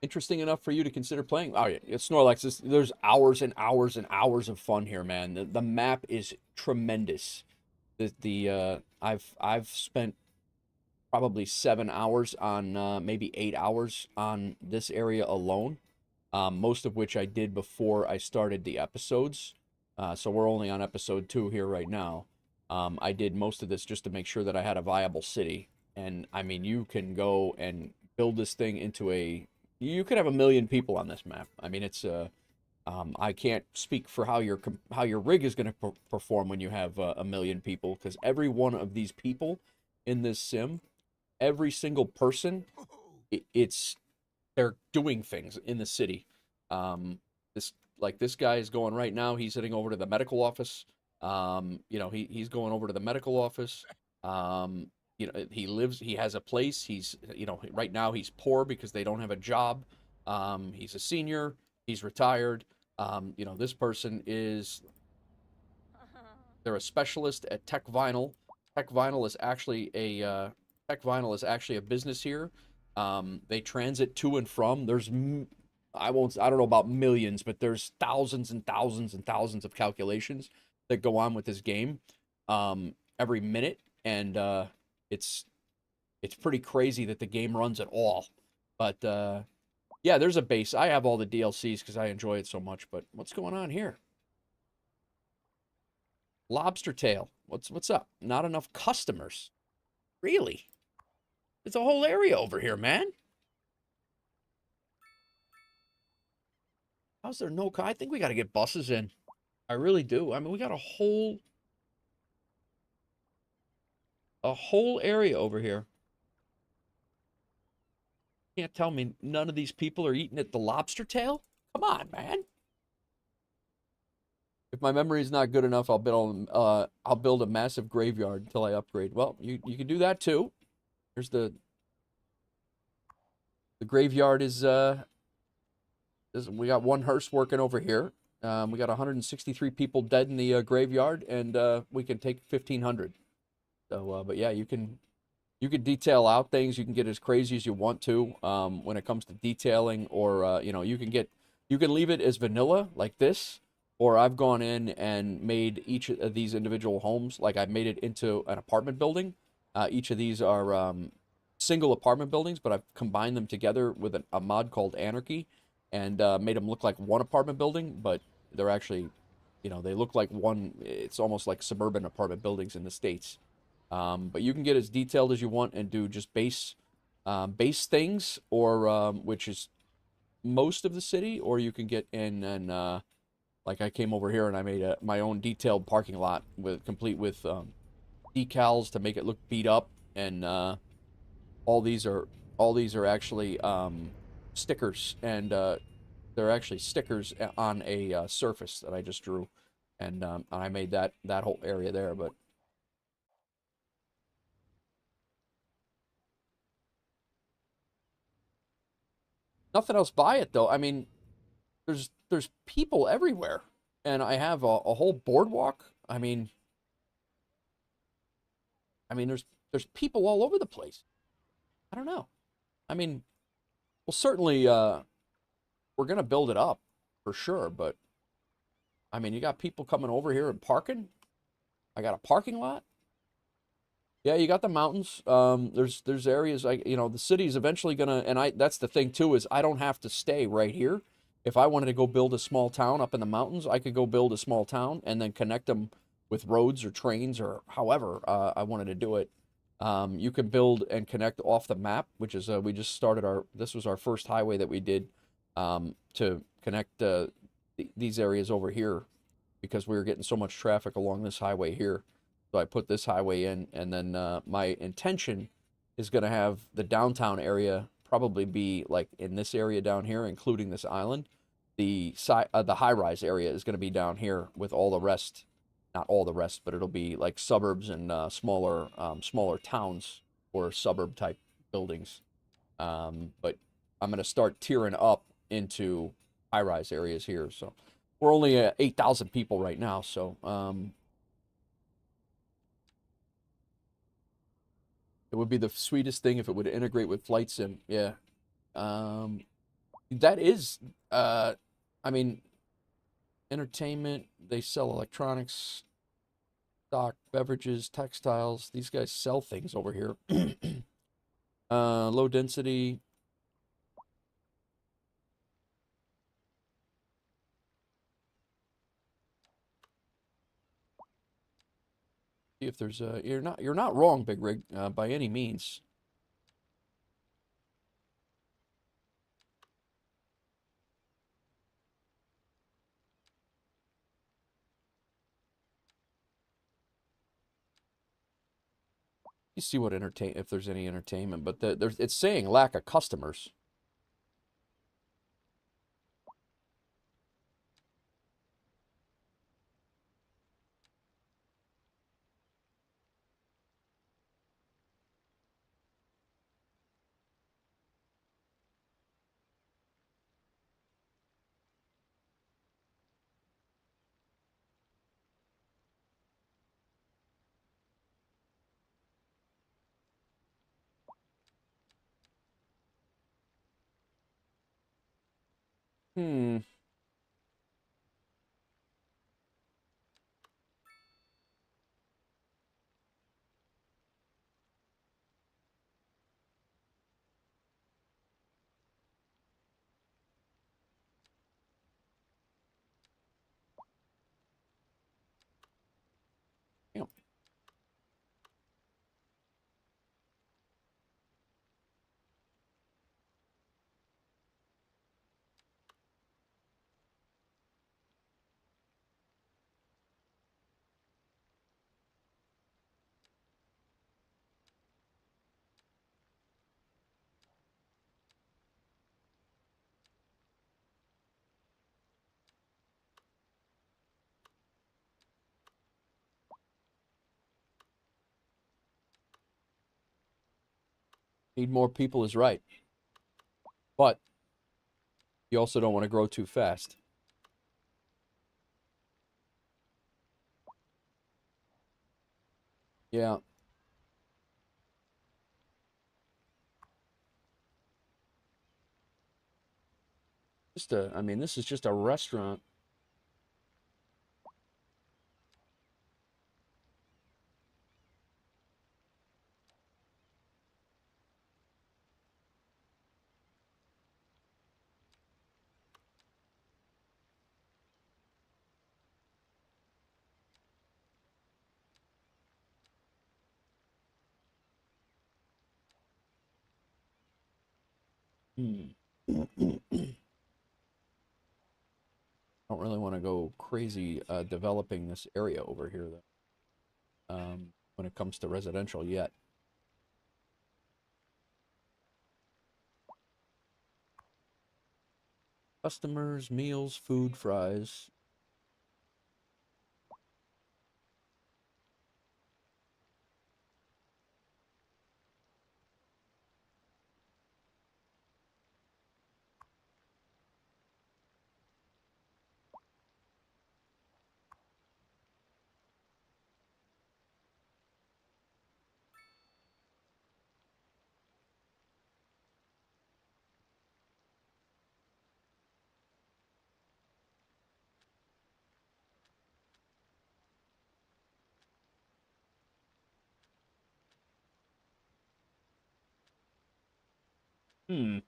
Speaker 1: Interesting enough for you to consider playing. Oh yeah, it's Snorlax. There's hours and hours and hours of fun here, man. The map is tremendous. I've spent probably 7 hours on maybe 8 hours on this area alone. Most of which I did before I started the episodes. So we're only on episode 2 here right now. I did most of this just to make sure that I had a viable city. And I mean, you can go and build this thing into a. You could have 1,000,000 people on this map. I mean, it's I can't speak for how your rig is going to perform when you have 1,000,000 people, because every one of these people in this sim, every single person, it's they're doing things in the city. This guy is going right now. He's heading over to the medical office. He's going over to the medical office. He has a place. Right now he's poor because they don't have a job. He's a senior. He's retired. This person they're a specialist at tech vinyl. Tech vinyl is actually a business here. They transit to and from. I don't know about millions, but there's thousands and thousands and thousands of calculations that go on with this game every minute, and it's pretty crazy that the game runs at all. But yeah, there's a base. I have all the DLCs because I enjoy it so much. But what's going on here? Lobster tail. What's up? Not enough customers. Really? It's a whole area over here, man. How's there no I think we got to get buses in. I really do. I mean, we got a whole area over here. Can't tell me none of these people are eating at the lobster tail? Come on, man. If my memory is not good enough, I'll build a massive graveyard until I upgrade. Well, you can do that too. Here's the graveyard is we got one hearse working over here. We got 163 people dead in the graveyard, and we can take 1,500. So, but yeah, you can detail out things. You can get as crazy as you want to when it comes to detailing, or you know, you can leave it as vanilla like this, or I've gone in and made each of these individual homes, like I've made it into an apartment building. Each of these are single apartment buildings, but I've combined them together with a mod called Anarchy, and made them look like one apartment building, but they're actually, you know, they look like one. It's almost like suburban apartment buildings in the States. But you can get as detailed as you want and do just base things, or which is most of the city, or you can get in and like I came over here and I made my own detailed parking lot complete with decals to make it look beat up, and all these are actually stickers, and they're actually stickers on a surface that I just drew, and I made that whole area there, but. Nothing else by it though. I mean, there's people everywhere, and I have a whole boardwalk. I mean, there's people all over the place. I don't know. I mean, well, certainly we're gonna build it up for sure, but I mean, you got people coming over here and parking. I got a parking lot. Yeah, you got the mountains. There's areas like, you know, the city's eventually gonna, and that's the thing too, is I don't have to stay right here. If I wanted to go build a small town up in the mountains, I could go build a small town and then connect them with roads or trains or however I wanted to do it. You can build and connect off the map, which is we just started this was our first highway that we did to connect these areas over here because we were getting so much traffic along this highway here. So I put this highway in, and then my intention is going to have the downtown area probably be like in this area down here, including this island. The high-rise area is going to be down here with all the rest, not all the rest, but it'll be like suburbs and smaller towns or suburb type buildings. But I'm going to start tiering up into high-rise areas here. So we're only at 8,000 people right now, so it would be the sweetest thing if it would integrate with Flight Sim. Yeah. Um, that is, I mean, entertainment. They sell electronics, stock, beverages, textiles. These guys sell things over here. Low density. See if there's a. You're not wrong, Big Rig, by any means. You see what if there's any entertainment, but it's saying lack of customers. Hmm. Need more people is right. But you also don't want to grow too fast. Yeah. I mean, this is just a restaurant. Hmm. Don't really want to go crazy developing this area over here, though, when it comes to residential yet. Customers, meals, food, fries. Hmm.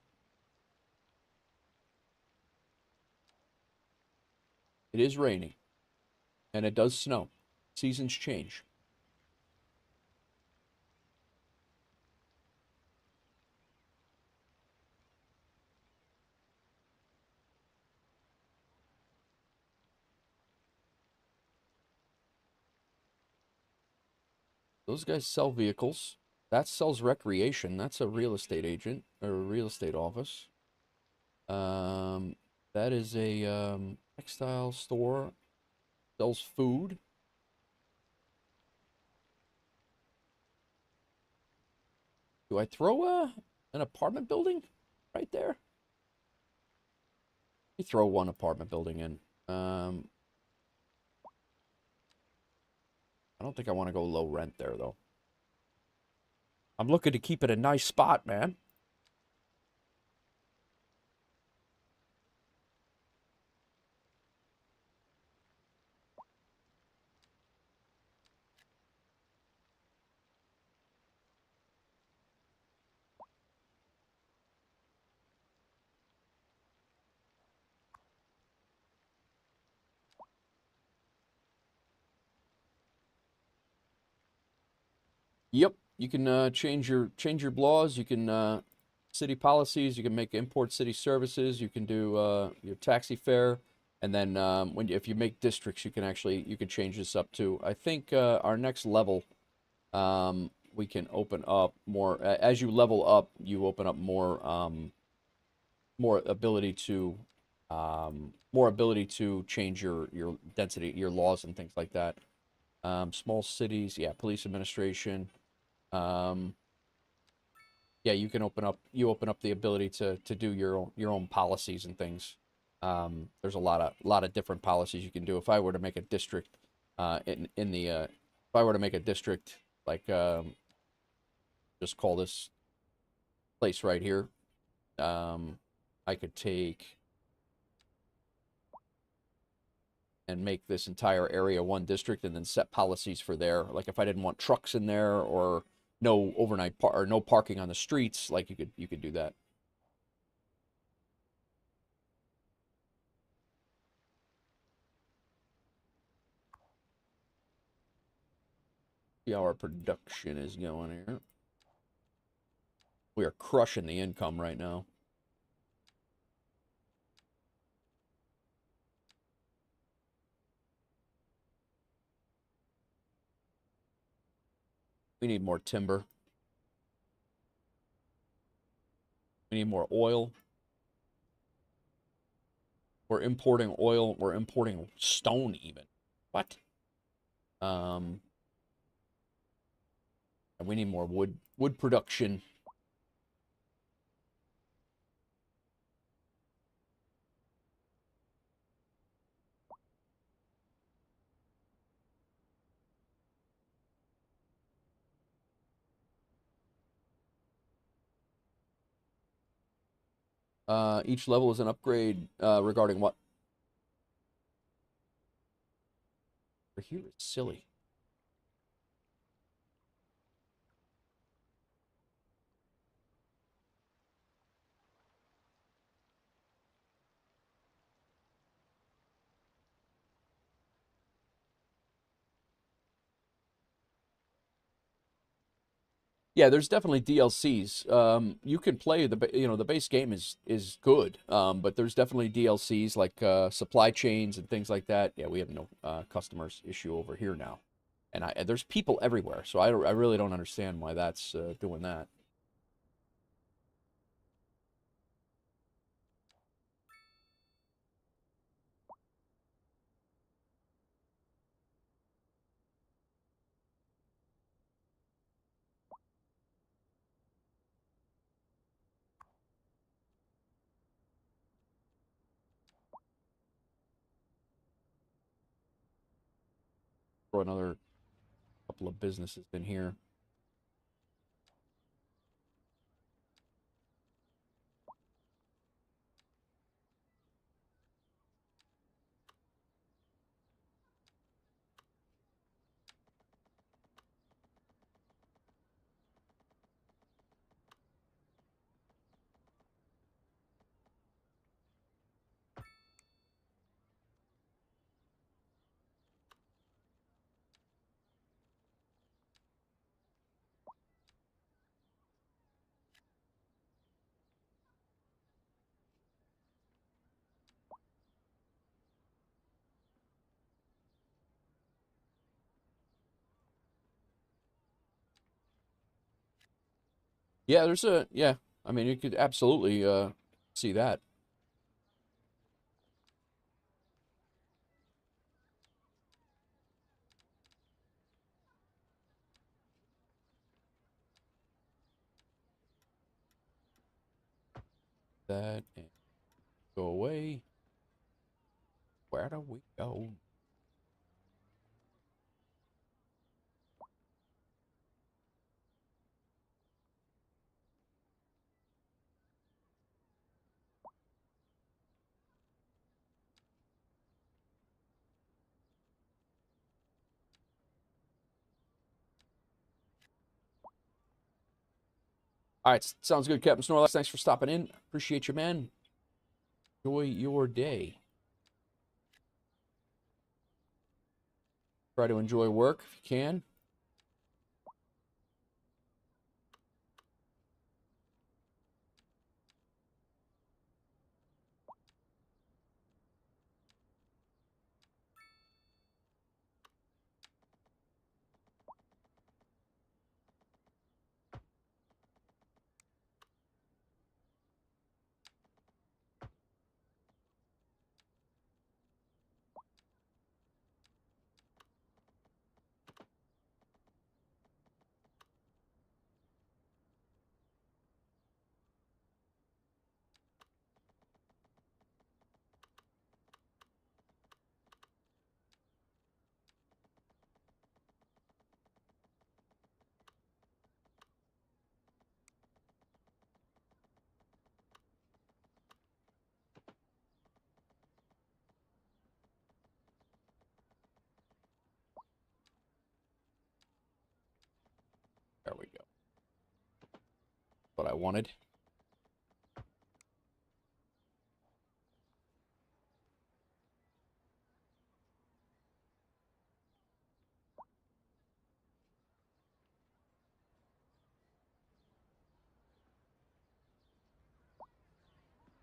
Speaker 1: It is raining, and it does snow. Seasons change. Those guys sell vehicles. That sells recreation. That's a real estate agent or a real estate office. Um, that is a textile store. Sells food. Do I throw an apartment building right there? Let me throw one apartment building in. I don't think I want to go low rent there though. I'm looking to keep it a nice spot, man. Yep, you can change your laws. You can city policies. You can make import city services. You can do your taxi fare, and then if you make districts, you can change this up too. I think our next level, we can open up more. As you level up, you open up more ability to change your density, your laws and things like that. Small cities, yeah, police administration. Um, yeah, you open up the ability to do your own policies and things. There's a lot of different policies you can do. If I were to make a district, in the if I were to make a district like just call this place right here, I could take and make this entire area one district and then set policies for there. Like if I didn't want trucks in there or no overnight or no parking on the streets, like you could do that. See how our production is going here. We are crushing the income right now. We need more timber. We need more oil. We're importing oil. We're importing stone even. What? And we need more wood production. Each level is an upgrade regarding what? Over here is silly. Yeah, there's definitely DLCs. You can play the base game is good. But there's definitely DLCs like supply chains and things like that. Yeah, we have no customers issue over here now, and there's people everywhere, so I really don't understand why that's doing that. Throw another couple of businesses in here. Yeah, yeah. I mean, you could absolutely see that. That and go away. Where do we go? All right, sounds good, Captain Snorlax. Thanks for stopping in. Appreciate you, man. Enjoy your day. Try to enjoy work if you can. There we go. What I wanted.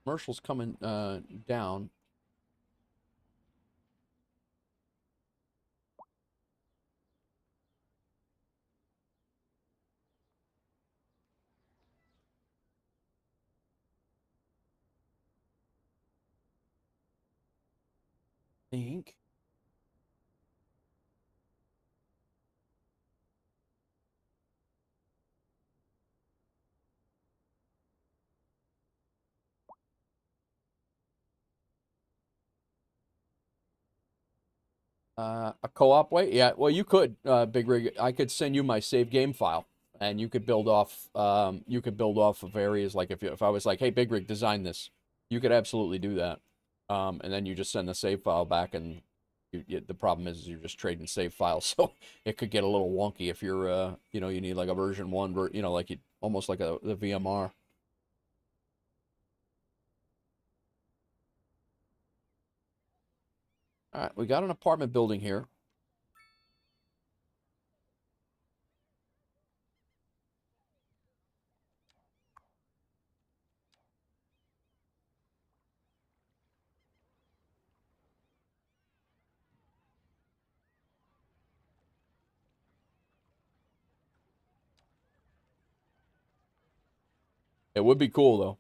Speaker 1: Commercials coming down. Think. A co-op way? Yeah, well, you could, Big Rig. I could send you my save game file, and you could build off of areas like if I was like, hey, Big Rig, design this, you could absolutely do that. And then you just send the save file back, and the problem is you're just trading save files, so it could get a little wonky if you're you know, you need like a version one, you know, like almost like the VMR. All right, we got an apartment building here. It would be cool though.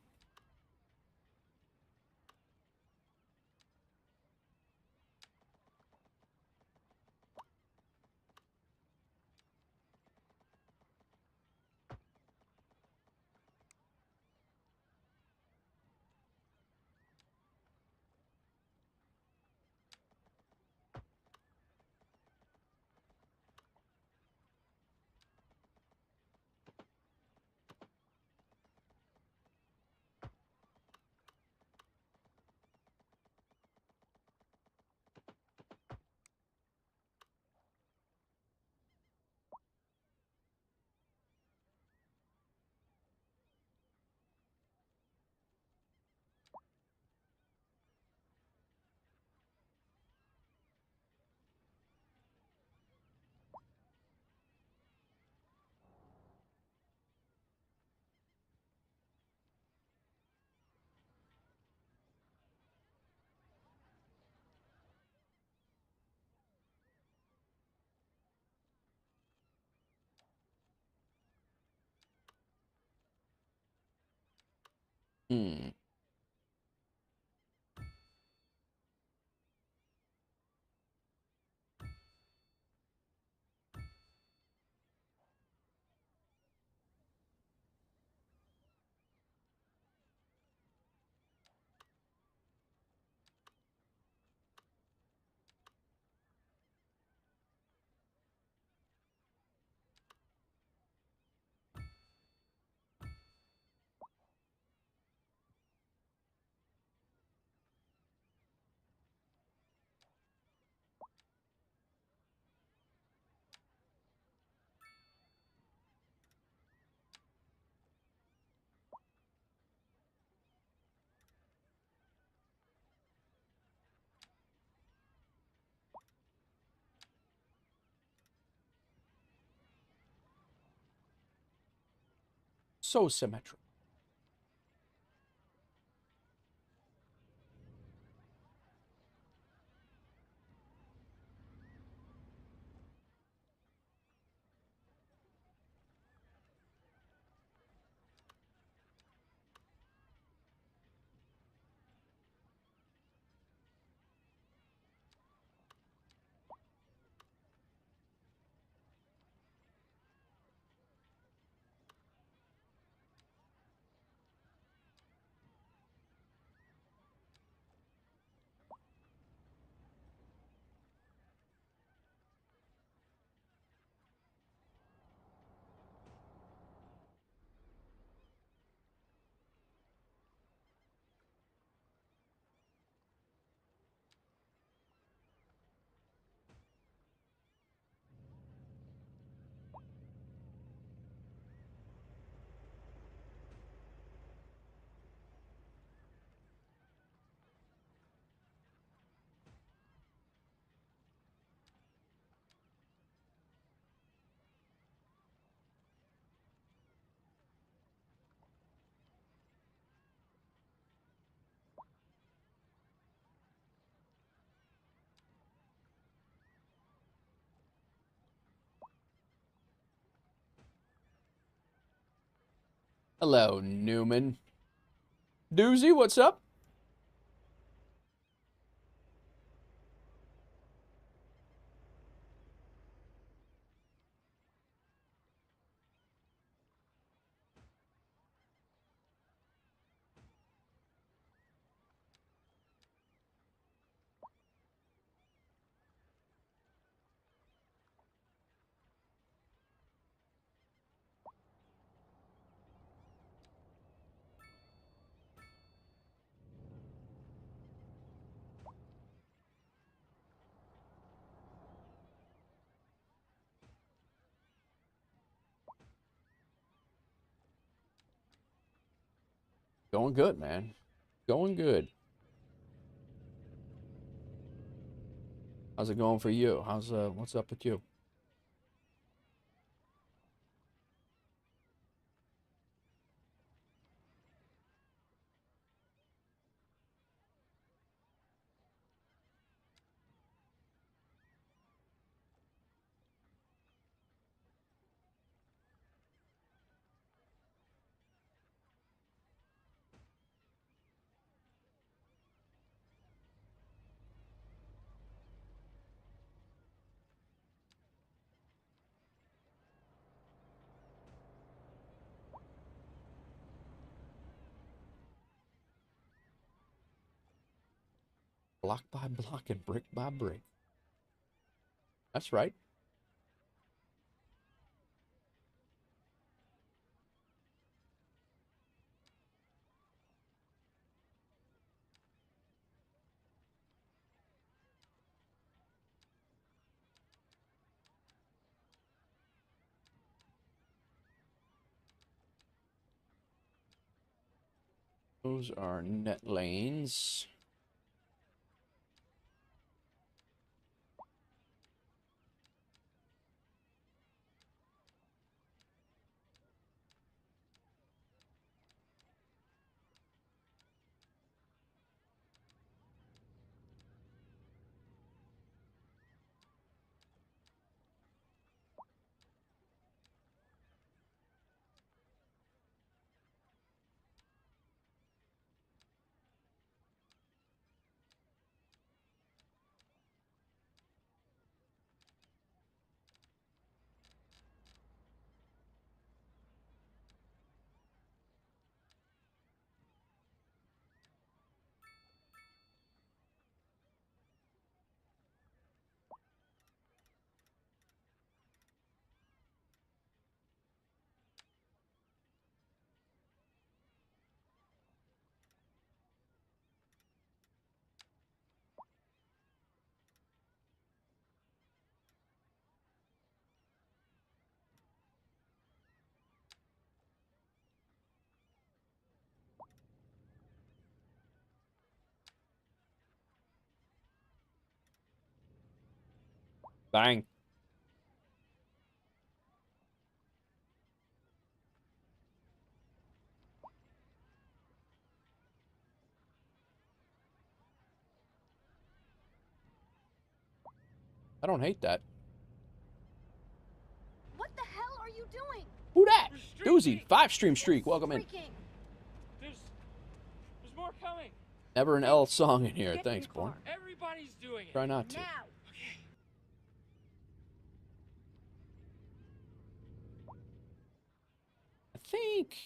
Speaker 1: Hmm. So symmetrical. Hello, Newman. Doozy, what's up? Going good, man. Going good. How's it going for you? What's up with you? Block by block and brick by brick. That's right. Those are net lanes. Bang. I don't hate that.
Speaker 2: What the hell are you doing?
Speaker 1: Who that?
Speaker 4: We're
Speaker 1: Doozy,
Speaker 4: streaking.
Speaker 1: 5-stream streak. Welcome in.
Speaker 2: Freaking.
Speaker 4: There's more coming.
Speaker 1: Never an L song in here.
Speaker 3: Get in
Speaker 1: Thanks,
Speaker 3: the
Speaker 1: Born.
Speaker 3: car.
Speaker 4: Everybody's doing it.
Speaker 1: Try not to.
Speaker 2: Now.
Speaker 4: Okay.
Speaker 1: I think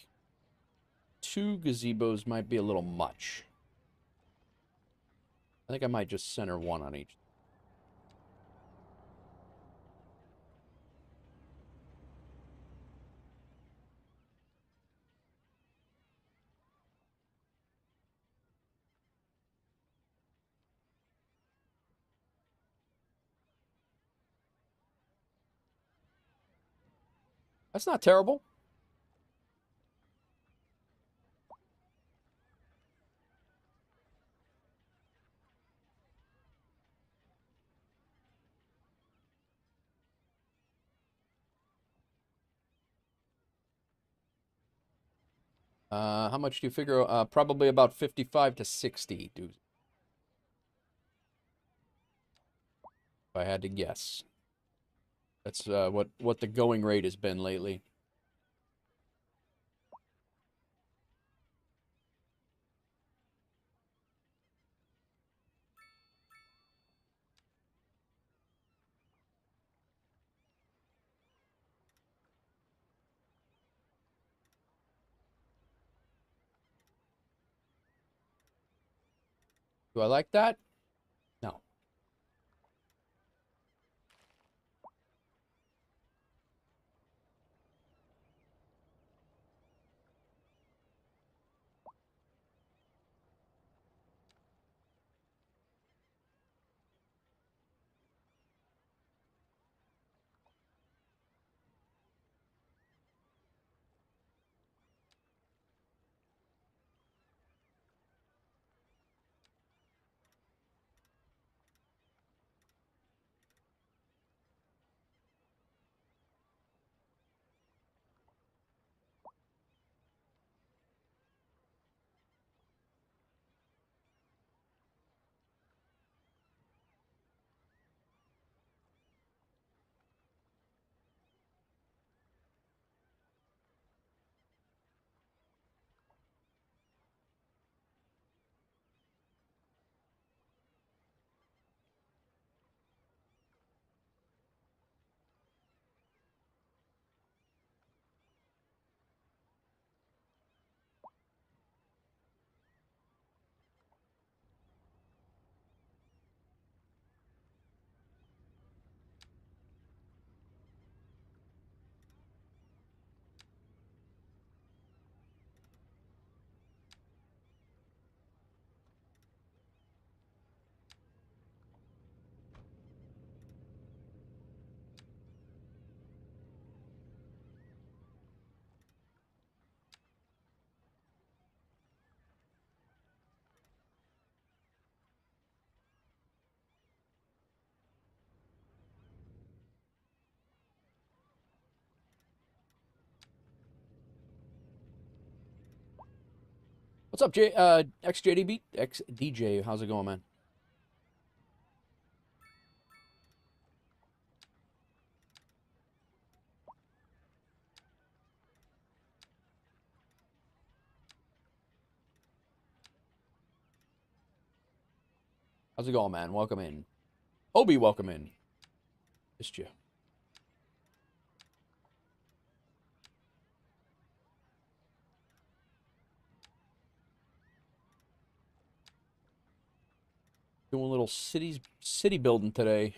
Speaker 1: 2 gazebos might be a little much. I think I might just center 1 on each. That's not terrible. How much do you figure? Probably about 55 to 60, dude. If I had to guess. That's what the going rate has been lately. Do I like that? No. What's up, XJDB? XDJ, how's it going, man? How's it going, man? Welcome in. Obi, welcome in. Missed you. Doing a little city building today.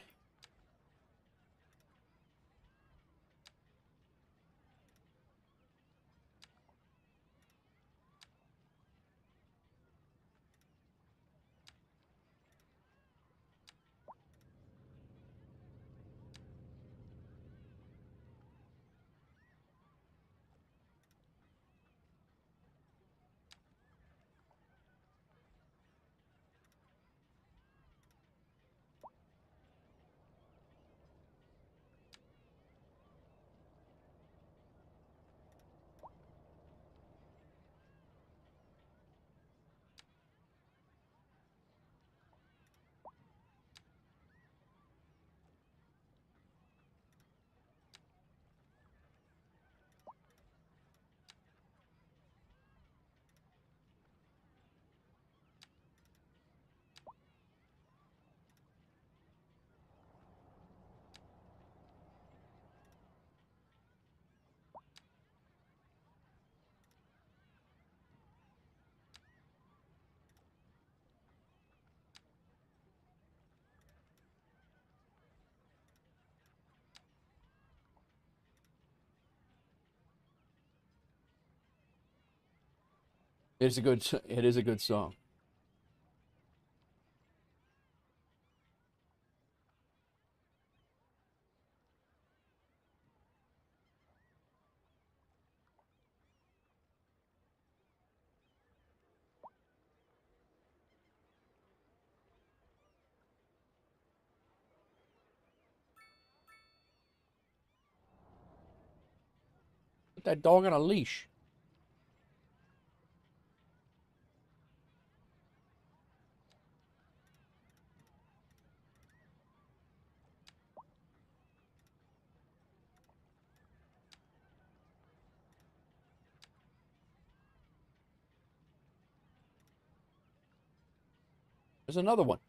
Speaker 1: It is a good song. Put that dog on a leash. There's another one.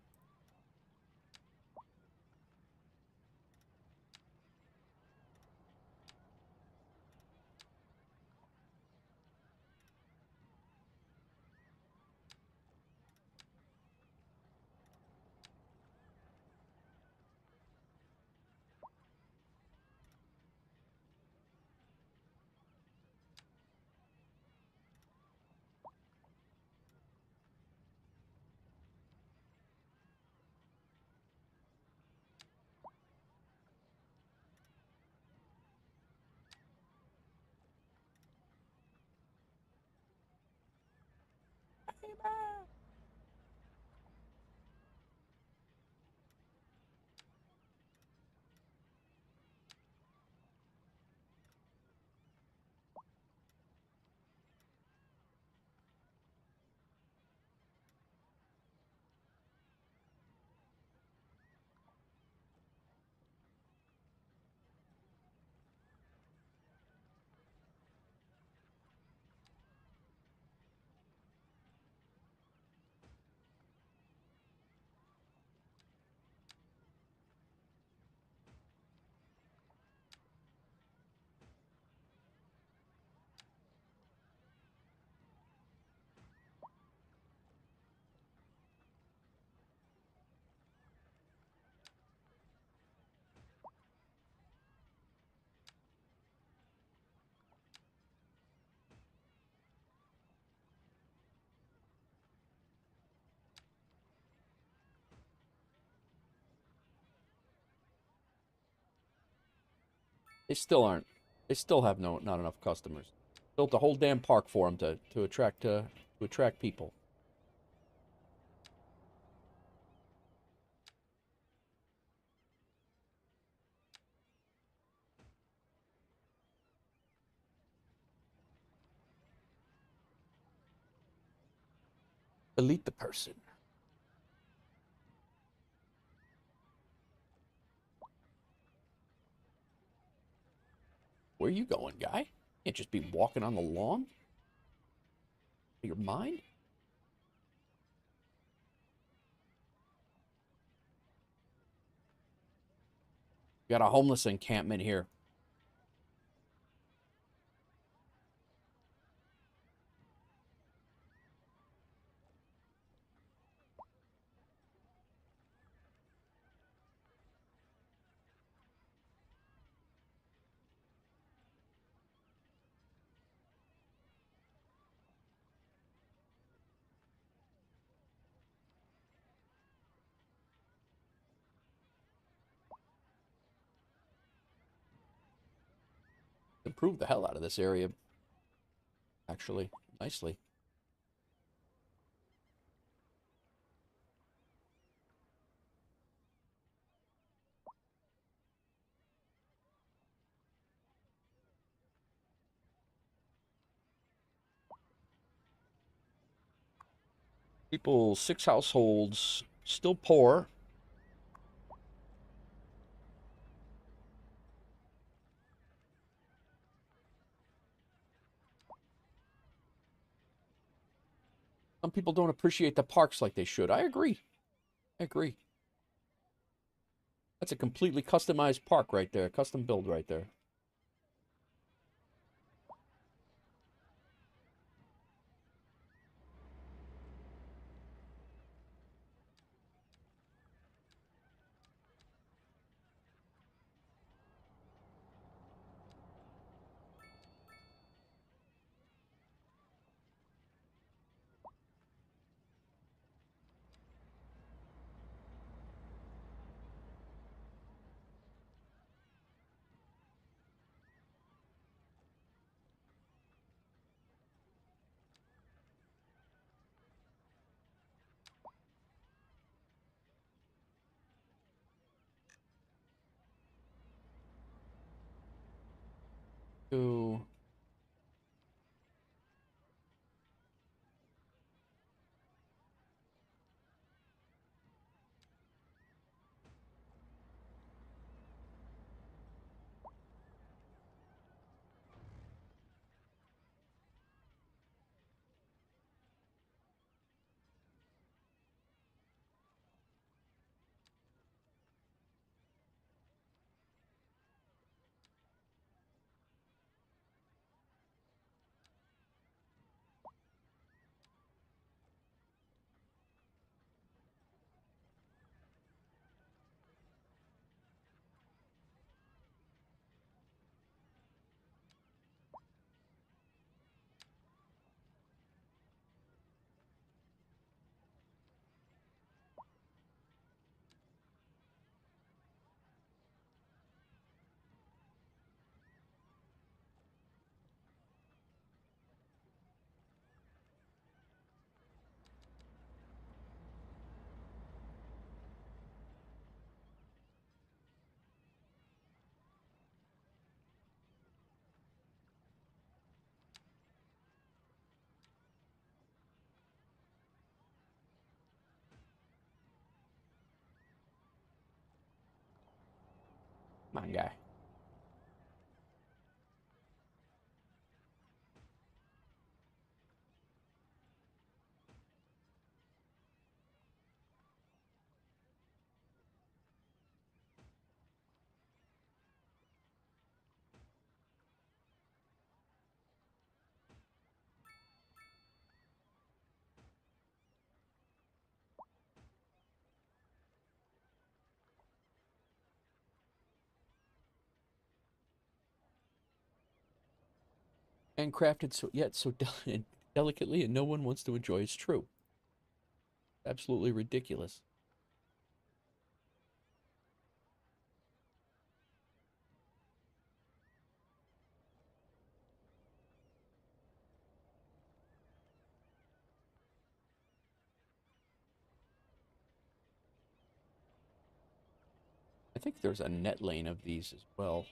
Speaker 1: They still aren't. They still have not enough customers. Built a whole damn park for them to attract people. Delete the person. Where you going, guy? Can't just be walking on the lawn. Your mind? We got a homeless encampment here. Improved the hell out of this area, actually, nicely. People, 6 households, still poor. Some people don't appreciate the parks like they should. I agree. I agree. That's a completely customized park right there. Custom build right there. Ooh. Come on, guy. And crafted so yet so delicately, and no one wants to enjoy. It's true. Absolutely ridiculous. I think there's a net lane of these as well.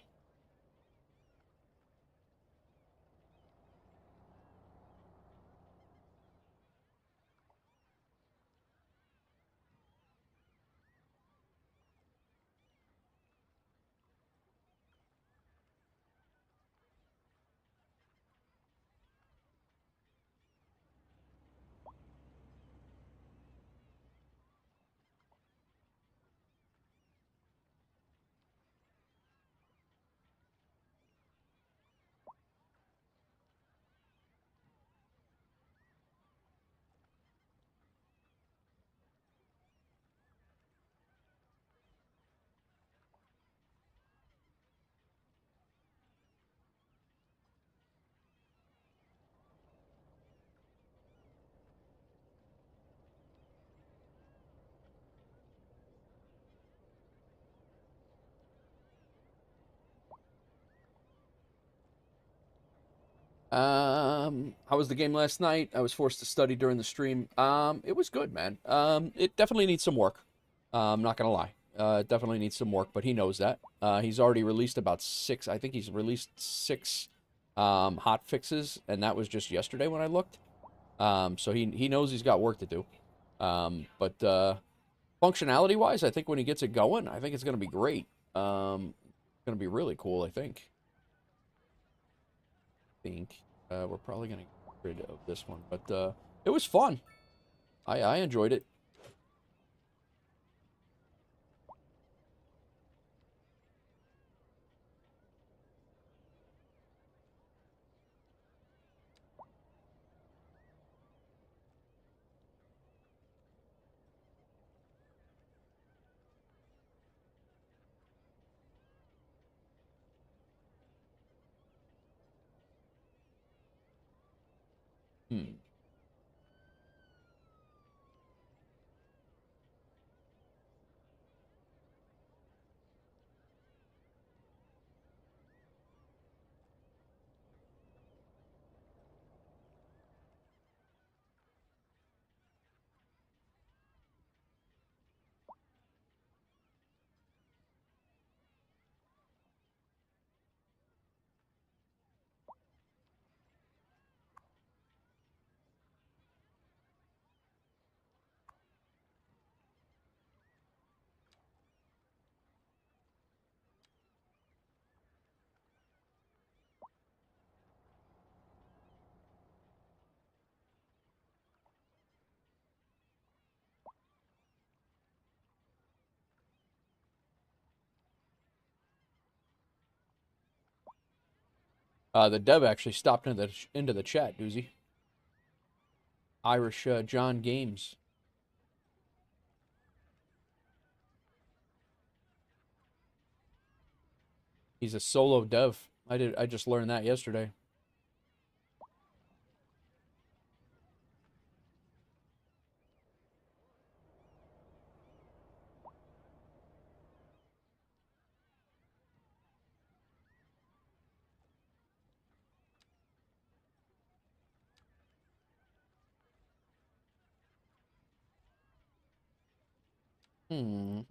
Speaker 1: How was the game last night? I was forced to study during the stream. It was good, man. It definitely needs some work. I'm not gonna lie. It definitely needs some work, but he knows that. He's already released about six. I think he's released six hot fixes, and that was just yesterday when I looked. So he knows he's got work to do. But functionality wise, I think when he gets it going, I think it's gonna be great. It's gonna be really cool. I think we're probably gonna get rid of this one, but it was fun. I enjoyed it. Hmm. The dev actually stopped into the chat, Doozy. Irish John Games. He's a solo dev. I just learned that yesterday. Hmm.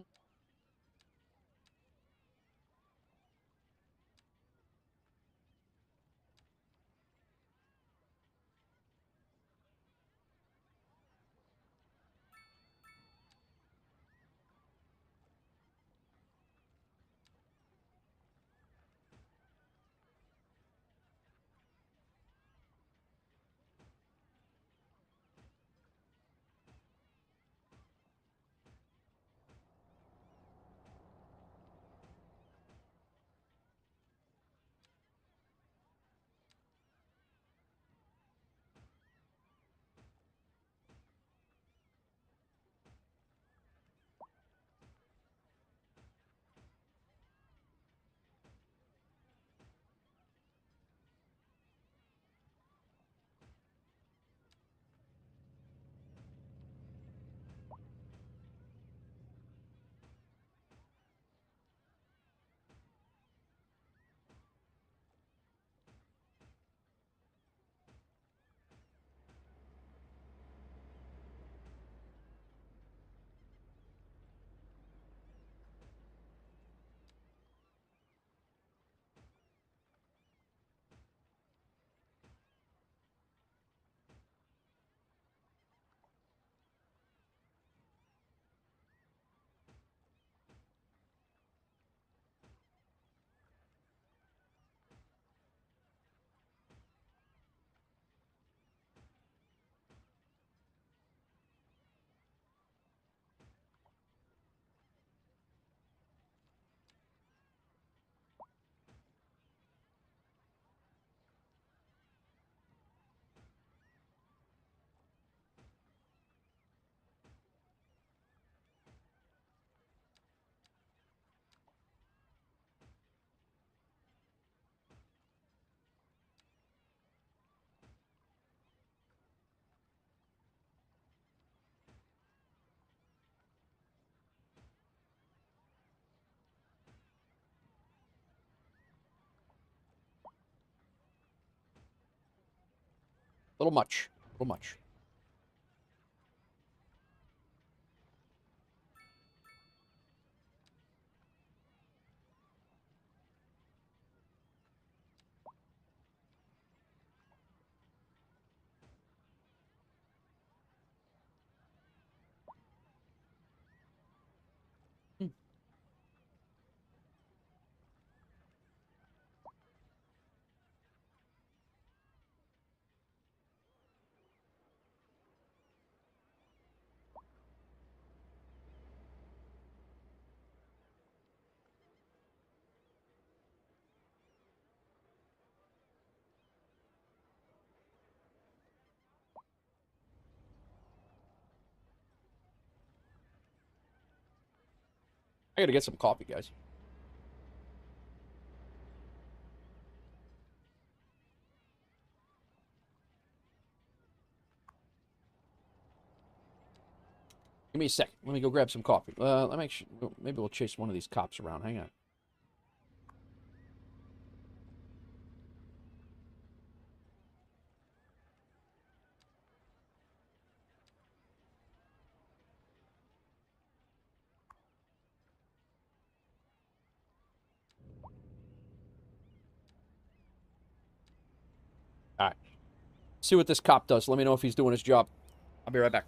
Speaker 1: little much. A little much. I gotta get some coffee, guys. Give me a second. Let me go grab some coffee. Let me maybe we'll chase one of these cops around. Hang on. All right. See what this cop does. Let me know if he's doing his job. I'll be right back.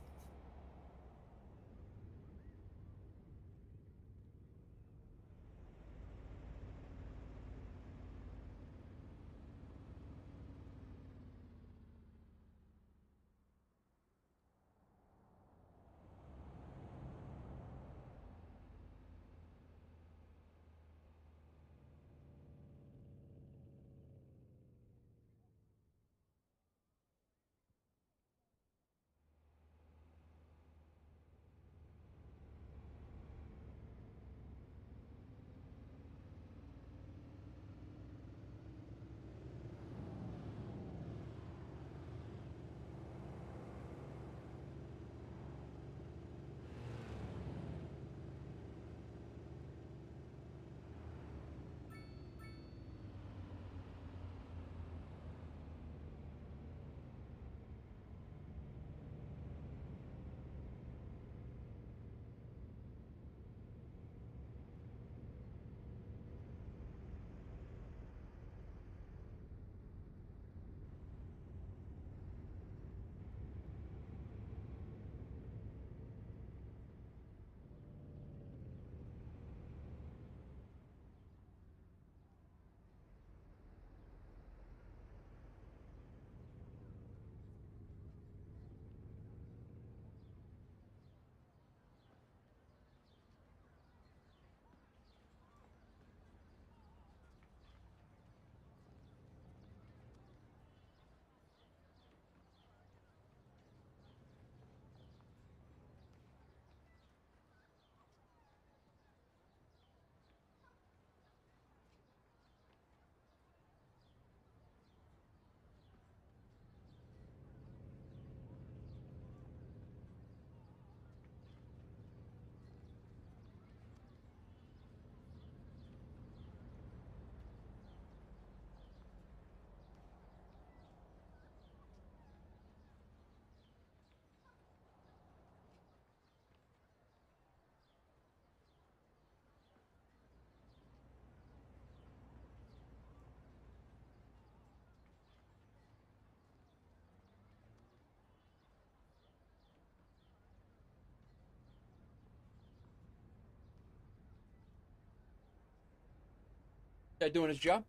Speaker 1: Guy doing his job?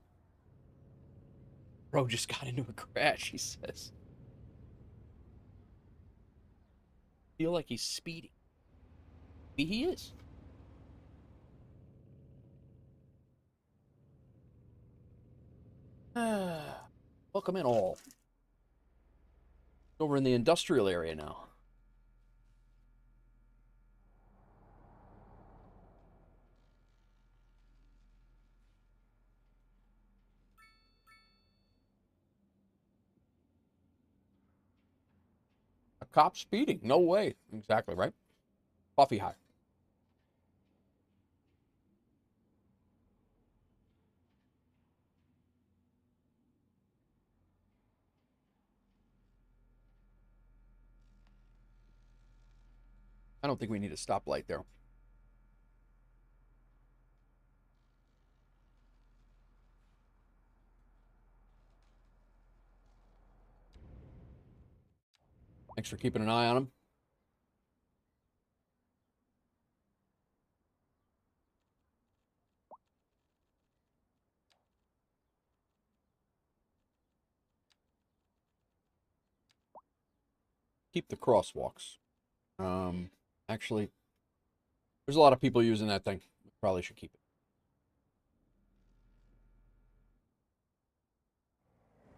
Speaker 1: Bro just got into a crash, he says. Feel like he's speeding. Maybe he is. Welcome in all. Over in the industrial area now. A cop speeding? No way. Exactly right. Coffee high. I don't think we need a stoplight there. Thanks for keeping an eye on him. Keep the crosswalks. Actually, there's a lot of people using that thing. Probably should keep it.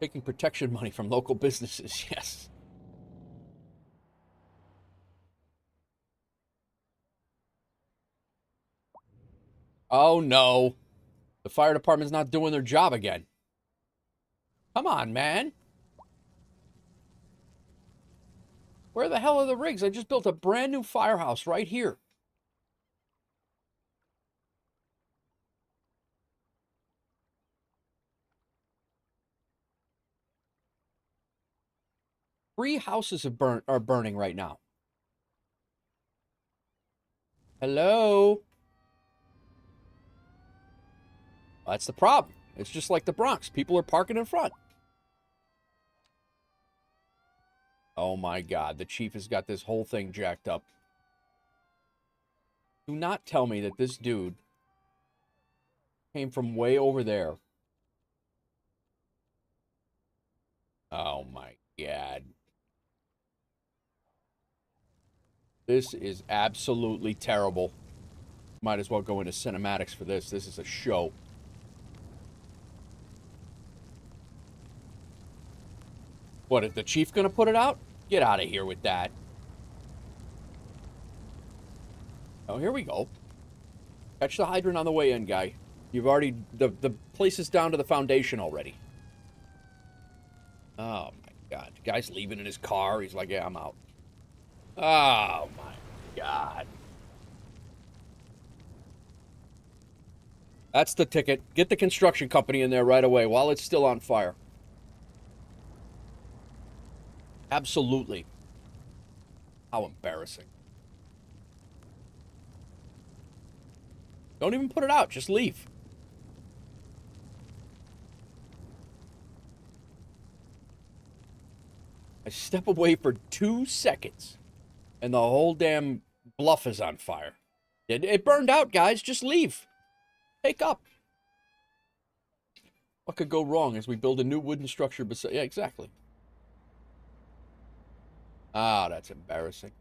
Speaker 1: Taking protection money from local businesses, yes. Oh no. The fire department's not doing their job again. Come on, man. Where the hell are the rigs? I just built a brand new firehouse right here. Three houses are burning right now. Hello? That's the problem. It's just like the Bronx. People are parking in front. Oh my God. The chief has got this whole thing jacked up. Do not tell me that this dude came from way over there. Oh my God. This is absolutely terrible. Might as well go into cinematics for this. This is a show. What, is the chief gonna put it out? Get out of here with that. Oh, here we go. Catch the hydrant on the way in, guy. You've already... The place is down to the foundation already. Oh, my God. The guy's leaving in his car. He's like, yeah, I'm out. Oh, my God. That's the ticket. Get the construction company in there right away while it's still on fire. Absolutely. How embarrassing. Don't even put it out. Just leave. I step away for 2 seconds, and the whole damn bluff is on fire. It burned out, guys. Just leave. Take up. What could go wrong as we build a new wooden structure beside... Yeah, exactly. Ah, that's embarrassing.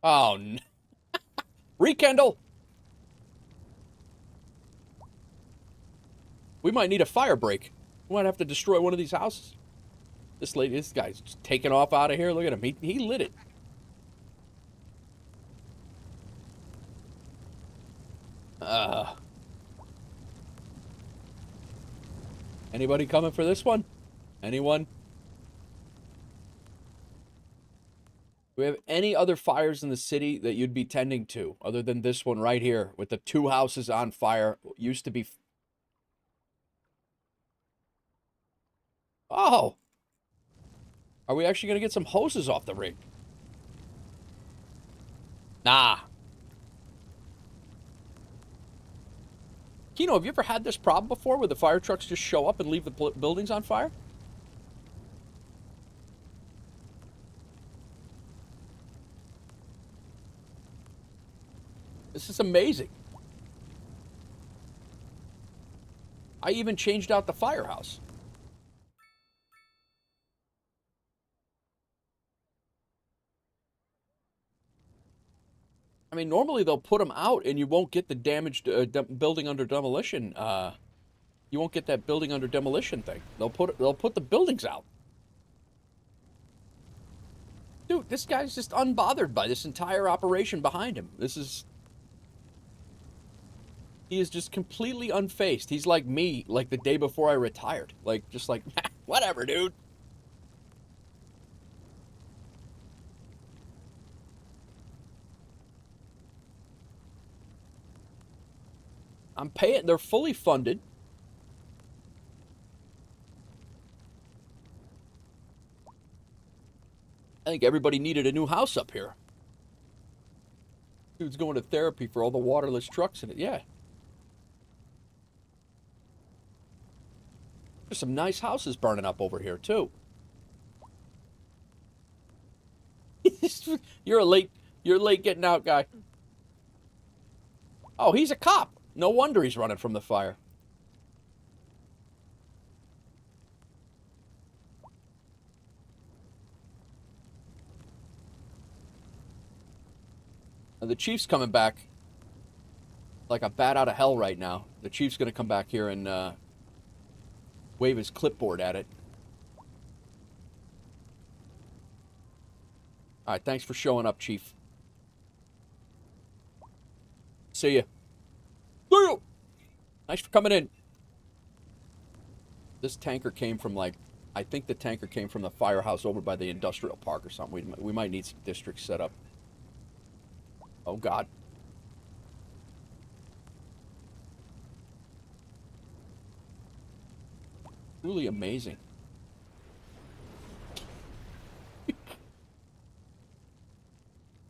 Speaker 1: Oh, no. Rekindle! We might need a fire break. We might have to destroy one of these houses. This guy's just taking off out of here. Look at him. He lit it. Anybody coming for this one? Anyone? Do we have any other fires in the city that you'd be tending to, other than this one right here, with the 2 houses on fire? Used to be... Oh! Are we actually going to get some hoses off the rig? Nah. Kino, have you ever had this problem before where the fire trucks just show up and leave the buildings on fire? This is amazing. I even changed out the firehouse. I mean, normally they'll put them out and you won't get the damaged building under demolition. You won't get that building under demolition thing. They'll put the buildings out. Dude, this guy's just unbothered by this entire operation behind him. He is just completely unfazed. He's like me, like the day before I retired. Like, just like, whatever, dude. I'm paying, they're fully funded. think everybody needed a new house up here. Dude's going to therapy for all the waterless trucks in it. Yeah. There's some nice houses burning up over here, too. You're late getting out, guy. Oh, he's a cop. No wonder he's running from the fire. And the chief's coming back like a bat out of hell right now. The chief's going to come back here and wave his clipboard at it. All right, thanks for showing up, Chief. See ya. See ya! Thanks for coming in. This tanker came from, like, I think the tanker came from the firehouse over by the industrial park or something. We might need some districts set up. Oh, God. Truly amazing.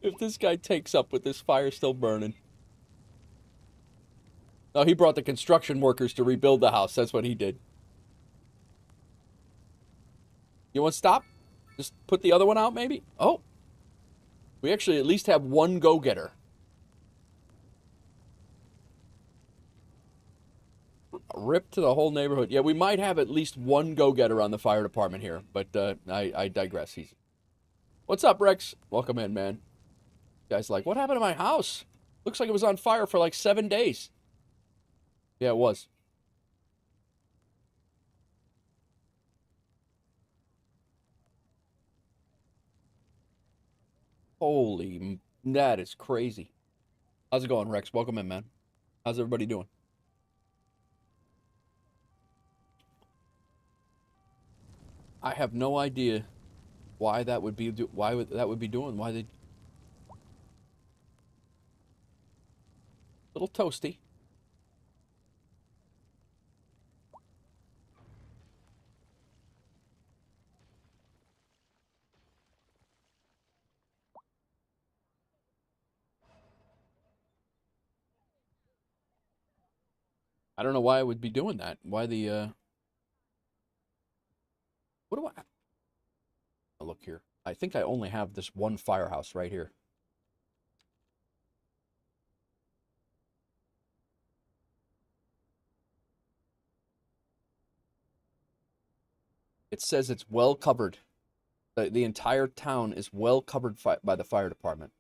Speaker 1: If this guy takes up with this fire still burning. Oh, he brought the construction workers to rebuild the house. That's what he did. You want to stop? Just put the other one out, maybe? Oh. We actually at least have one go-getter. Rip to the whole neighborhood. Yeah, we might have at least one go-getter on the fire department here, but I digress. What's up, Rex? Welcome in, man. Guy's like, what happened to my house? Looks like it was on fire for like 7 days. Yeah, it was. Holy, that is crazy. How's it going, Rex? Welcome in, man. How's everybody doing? I have no idea why that would be doing. Why they little toasty. I don't know why I would be doing that. Why the what do I oh, look here. I think I only have this one firehouse right here. It says it's well covered. The entire town is well covered by the fire department.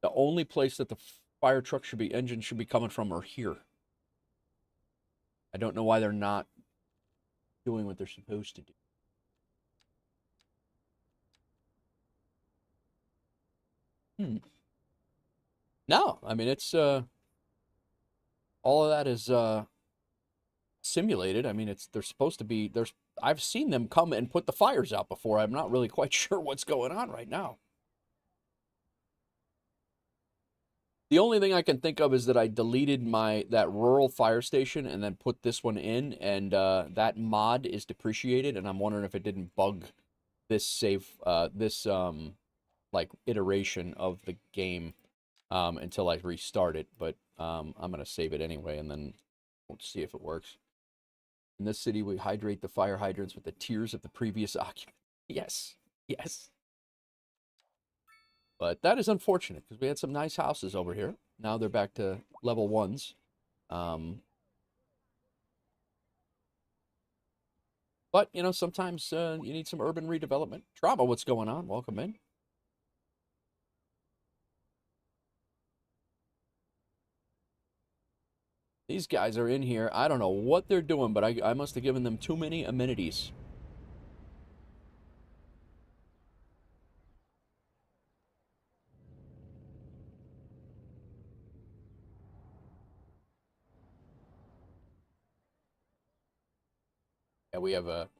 Speaker 1: The only place that the fire truck engine should be coming from are here. I don't know why they're not doing what they're supposed to do. No, I mean it's all of that is simulated. I mean they're supposed to be I've seen them come and put the fires out before. I'm not really quite sure what's going on right now. The only thing I can think of is that I deleted that rural fire station and then put this one in, and that mod is depreciated, and I'm wondering if it didn't bug this like iteration of the game until I restart it. But I'm gonna save it anyway, and then we'll see if it works. In this city, we hydrate the fire hydrants with the tears of the previous occupant. Yes, yes. But that is unfortunate because we had some nice houses over here. Now they're back to level 1s. But, you know, sometimes you need some urban redevelopment. Trauma, what's going on? Welcome in. These guys are in here. I don't know what they're doing, but I must have given them too many amenities. Yeah, we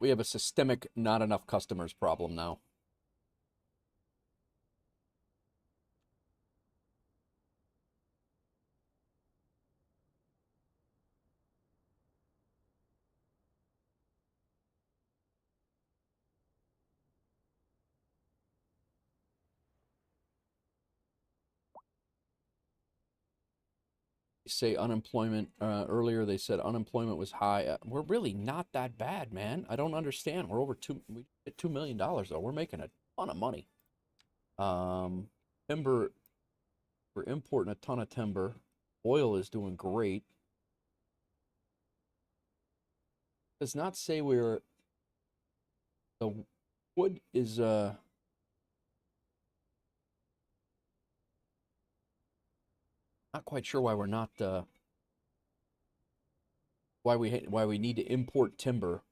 Speaker 1: have a systemic not enough customers problem now. say unemployment earlier. They said unemployment was high. We're really not that bad, man. I don't understand. We're over we hit $2 million though. We're making a ton of money. Timber, we're importing a ton of timber. Oil is doing great. Does not say we're the wood is not quite sure why we're not why we need to import timber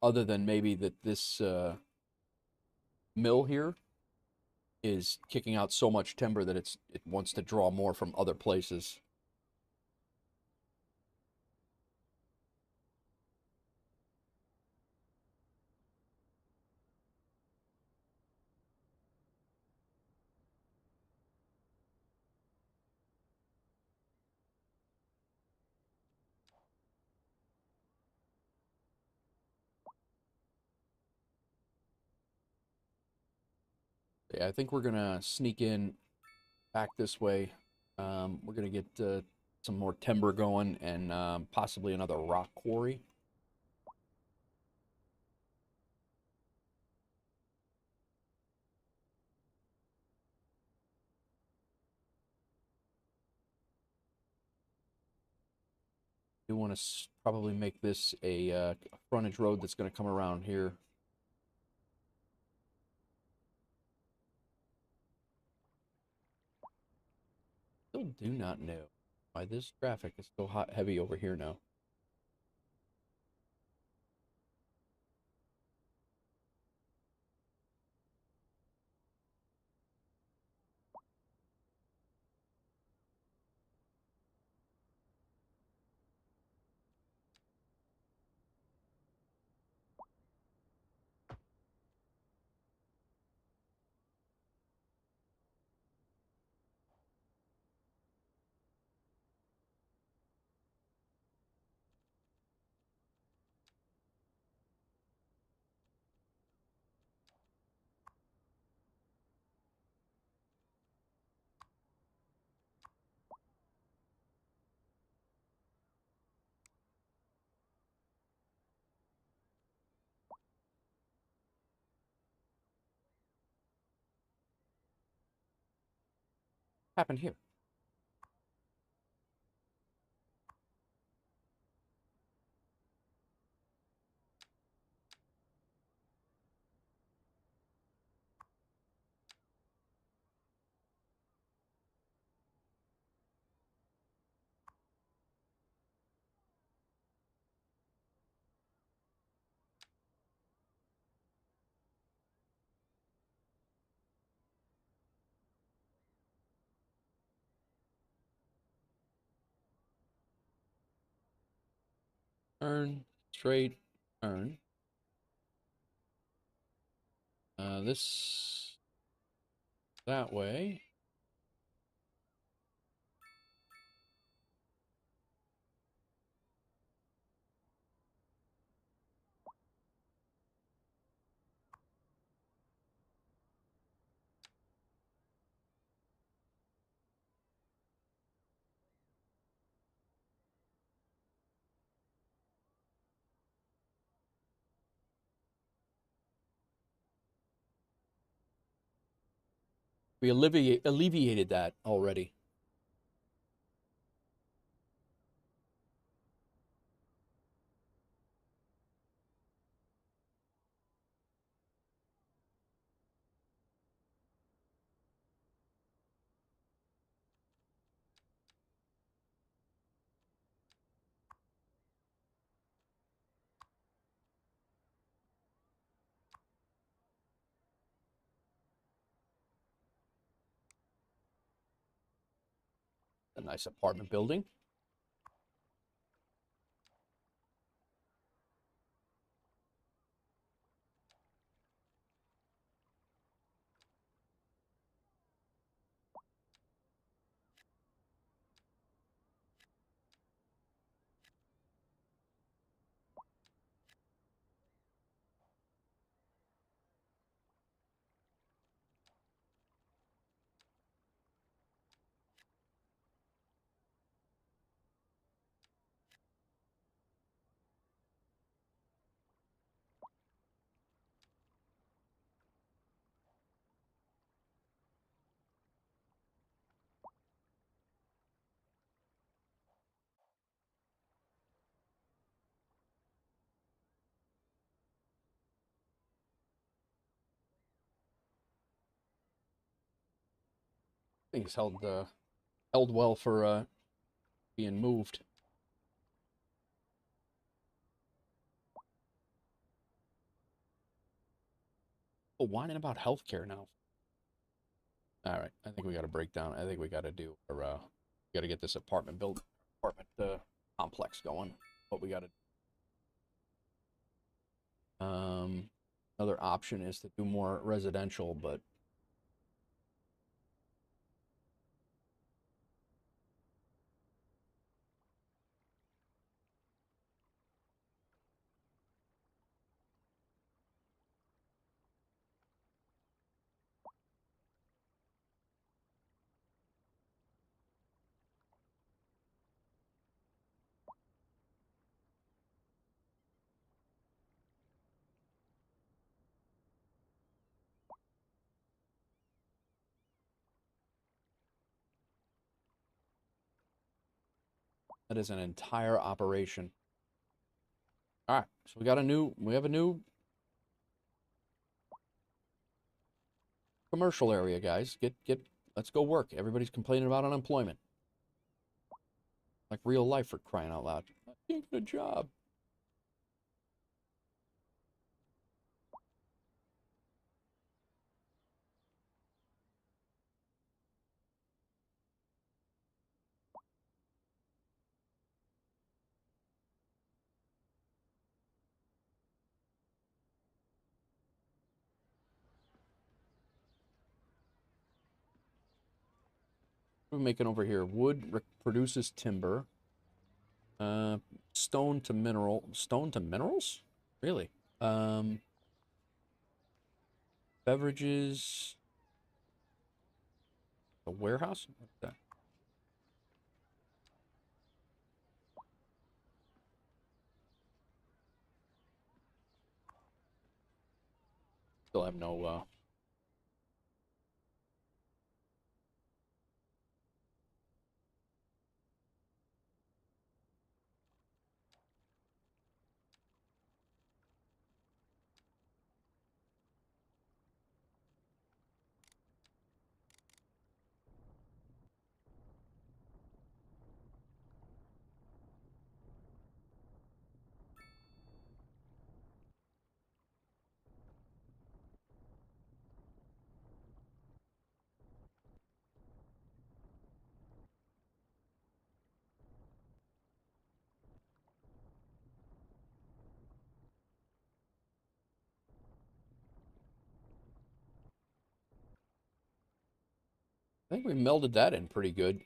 Speaker 1: other than maybe that this mill here is kicking out so much timber that it wants to draw more from other places. Yeah, I think we're gonna sneak in back this way. We're gonna get some more timber going and possibly another rock quarry. You want to probably make this a frontage road that's going to come around here. Still do not know why this traffic is so hot heavy over here now. Happened here. Turn, straight, turn. This that way. We alleviated that already. A nice apartment building. think it's held well for being moved. Oh, whining about healthcare now. All right, I think we got to break down. I think we got to do, we got to get this apartment complex going. What we got to. Another option is to do more residential, but that is an entire operation. All right, so we have a new commercial area, guys. Let's go work. Everybody's complaining about unemployment. Like real life, for crying out loud. I can't get a job. What are we making over here? Wood produces timber. Stone to minerals? Really? Beverages. A warehouse? What's that? Still have no, I think we melded that in pretty good.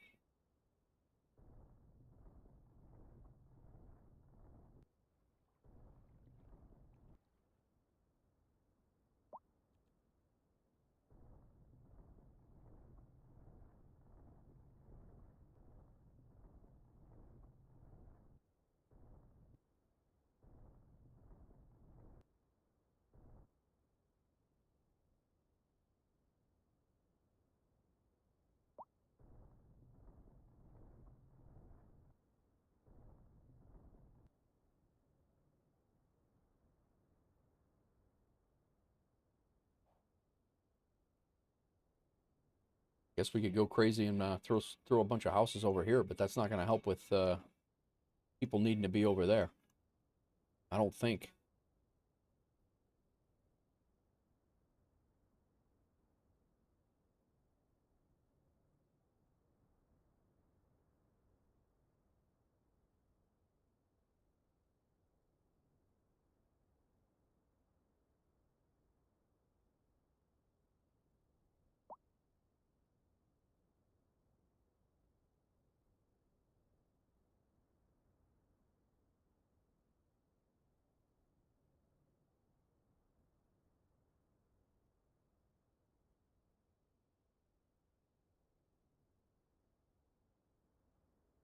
Speaker 1: Guess we could go crazy and throw a bunch of houses over here, but that's not going to help with people needing to be over there. I don't think.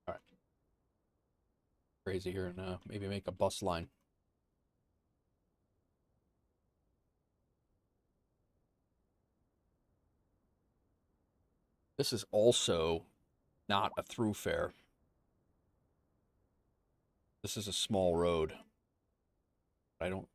Speaker 1: All right, crazy here, and maybe make a bus line. This is also not a throughfare. This is a small road. I don't.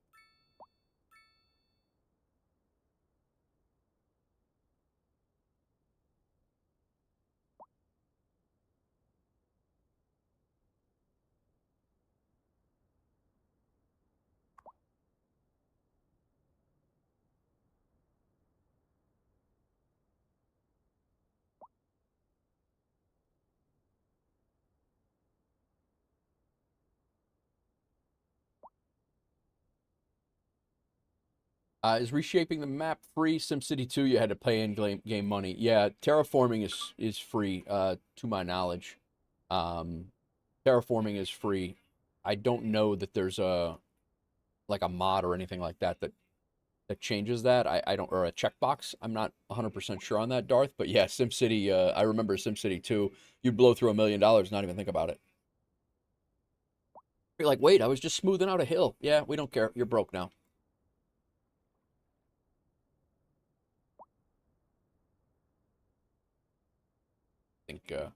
Speaker 1: Is reshaping the map free? SimCity 2, you had to pay in game money. Yeah, terraforming is free, to my knowledge. Um, terraforming is free. I don't know that there's a like a mod or anything like that that changes that. I don't, or a checkbox. I'm not 100% sure on that, Darth. But yeah, SimCity. I remember SimCity 2. You'd blow through $1 million, not even think about it. You're like, wait, I was just smoothing out a hill. Yeah, we don't care. You're broke now. I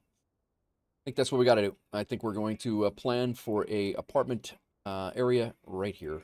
Speaker 1: think that's what we got to do. I think we're going to plan for a apartment area right here.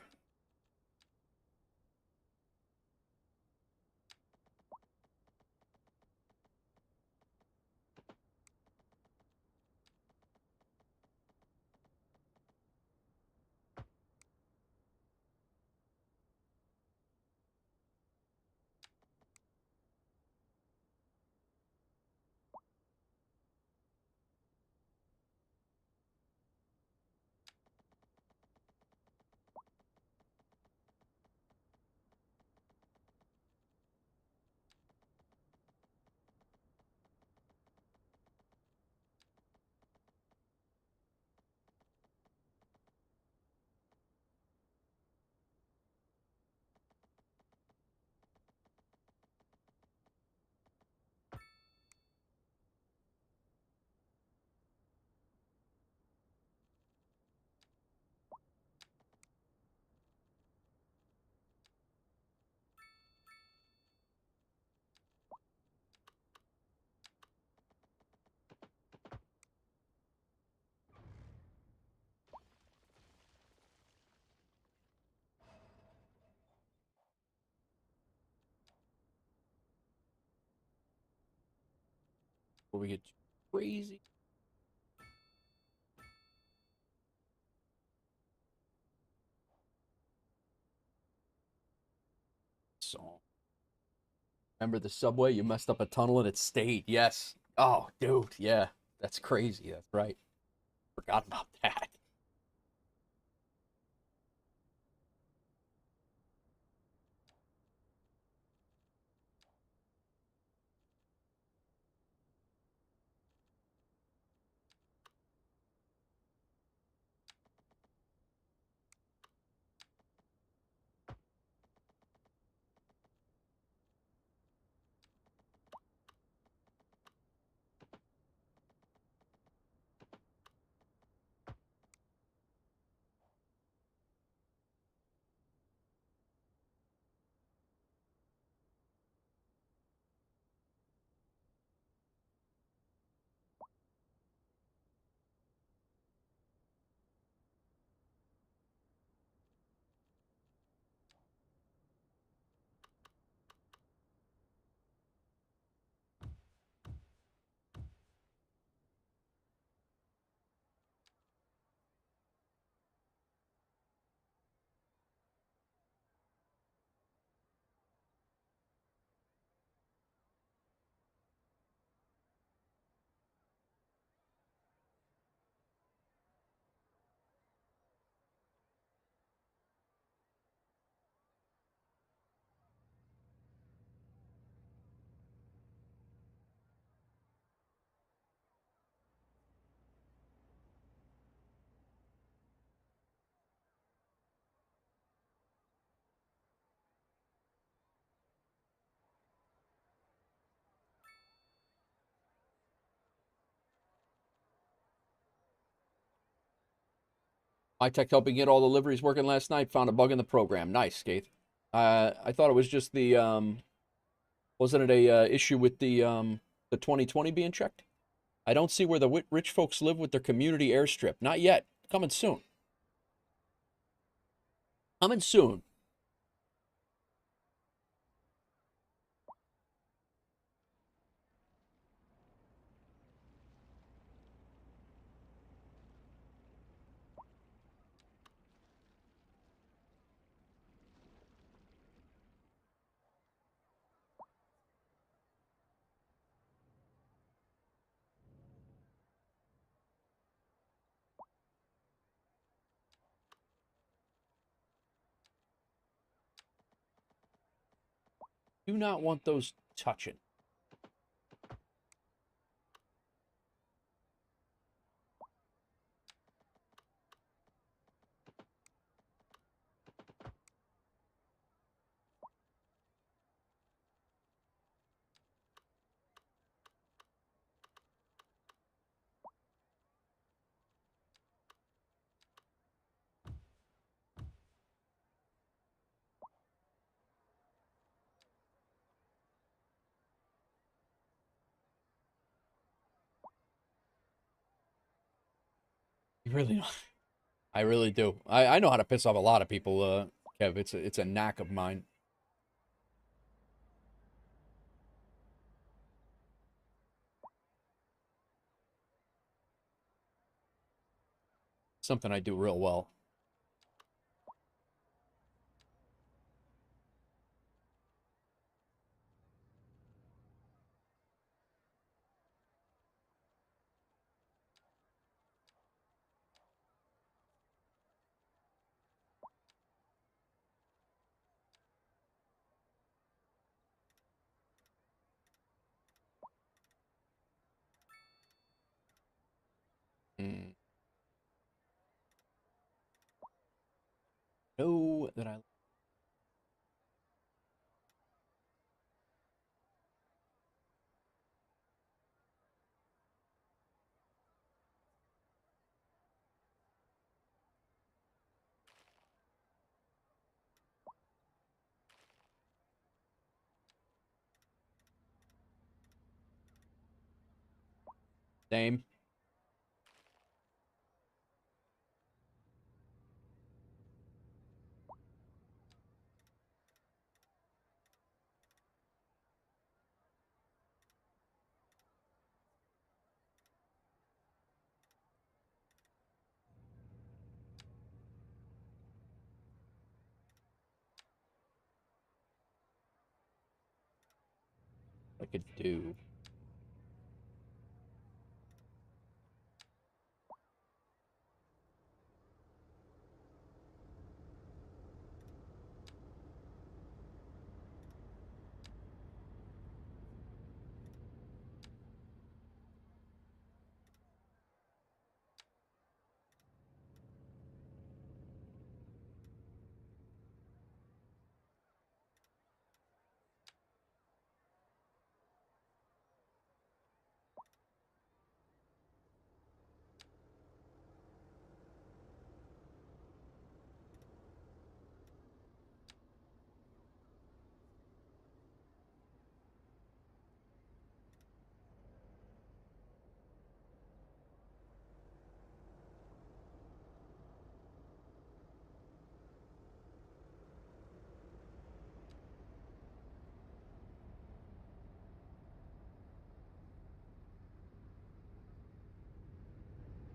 Speaker 1: Before we get crazy. So, remember the subway? You messed up a tunnel and it stayed. Yes. Oh, dude. Yeah. That's crazy. That's right. Forgot about that. My tech helping get all the deliveries working last night. Found a bug in the program. Nice, Skate. I thought it was just the wasn't it a issue with the 2020 being checked? I don't see where the rich folks live with their community airstrip. Not yet. Coming soon. Coming soon. Do not want those touching. You really know. I really do. I know how to piss off a lot of people, Kev. It's a knack of mine. Something I do real well. Mm. Know that I same. I could do.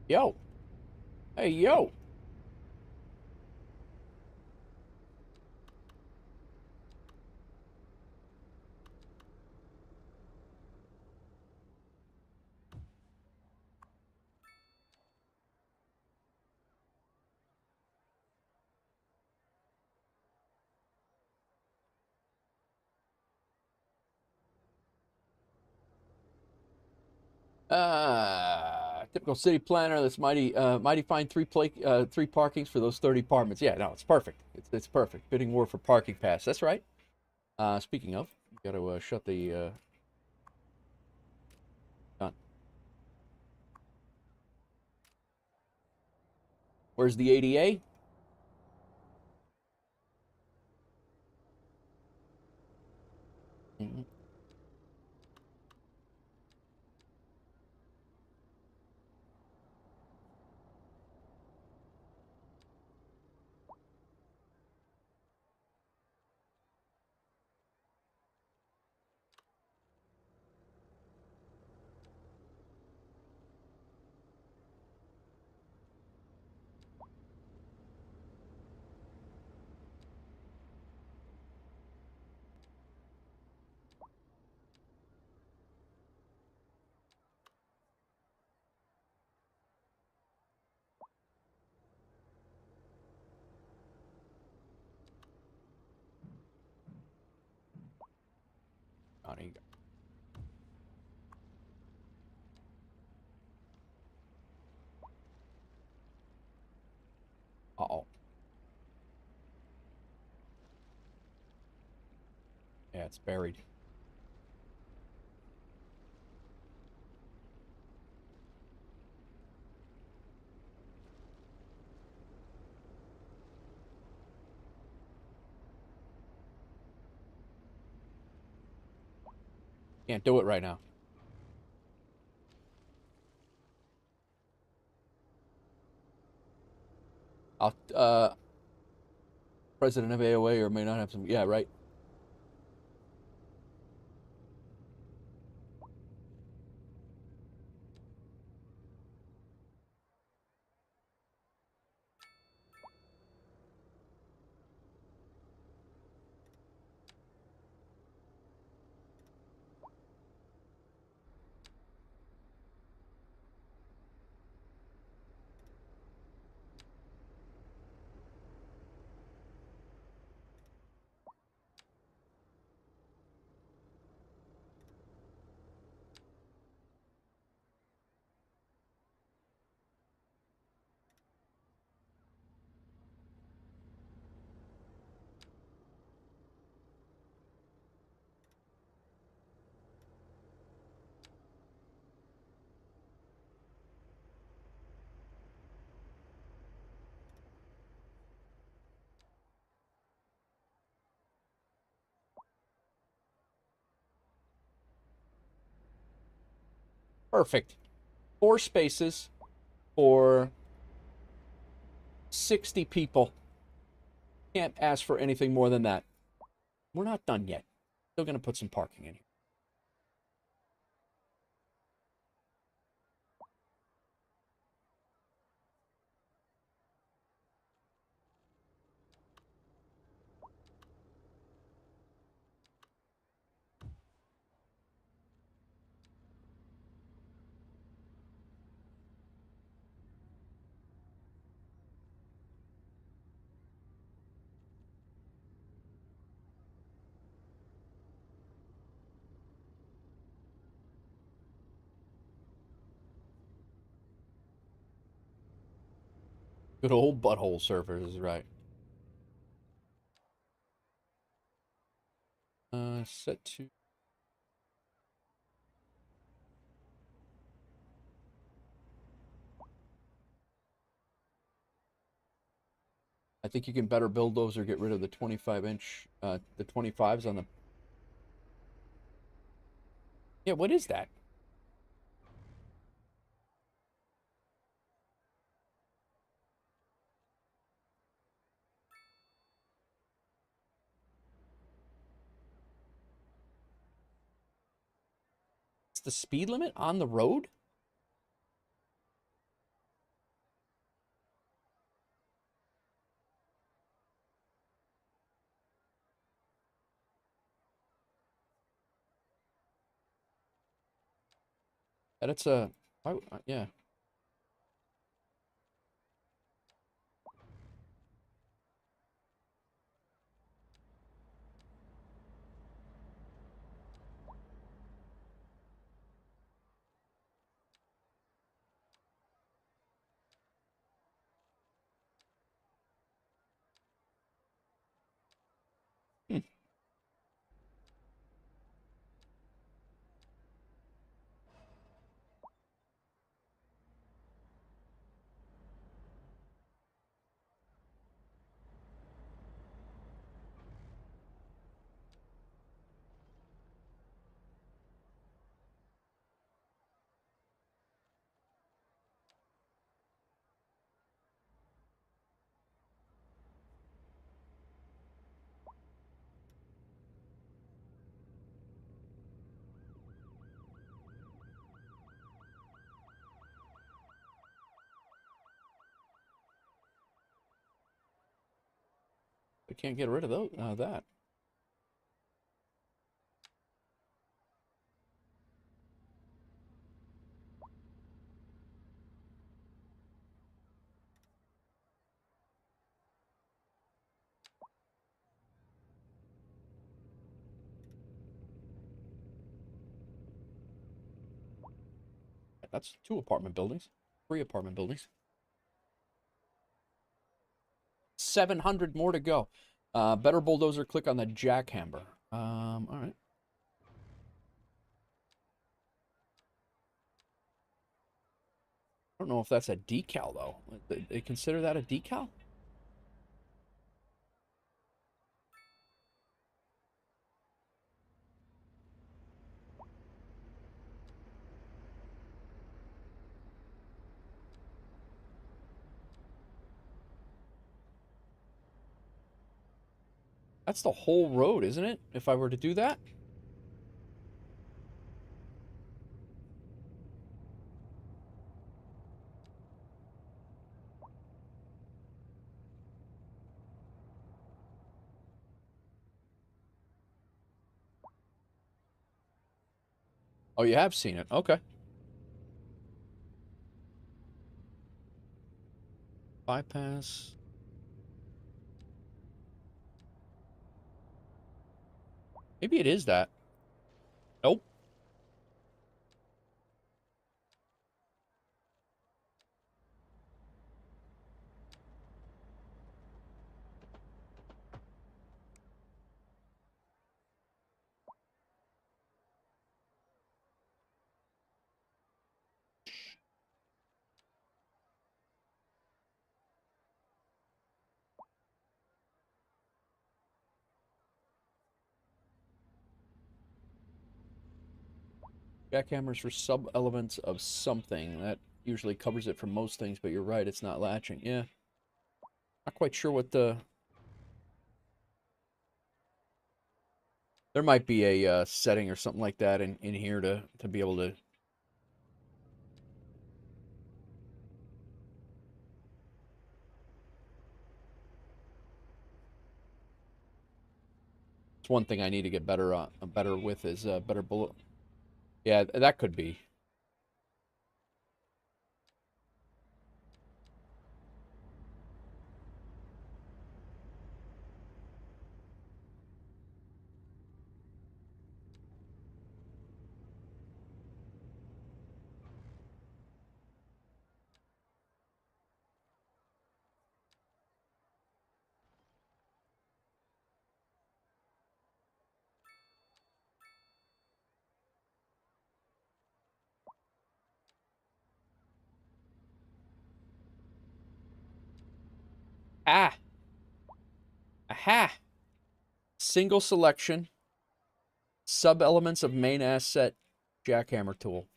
Speaker 1: Yo. Hey, yo. Typical city planner. That's mighty fine three parkings for those 30 apartments. Yeah, no, it's perfect. It's perfect. Bidding war for parking pass. That's right. Speaking of, you got to shut the done. Where's the ADA? Mhm. Oh, there you go. Uh-oh. Yeah, it's buried. Can't do it right now. President of AOA or may not have some. Yeah, right. Perfect. 4 spaces for 60 people. Can't ask for anything more than that. We're not done yet. Still going to put some parking in here. Good old butthole surfers is right. Set to... I think you can better build those or get rid of the 25-inch, the 25s on the... Yeah, what is that? It's the speed limit on the road? And it's a... yeah. Hmm. I can't get rid of those, that. That's 2 apartment buildings. 3 apartment buildings. 700 more to go. Better bulldozer, click on the jackhammer. All right. I don't know if that's a decal, though. They consider that a decal? That's the whole road, isn't it? If I were to do that? Oh, you have seen it. Okay. Bypass. Maybe it is that. Nope. Jackhammers for sub-elements of something. That usually covers it for most things, but you're right, it's not latching. Yeah. Not quite sure what the... There might be a setting or something like that in here to be able to... It's one thing I need to get better with is better bullet... Yeah, that could be. Ah! Aha! Single selection. Sub-elements of main asset jackhammer tool.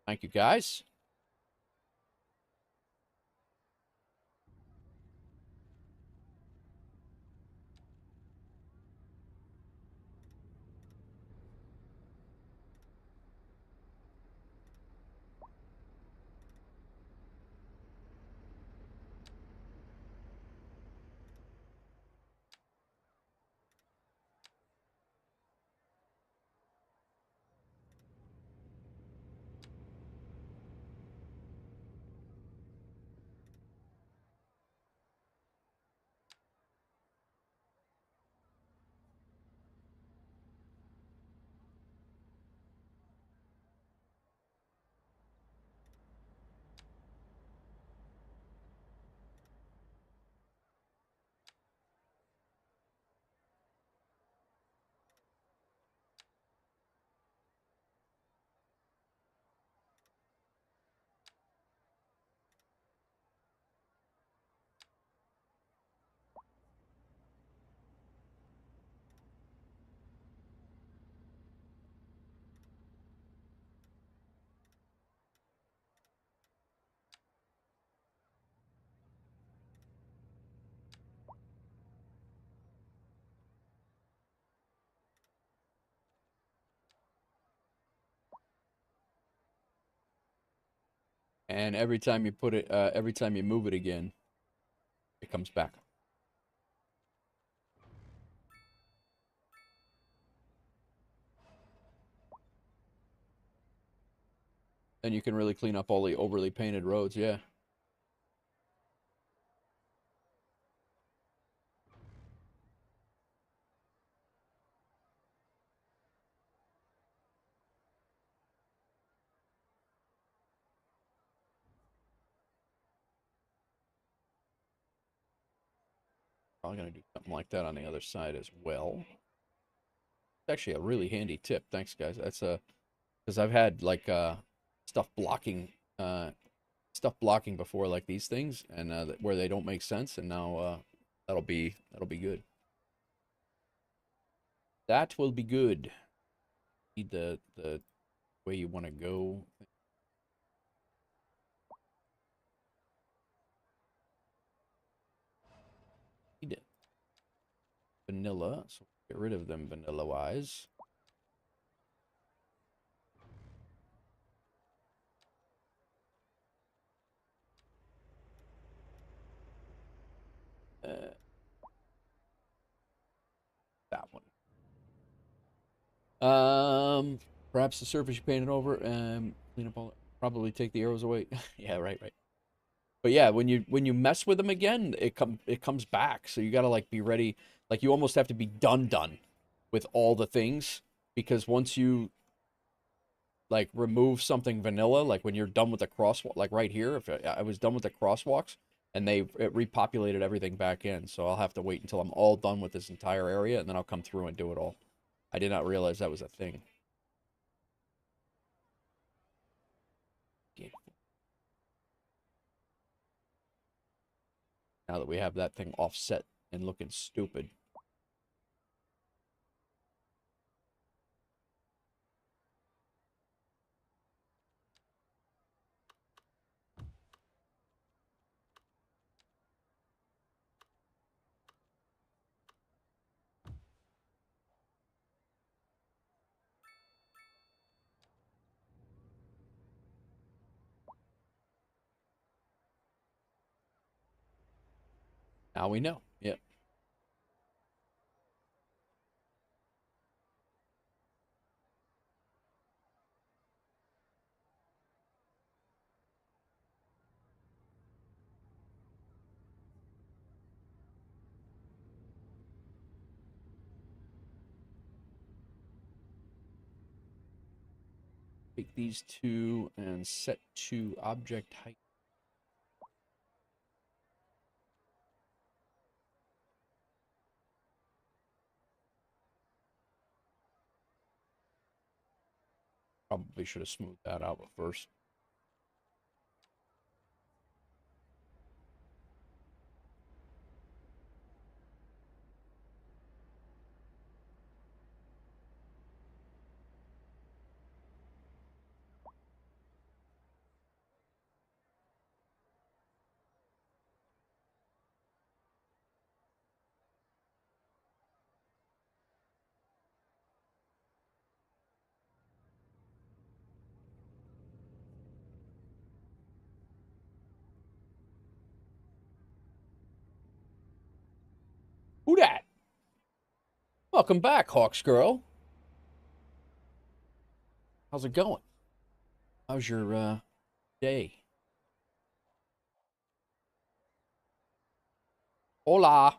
Speaker 1: Thank you, guys. And every time you put it, every time you move it again, it comes back. And you can really clean up all the overly painted roads, yeah. Probably gonna do something like that on the other side as well. It's actually a really handy tip. Thanks, guys. That's because I've had like stuff blocking uh stuff blocking before, like these things, and where they don't make sense, and now that'll be good. That will be good. Need the way you want to go. Need vanilla, so get rid of them vanilla eyes. That one. Perhaps the surface you painted over. Clean up all. Probably take the arrows away. Yeah, right, right. But yeah, when you mess with them again, it comes back. So you gotta like be ready. Like you almost have to be done with all the things, because once you like remove something vanilla, like when you're done with the crosswalk, like right here, if I was done with the crosswalks and it repopulated everything back in, so I'll have to wait until I'm all done with this entire area, and then I'll come through and do it all. I did not realize that was a thing. Now that we have that thing offset and looking stupid. Now we know. Yep. Take these two and set to object height. Probably should have smoothed that out first. Who dat? Welcome back, Hawks girl. How's it going? How's your day? Hola.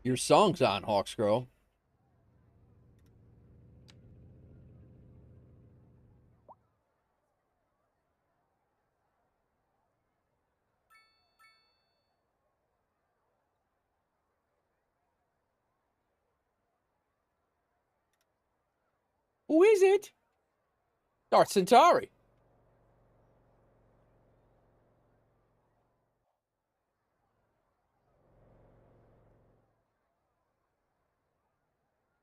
Speaker 1: Your song's on, Hawks girl. Who is it? Dark Centauri.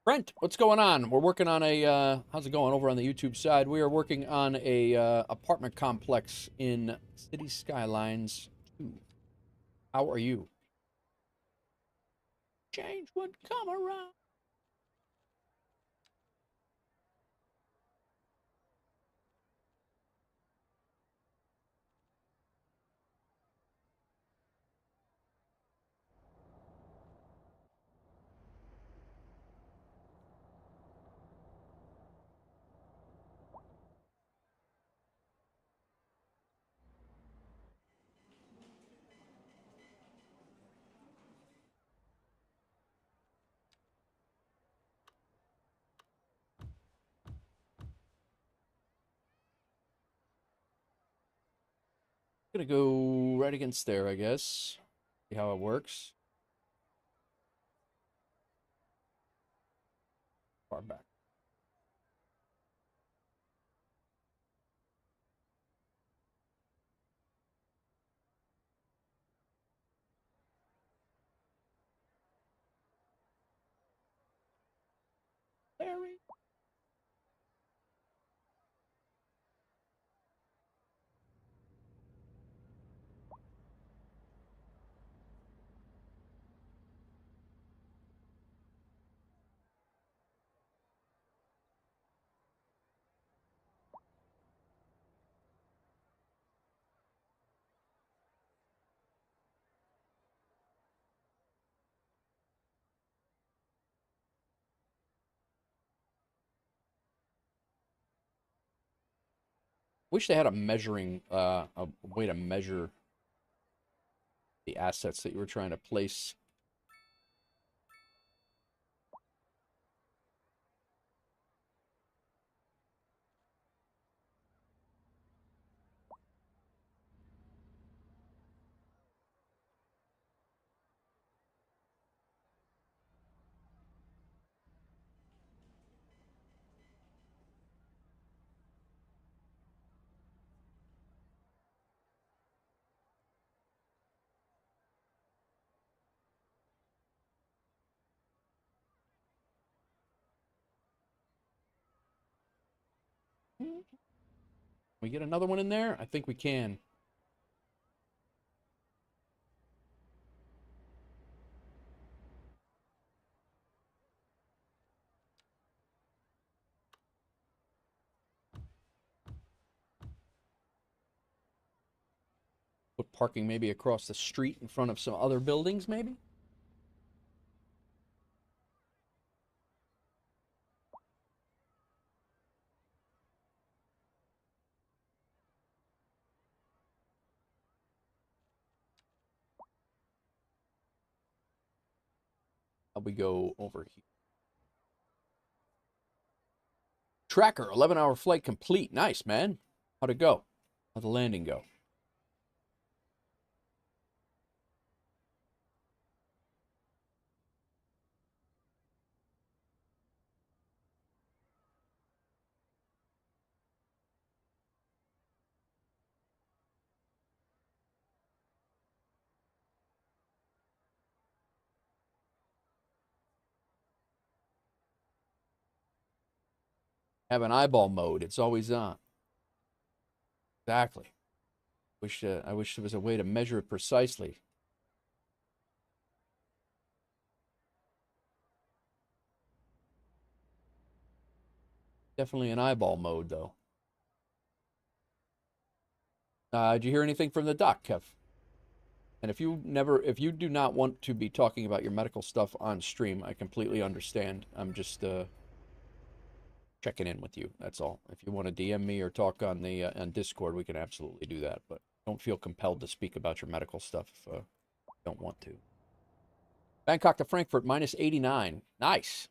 Speaker 1: Brent, what's going on? We're working on a, how's it going over on the YouTube side? We are working on a apartment complex in Cities Skylines II. How are you? Change would come around. Gonna go right against there, I guess. See how it works. Far back. Larry. Wish they had a measuring, a way to measure the assets that you were trying to place. Can we get another one in there? I think we can. Put parking maybe across the street in front of some other buildings, maybe? How we go over here? Tracker, 11-hour flight complete. Nice, man. How'd it go? How'd the landing go? Have an eyeball mode. It's always on. Exactly. I wish there was a way to measure it precisely. Definitely an eyeball mode, though. Did you hear anything from the doc, Kev? And if you do not want to be talking about your medical stuff on stream, I completely understand. I'm just checking in with you. That's all. If you want to DM me or talk on the on Discord, we can absolutely do that. But don't feel compelled to speak about your medical stuff if you don't want to. Bangkok to Frankfurt, minus 89. Nice.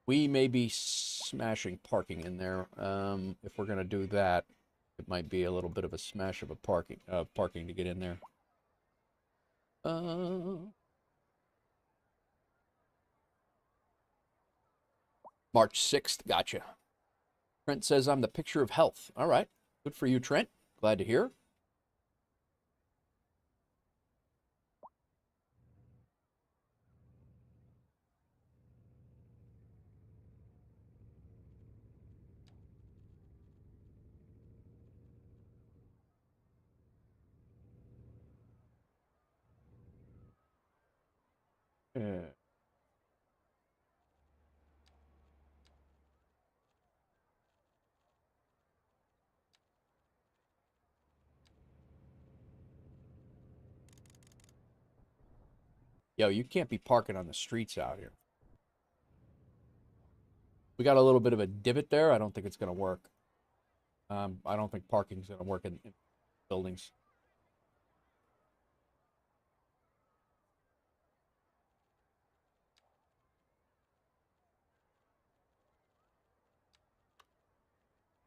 Speaker 1: We may be smashing parking in there. If we're gonna do that, it might be a little bit of a smash of a parking to get in there. March 6th, gotcha. Trent says I'm the picture of health. All right. Good for you, Trent. Glad to hear. Yeah. Yo, you can't be parking on the streets out here. We got a little bit of a divot there. I don't think it's going to work. I don't think parking's going to work in buildings.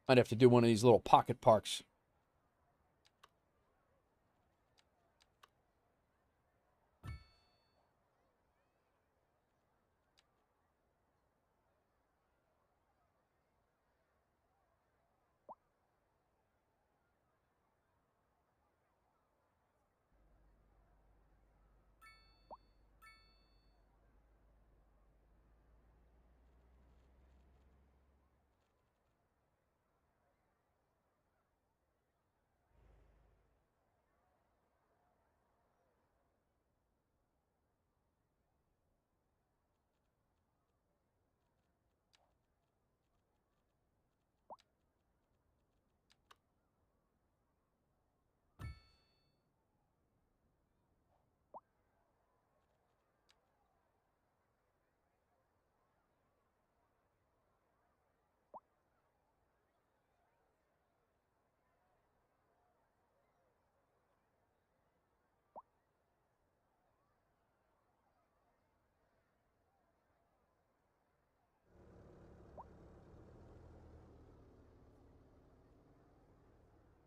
Speaker 1: Might have to do one of these little pocket parks.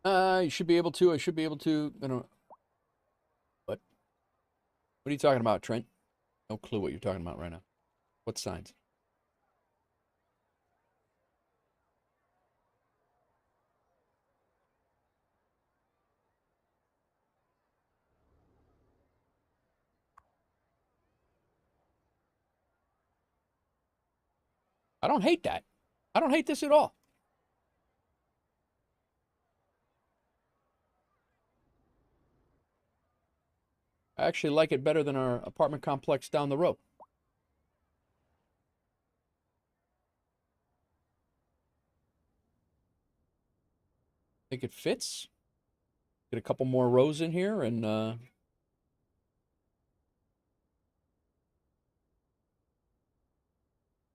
Speaker 1: You should be able to. I should be able to. I don't. What? What are you talking about, Trent? No clue what you're talking about right now. What signs? I don't hate that. I don't hate this at all. I actually like it better than our apartment complex down the road. Think it fits. Get a couple more rows in here and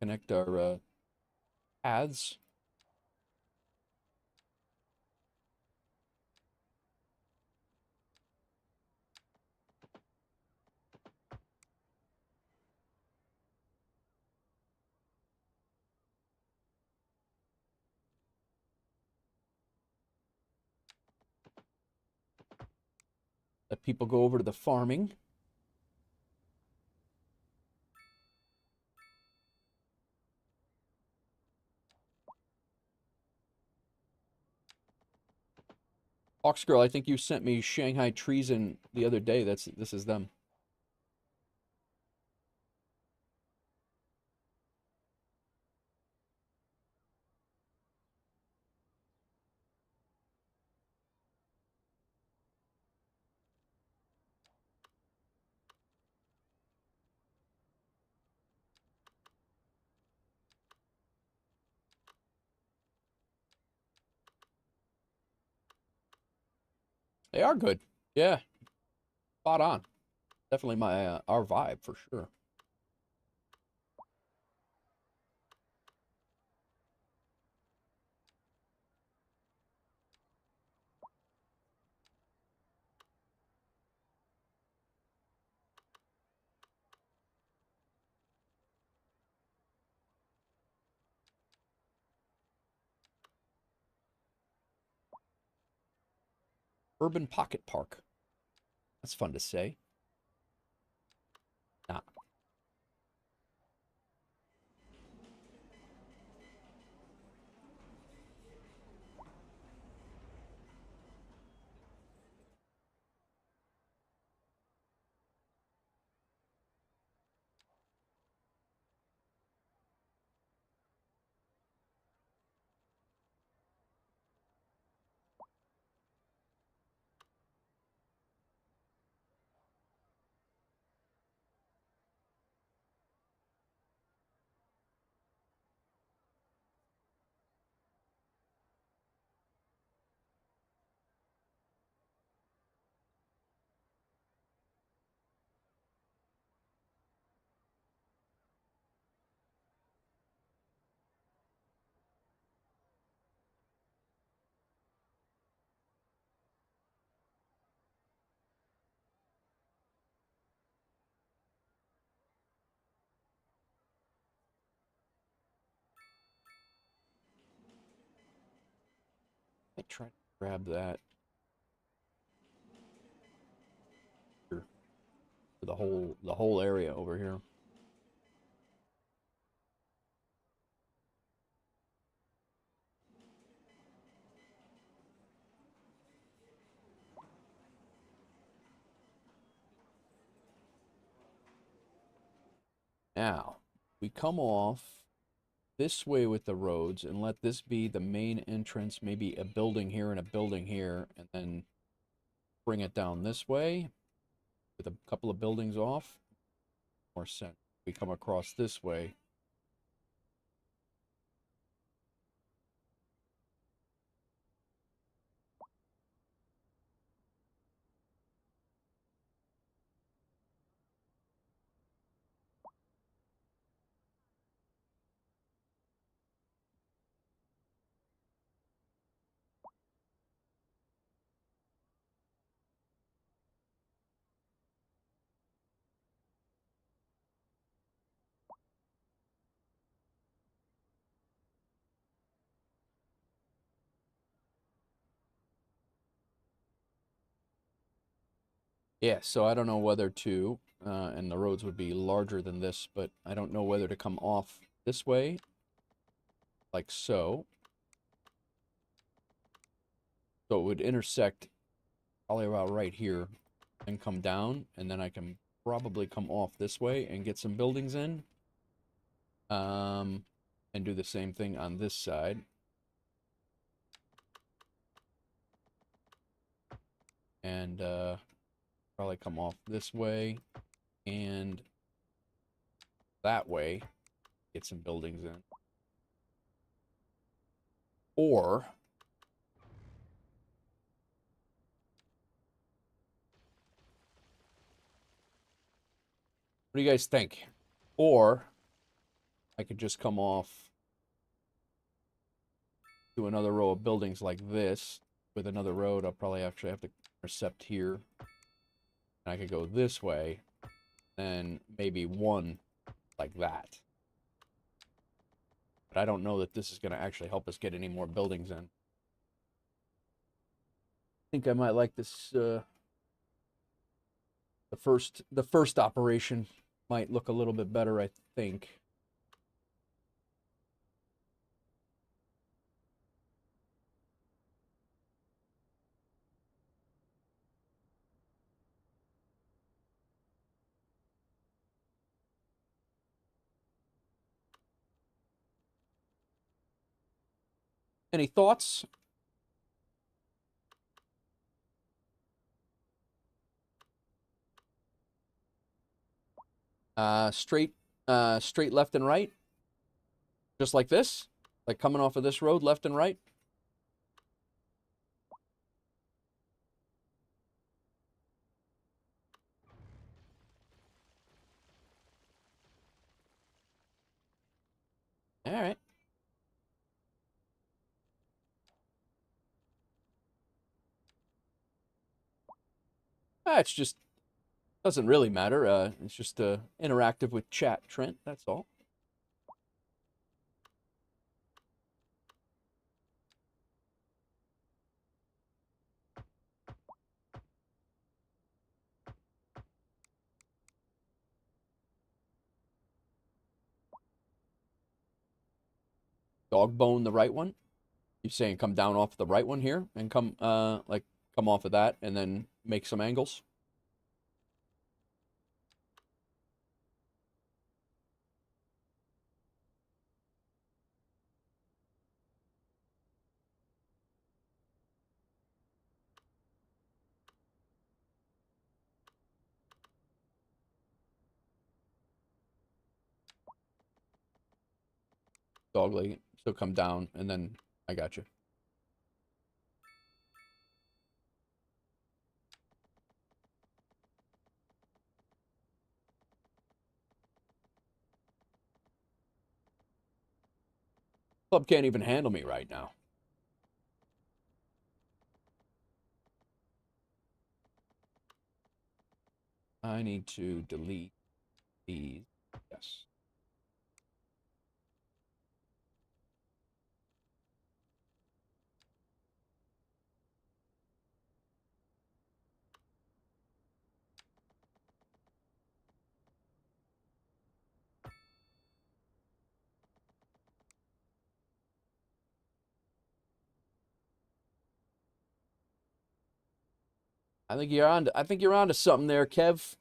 Speaker 1: connect our paths. Let people go over to the farming. Hawks Girl, I think you sent me Shanghai treason the other day. This is them. They are good. Yeah, spot on. Definitely my our vibe for sure. Urban Pocket Park. That's fun to say. Nah. try to grab that here for the whole area over here. Now, we come off this way with the roads and let this be the main entrance, maybe a building here and a building here, and then bring it down this way with a couple of buildings off. More sense. We come across this way. Yeah, so I don't know whether to, and the roads would be larger than this, but I don't know whether to come off this way, like so. So it would intersect probably about right here, and come down, and then I can probably come off this way and get some buildings in. And do the same thing on this side. And probably come off this way and that way, get some buildings in. Or what do you guys think? Or I could just come off to another row of buildings like this with another road. I'll probably actually have to intercept here. And I could go this way, and maybe one like that. But I don't know that this is going to actually help us get any more buildings in. I think I might like this. The first operation might look a little bit better, I think. Any thoughts? Straight left and right, just like this, like coming off of this road, left and right. All right. It's just doesn't really matter. It's just interactive with chat, Trent. That's all. Dog bone the right one. You saying come down off the right one here and come like come off of that and then make some angles. Dog leg. So come down and then I got you. Club can't even handle me right now. I need to delete these. Yes. I think you're on to something there, Kev.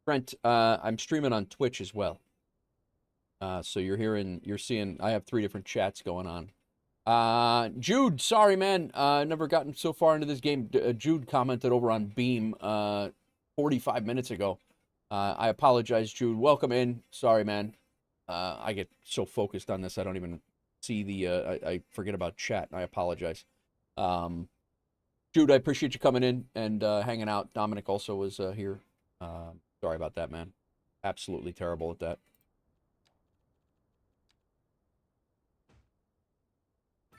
Speaker 1: Brent, I'm streaming on Twitch as well. So you're seeing, I have 3 different chats going on. Jude, sorry, man. Never gotten so far into this game. Jude commented over on Beam 45 minutes ago. I apologize, Jude. Welcome in. Sorry, man. I get so focused on this, I don't even see the, I forget about chat, and I apologize. Jude, I appreciate you coming in and hanging out. Dominic also was here. Sorry about that, man. Absolutely terrible at that.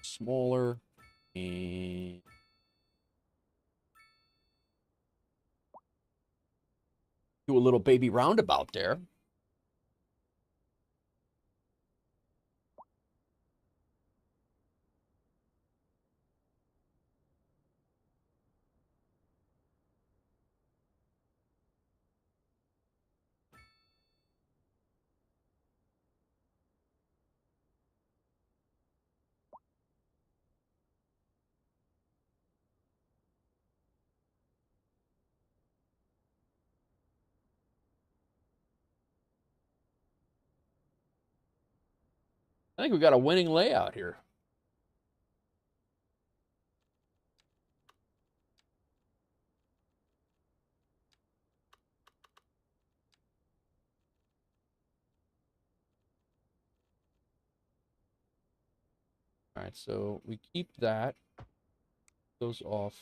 Speaker 1: Smaller and do a little baby roundabout there. I think we got a winning layout here. All right, so we keep that. Those off.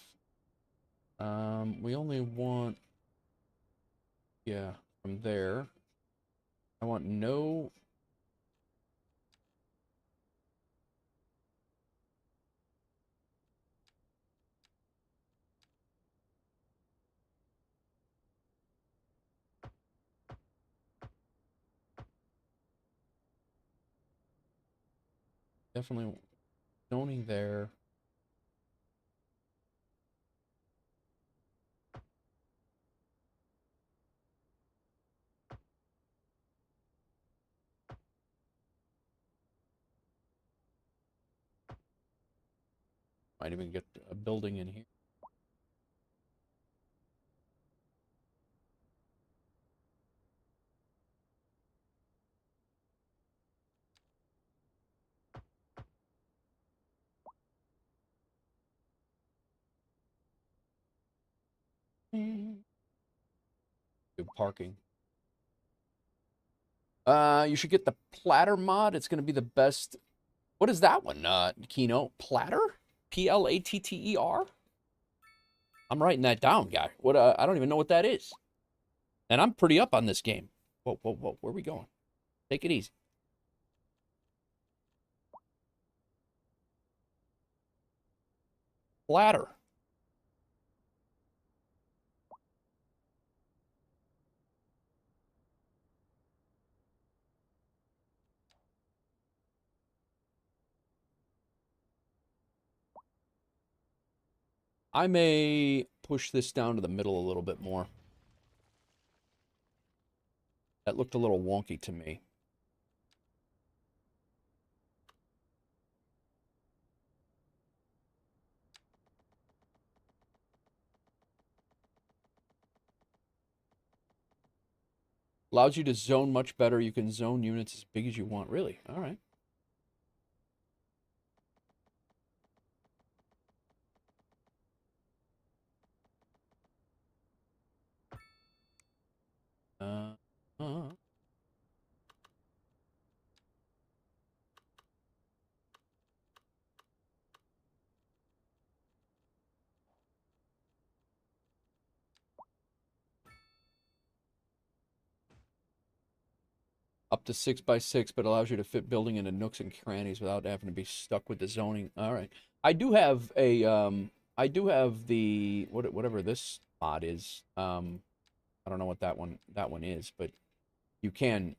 Speaker 1: We only want, yeah, from there. I want no. Definitely zoning there. Might even get a building in here. Good parking. You should get the platter mod. It's going to be the best. What is that one, Kino? Platter? Platter? I'm writing that down, guy. What? I don't even know what that is. And I'm pretty up on this game. Whoa, whoa, whoa. Where are we going? Take it easy. Platter. I may push this down to the middle a little bit more. That looked a little wonky to me. Allows you to zone much better. You can zone units as big as you want. Really? All right. Uh, uh. Up to 6 by 6, but allows you to fit building into nooks and crannies without having to be stuck with the zoning. All right. I do have a I do have the whatever this mod is. I don't know what that one is, but you can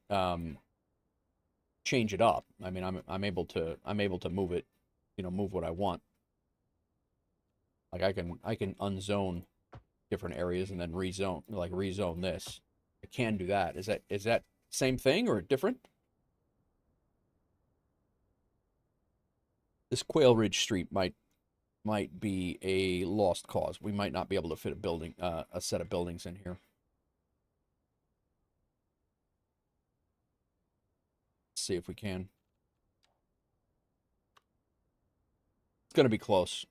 Speaker 1: change it up. I mean, I'm able to move it, move what I want. Like I can unzone different areas and then rezone this. I can do that. Is that same thing or different? This Quail Ridge Street might be a lost cause. We might not be able to fit a set of buildings in here. Let's see if we can. It's gonna be close.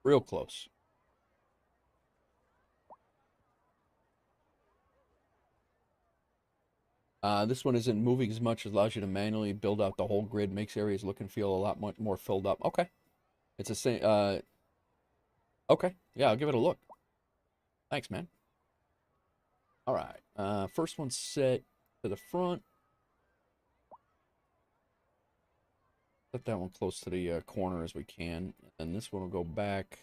Speaker 1: Real close. This one isn't moving as much, allows you to manually build out the whole grid, makes areas look and feel a lot more filled up. Okay. It's the same. Okay. Yeah, I'll give it a look. Thanks, man. All right. First one set to the front. Set that one close to the corner as we can. And this one will go back.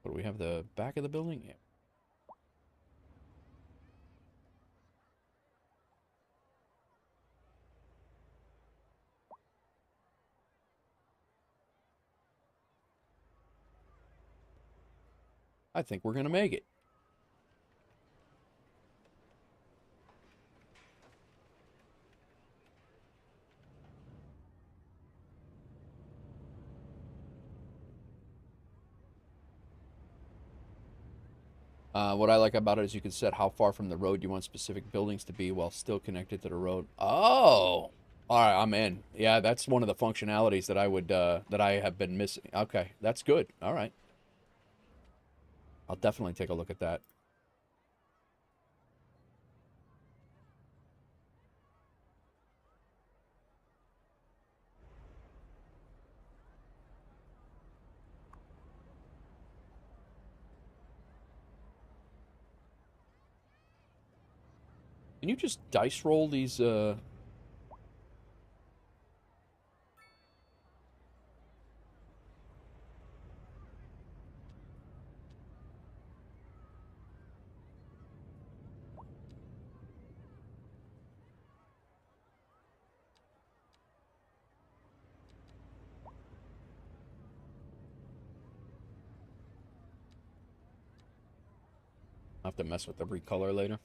Speaker 1: What do we have? The back of the building? Yeah. I think we're going to make it. What I like about it is you can set how far from the road you want specific buildings to be while still connected to the road. Oh, all right, I'm in. Yeah, that's one of the functionalities that I have been missing. Okay, that's good. All right, I'll definitely take a look at that. Can you just dice roll these? I'll have to mess with the recolor later.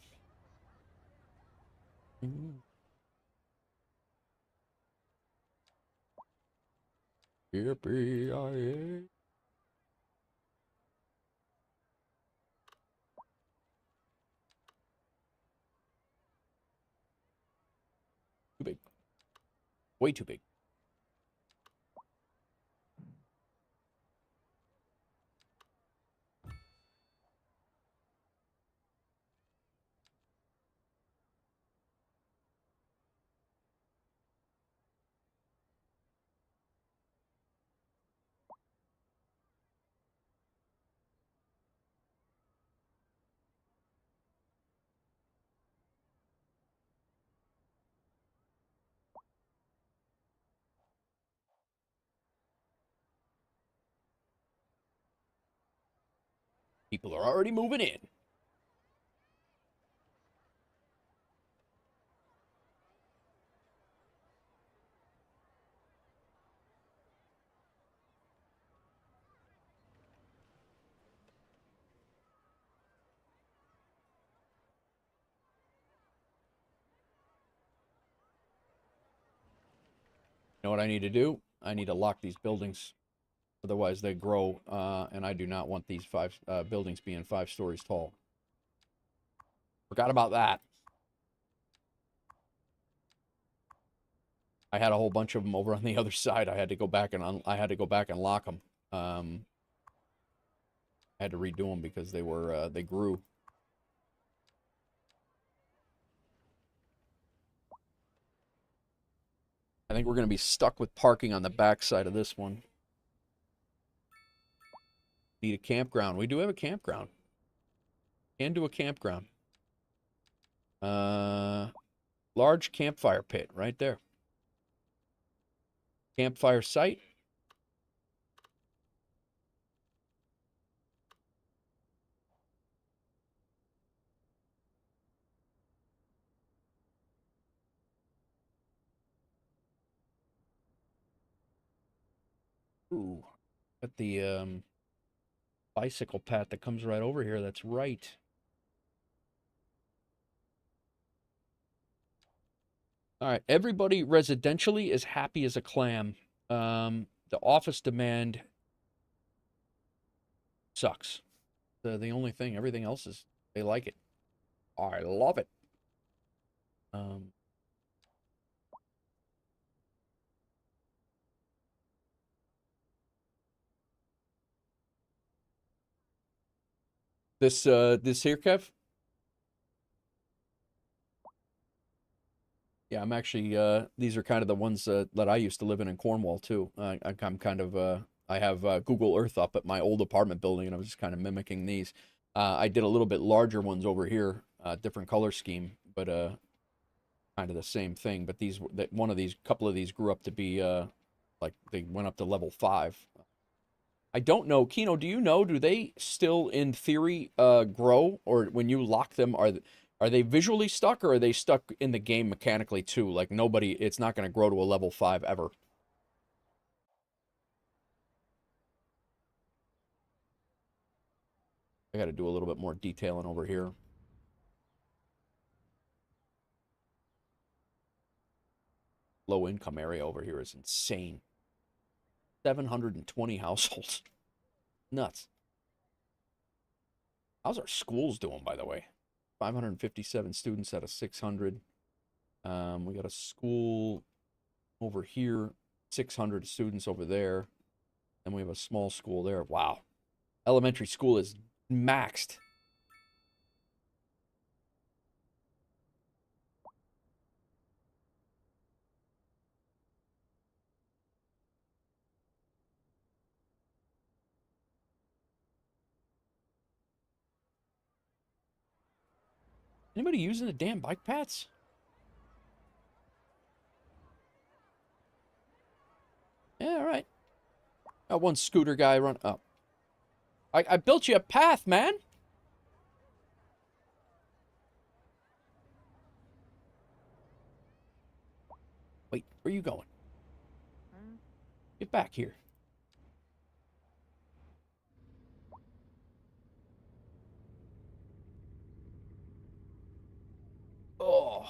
Speaker 1: Yippee-yi-yay. Too big. Way too big. People are already moving in. You know what I need to do? I need to lock these buildings. Otherwise, they grow, and I do not want these buildings being 5 stories tall. Forgot about that. I had a whole bunch of them over on the other side. I had to go back and lock them. I had to redo them because they were they grew. I think we're going to be stuck with parking on the back side of this one. Need a campground. We do have a campground. Can do a campground. Large campfire pit right there. Campfire site. Ooh, got the bicycle path that comes right over here. That's right. All right, everybody residentially is happy as a clam. The office demand sucks. The only thing, everything else is they like it. I love it. This here, Kev? Yeah, I'm actually these are kind of the ones that I used to live in Cornwall too. I'm kind of I have Google Earth up at my old apartment building, and I was just kind of mimicking these. I did a little bit larger ones over here, different color scheme, but kind of the same thing. But these, couple of these grew up to be like they went up to level 5. I don't know, Kino. Do you know? Do they still, in theory, grow, or when you lock them, are they visually stuck, or are they stuck in the game mechanically too? Like it's not going to grow to a level 5 ever. I got to do a little bit more detailing over here. Low income area over here is insane. 720 households. Nuts. How's our schools doing, by the way? 557 students out of 600. We got a school over here, 600 students over there. And we have a small school there. Wow. Elementary school is maxed. Anybody using the damn bike paths? Yeah, all right. Got one scooter guy run up. I built you a path, man. Wait, where are you going? Get back here. Oh.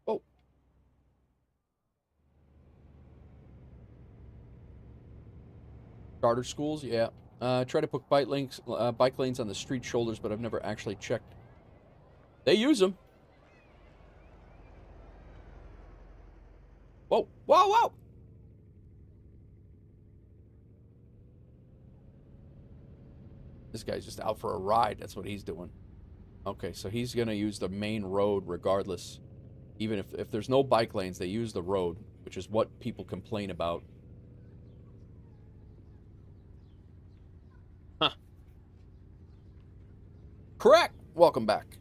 Speaker 1: Oh. Charter schools, yeah. Try to put bike lanes on the street shoulders, but I've never actually checked. They use them. Whoa, whoa, whoa! This guy's just out for a ride. That's what he's doing. Okay, so he's going to use the main road regardless. Even if there's no bike lanes, they use the road, which is what people complain about. Huh. Correct! Welcome back.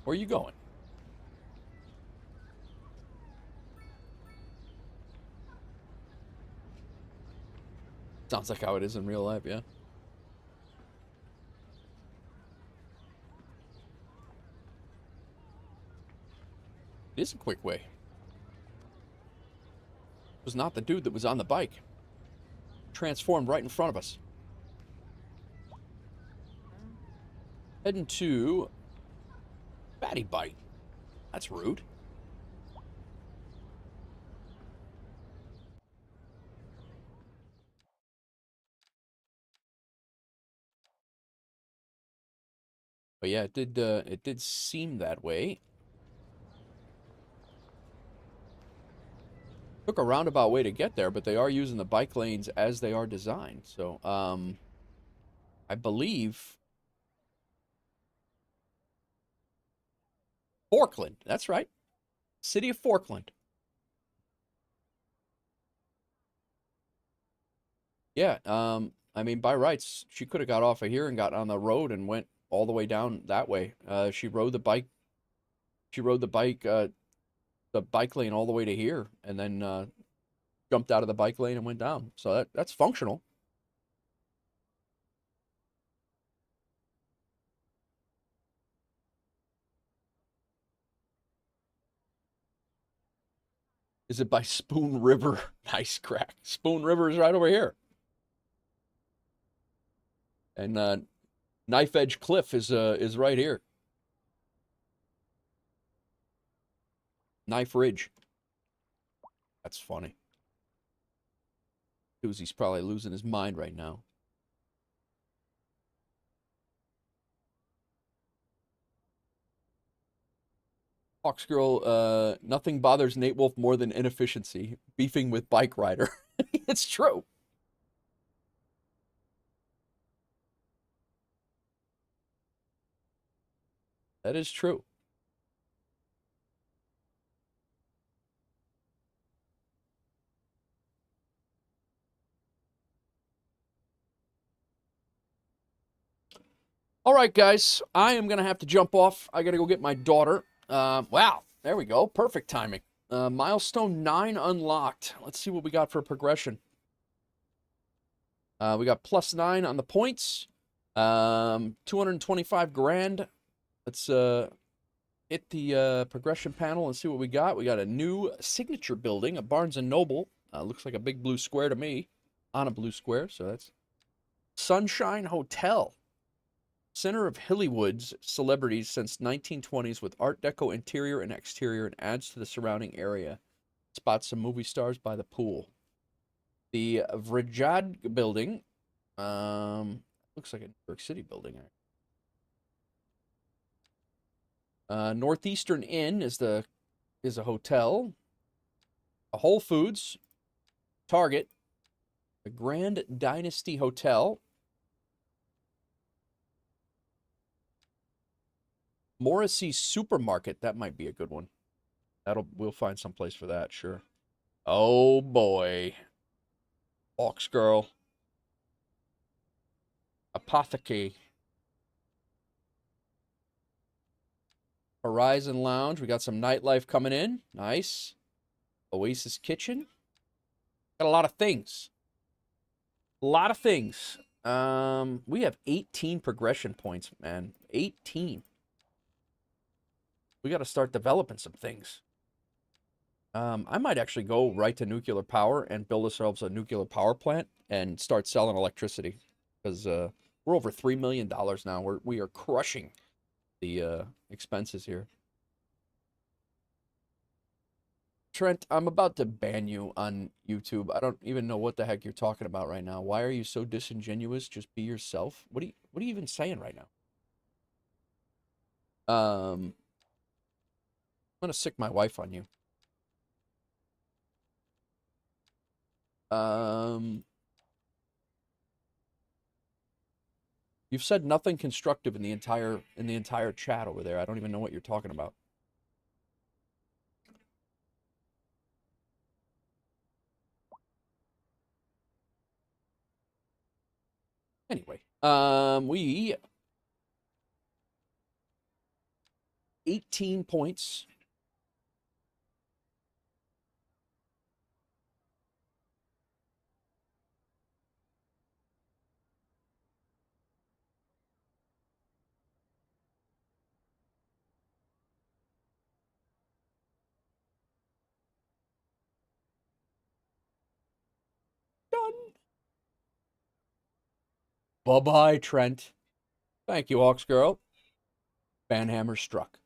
Speaker 1: Where are you going? Sounds like how it is in real life, yeah. It is a quick way. It was not the dude that was on the bike. Transformed right in front of us. Heading to Fatty Bite. That's rude. But yeah, it did seem that way. Took a roundabout way to get there, but they are using the bike lanes as they are designed. So, I believe Forkland. That's right. City of Forkland. Yeah, I mean, by rights, she could have got off of here and got on the road and went all the way down that way. She rode the bike. She rode the bike lane all the way to here, and then jumped out of the bike lane and went down. So that's functional. Is it by Spoon River? Nice crack. Spoon River is right over here, and Knife Edge Cliff is right here. Knife Ridge. That's funny. Doozy's probably losing his mind right now. Hawksgirl, nothing bothers Nate Wolf more than inefficiency. Beefing with bike rider. It's true. That is true. All right, guys. I am going to have to jump off. I got to go get my daughter. Wow. There we go. Perfect timing. Milestone 9 unlocked. Let's see what we got for progression. We got +9 on the points. 225 grand. Let's hit the progression panel and see what we got. We got a new signature building, a Barnes & Noble. Looks like a big blue square to me. On a blue square, so that's Sunshine Hotel. Center of Hillywood's celebrities since 1920s with Art Deco interior and exterior and adds to the surrounding area. Spots some movie stars by the pool. The Vrajad building. Looks like a New York City building. Northeastern Inn is a hotel. A Whole Foods. Target. The Grand Dynasty Hotel. Morrissey's Supermarket. That might be a good one. We'll find some place for that, sure. Oh boy. Hawks Girl. Apothecary. Horizon Lounge. We got some nightlife coming in. Nice. Oasis Kitchen. Got a lot of things. A lot of things. We have 18 progression points, man. 18. We got to start developing some things. I might actually go right to nuclear power and build ourselves a nuclear power plant and start selling electricity, because we're over $3 million now. We are crushing the expenses here. Trent, I'm about to ban you on YouTube. I don't even know what the heck you're talking about right now. Why are you so disingenuous? Just be yourself. What are you even saying right now? I'm gonna sick my wife on you. You've said nothing constructive in the entire chat over there. I don't even know what you're talking about. Anyway, 18 points. Done. Bye-bye, Trent. Thank you, Hawks Girl. Banhammer struck.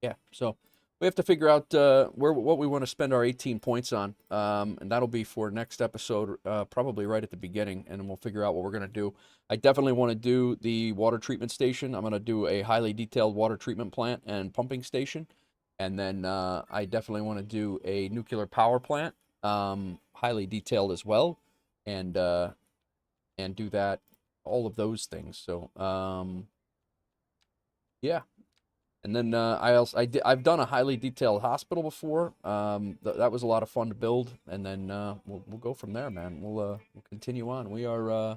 Speaker 1: Yeah, so we have to figure out what we want to spend our 18 points on, and that'll be for next episode, probably right at the beginning, and then we'll figure out what we're going to do. I definitely want to do the water treatment station. I'm going to do a highly detailed water treatment plant and pumping station, and then I definitely want to do a nuclear power plant, highly detailed as well, and do that, all of those things. So, yeah. And then I've done a highly detailed hospital before. That was a lot of fun to build, and then we'll go from there, man. We'll continue on. We are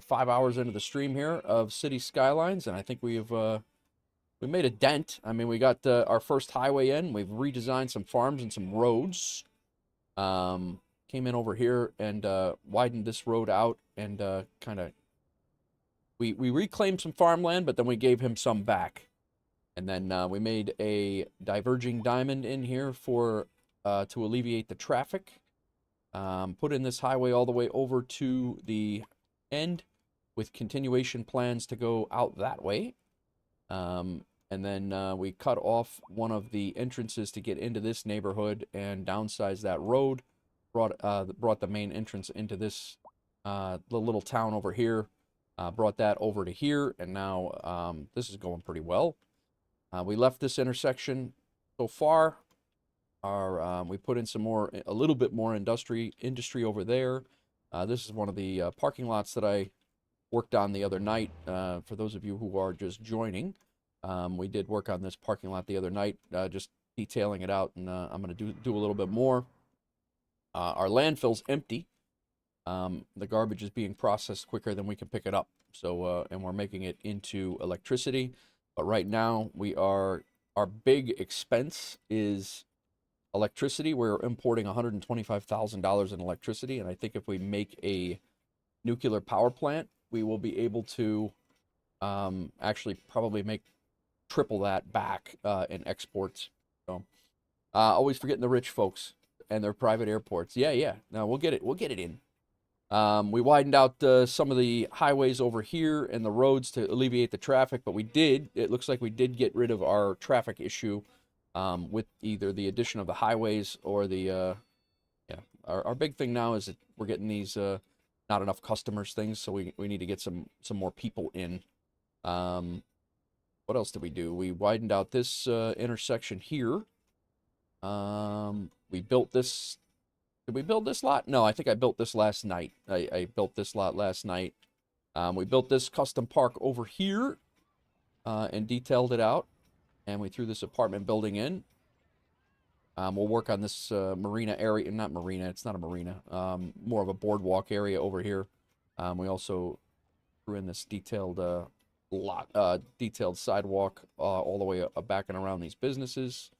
Speaker 1: 5 hours into the stream here of City Skylines, and I think we made a dent. I mean, we got our first highway in. We've redesigned some farms and some roads. Came in over here and widened this road out, and kind of we reclaimed some farmland, but then we gave him some back. And then we made a diverging diamond in here for to alleviate the traffic. Put in this highway all the way over to the end with continuation plans to go out that way. And then we cut off one of the entrances to get into this neighborhood and downsize that road. Brought the main entrance into this the little town over here. Brought that over to here, and now this is going pretty well. We left this intersection so far. We put in a little bit more industry over there. This is one of the parking lots that I worked on the other night. For those of you who are just joining, we did work on this parking lot the other night, just detailing it out, and I'm going to do a little bit more. Our landfill's empty. The garbage is being processed quicker than we can pick it up. So, and we're making it into electricity. But right now, our big expense is electricity. We're importing $125,000 in electricity. And I think if we make a nuclear power plant, we will be able to actually probably make triple that back in exports. So, always forgetting the rich folks and their private airports. Yeah. No, we'll get it in. We widened out some of the highways over here and the roads to alleviate the traffic, but it looks like we did get rid of our traffic issue with either the addition of the highways or the, our big thing now is that we're getting these not enough customers things, so we need to get some more people in. What else did we do? We widened out this intersection here. We built this. Did we build this lot? No, I think I built this last night. I built this lot last night. We built this custom park over here and detailed it out. And we threw this apartment building in. We'll work on this marina area. Not marina, it's not a marina. More of a boardwalk area over here. We also threw in this detailed detailed sidewalk all the way back and around these businesses.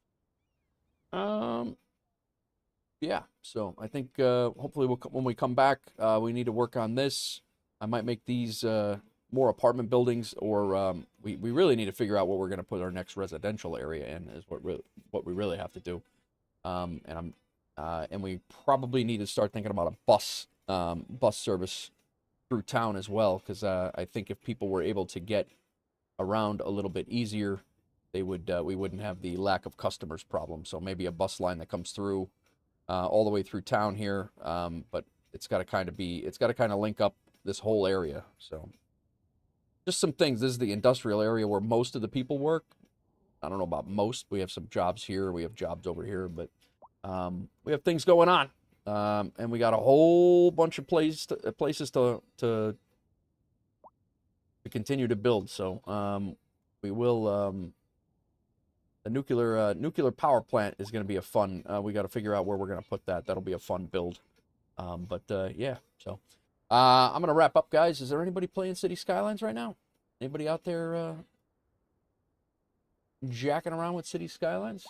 Speaker 1: Yeah, so I think hopefully when we come back, we need to work on this. I might make these more apartment buildings, or we really need to figure out what we're going to put our next residential area in, is what we really have to do. And we probably need to start thinking about a bus service through town as well, because I think if people were able to get around a little bit easier, we wouldn't have the lack of customers problem. So maybe a bus line that comes through all the way through town here, but it's got to kind of link up this whole area. So just some things. This is the industrial area where most of the people work. I don't know about most. We have some jobs here. We have jobs over here, but we have things going on. And we got a whole bunch of places to continue to build. So we will. The nuclear power plant is going to be a fun. We got to figure out where we're going to put that. That'll be a fun build. Yeah. So I'm going to wrap up, guys. Is there anybody playing City Skylines right now? Anybody out there jacking around with City Skylines?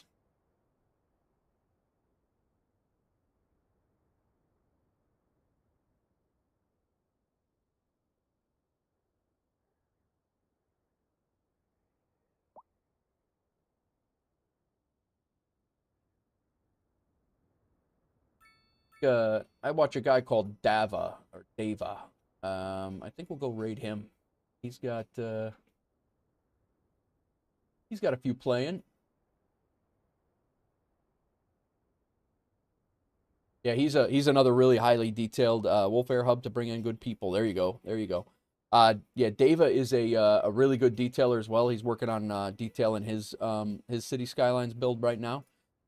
Speaker 1: I watch a guy called Dava. I think we'll go raid him. He's got a few playing. Yeah, he's another really highly detailed Wolfare hub to bring in good people. There you go. There you go. Yeah, Dava is a really good detailer as well. He's working on detailing his City Skylines build right now.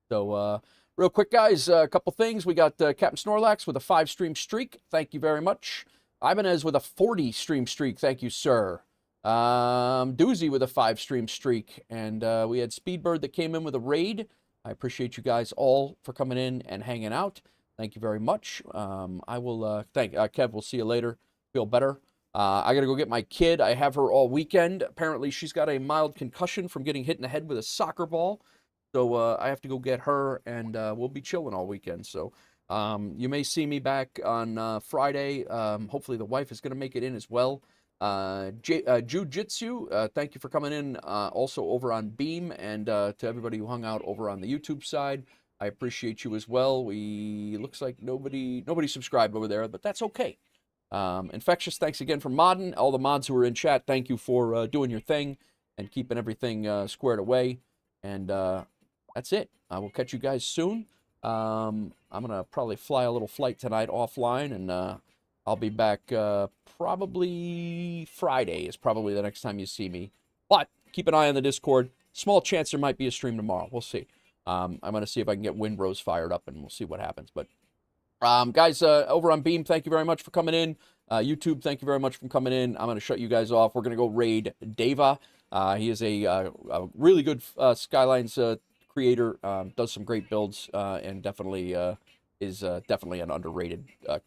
Speaker 1: So real quick, guys, a couple things. We got Captain Snorlax with a 5-stream streak. Thank you very much. Ibanez with a 40-stream streak. Thank you, sir. Doozy with a 5-stream streak. And we had Speedbird that came in with a raid. I appreciate you guys all for coming in and hanging out. Thank you very much. I will thank Kev. We'll see you later. Feel better. I got to go get my kid. I have her all weekend. Apparently, she's got a mild concussion from getting hit in the head with a soccer ball. So I have to go get her, and we'll be chilling all weekend. So you may see me back on Friday. Hopefully, the wife is going to make it in as well. Jiu-Jitsu, thank you for coming in also over on Beam, and to everybody who hung out over on the YouTube side. I appreciate you as well. Looks like nobody subscribed over there, but that's okay. Infectious, thanks again for modding. All the mods who are in chat, thank you for doing your thing and keeping everything squared away. And that's it. I will catch you guys soon. I'm going to probably fly a little flight tonight offline, and I'll be back probably Friday is probably the next time you see me. But keep an eye on the Discord. Small chance there might be a stream tomorrow. We'll see. I'm going to see if I can get Windrose fired up, and we'll see what happens. But guys, over on Beam, thank you very much for coming in. YouTube, thank you very much for coming in. I'm going to shut you guys off. We're going to go raid Dava. He is a really good Skylines creator, does some great builds, and definitely is definitely an underrated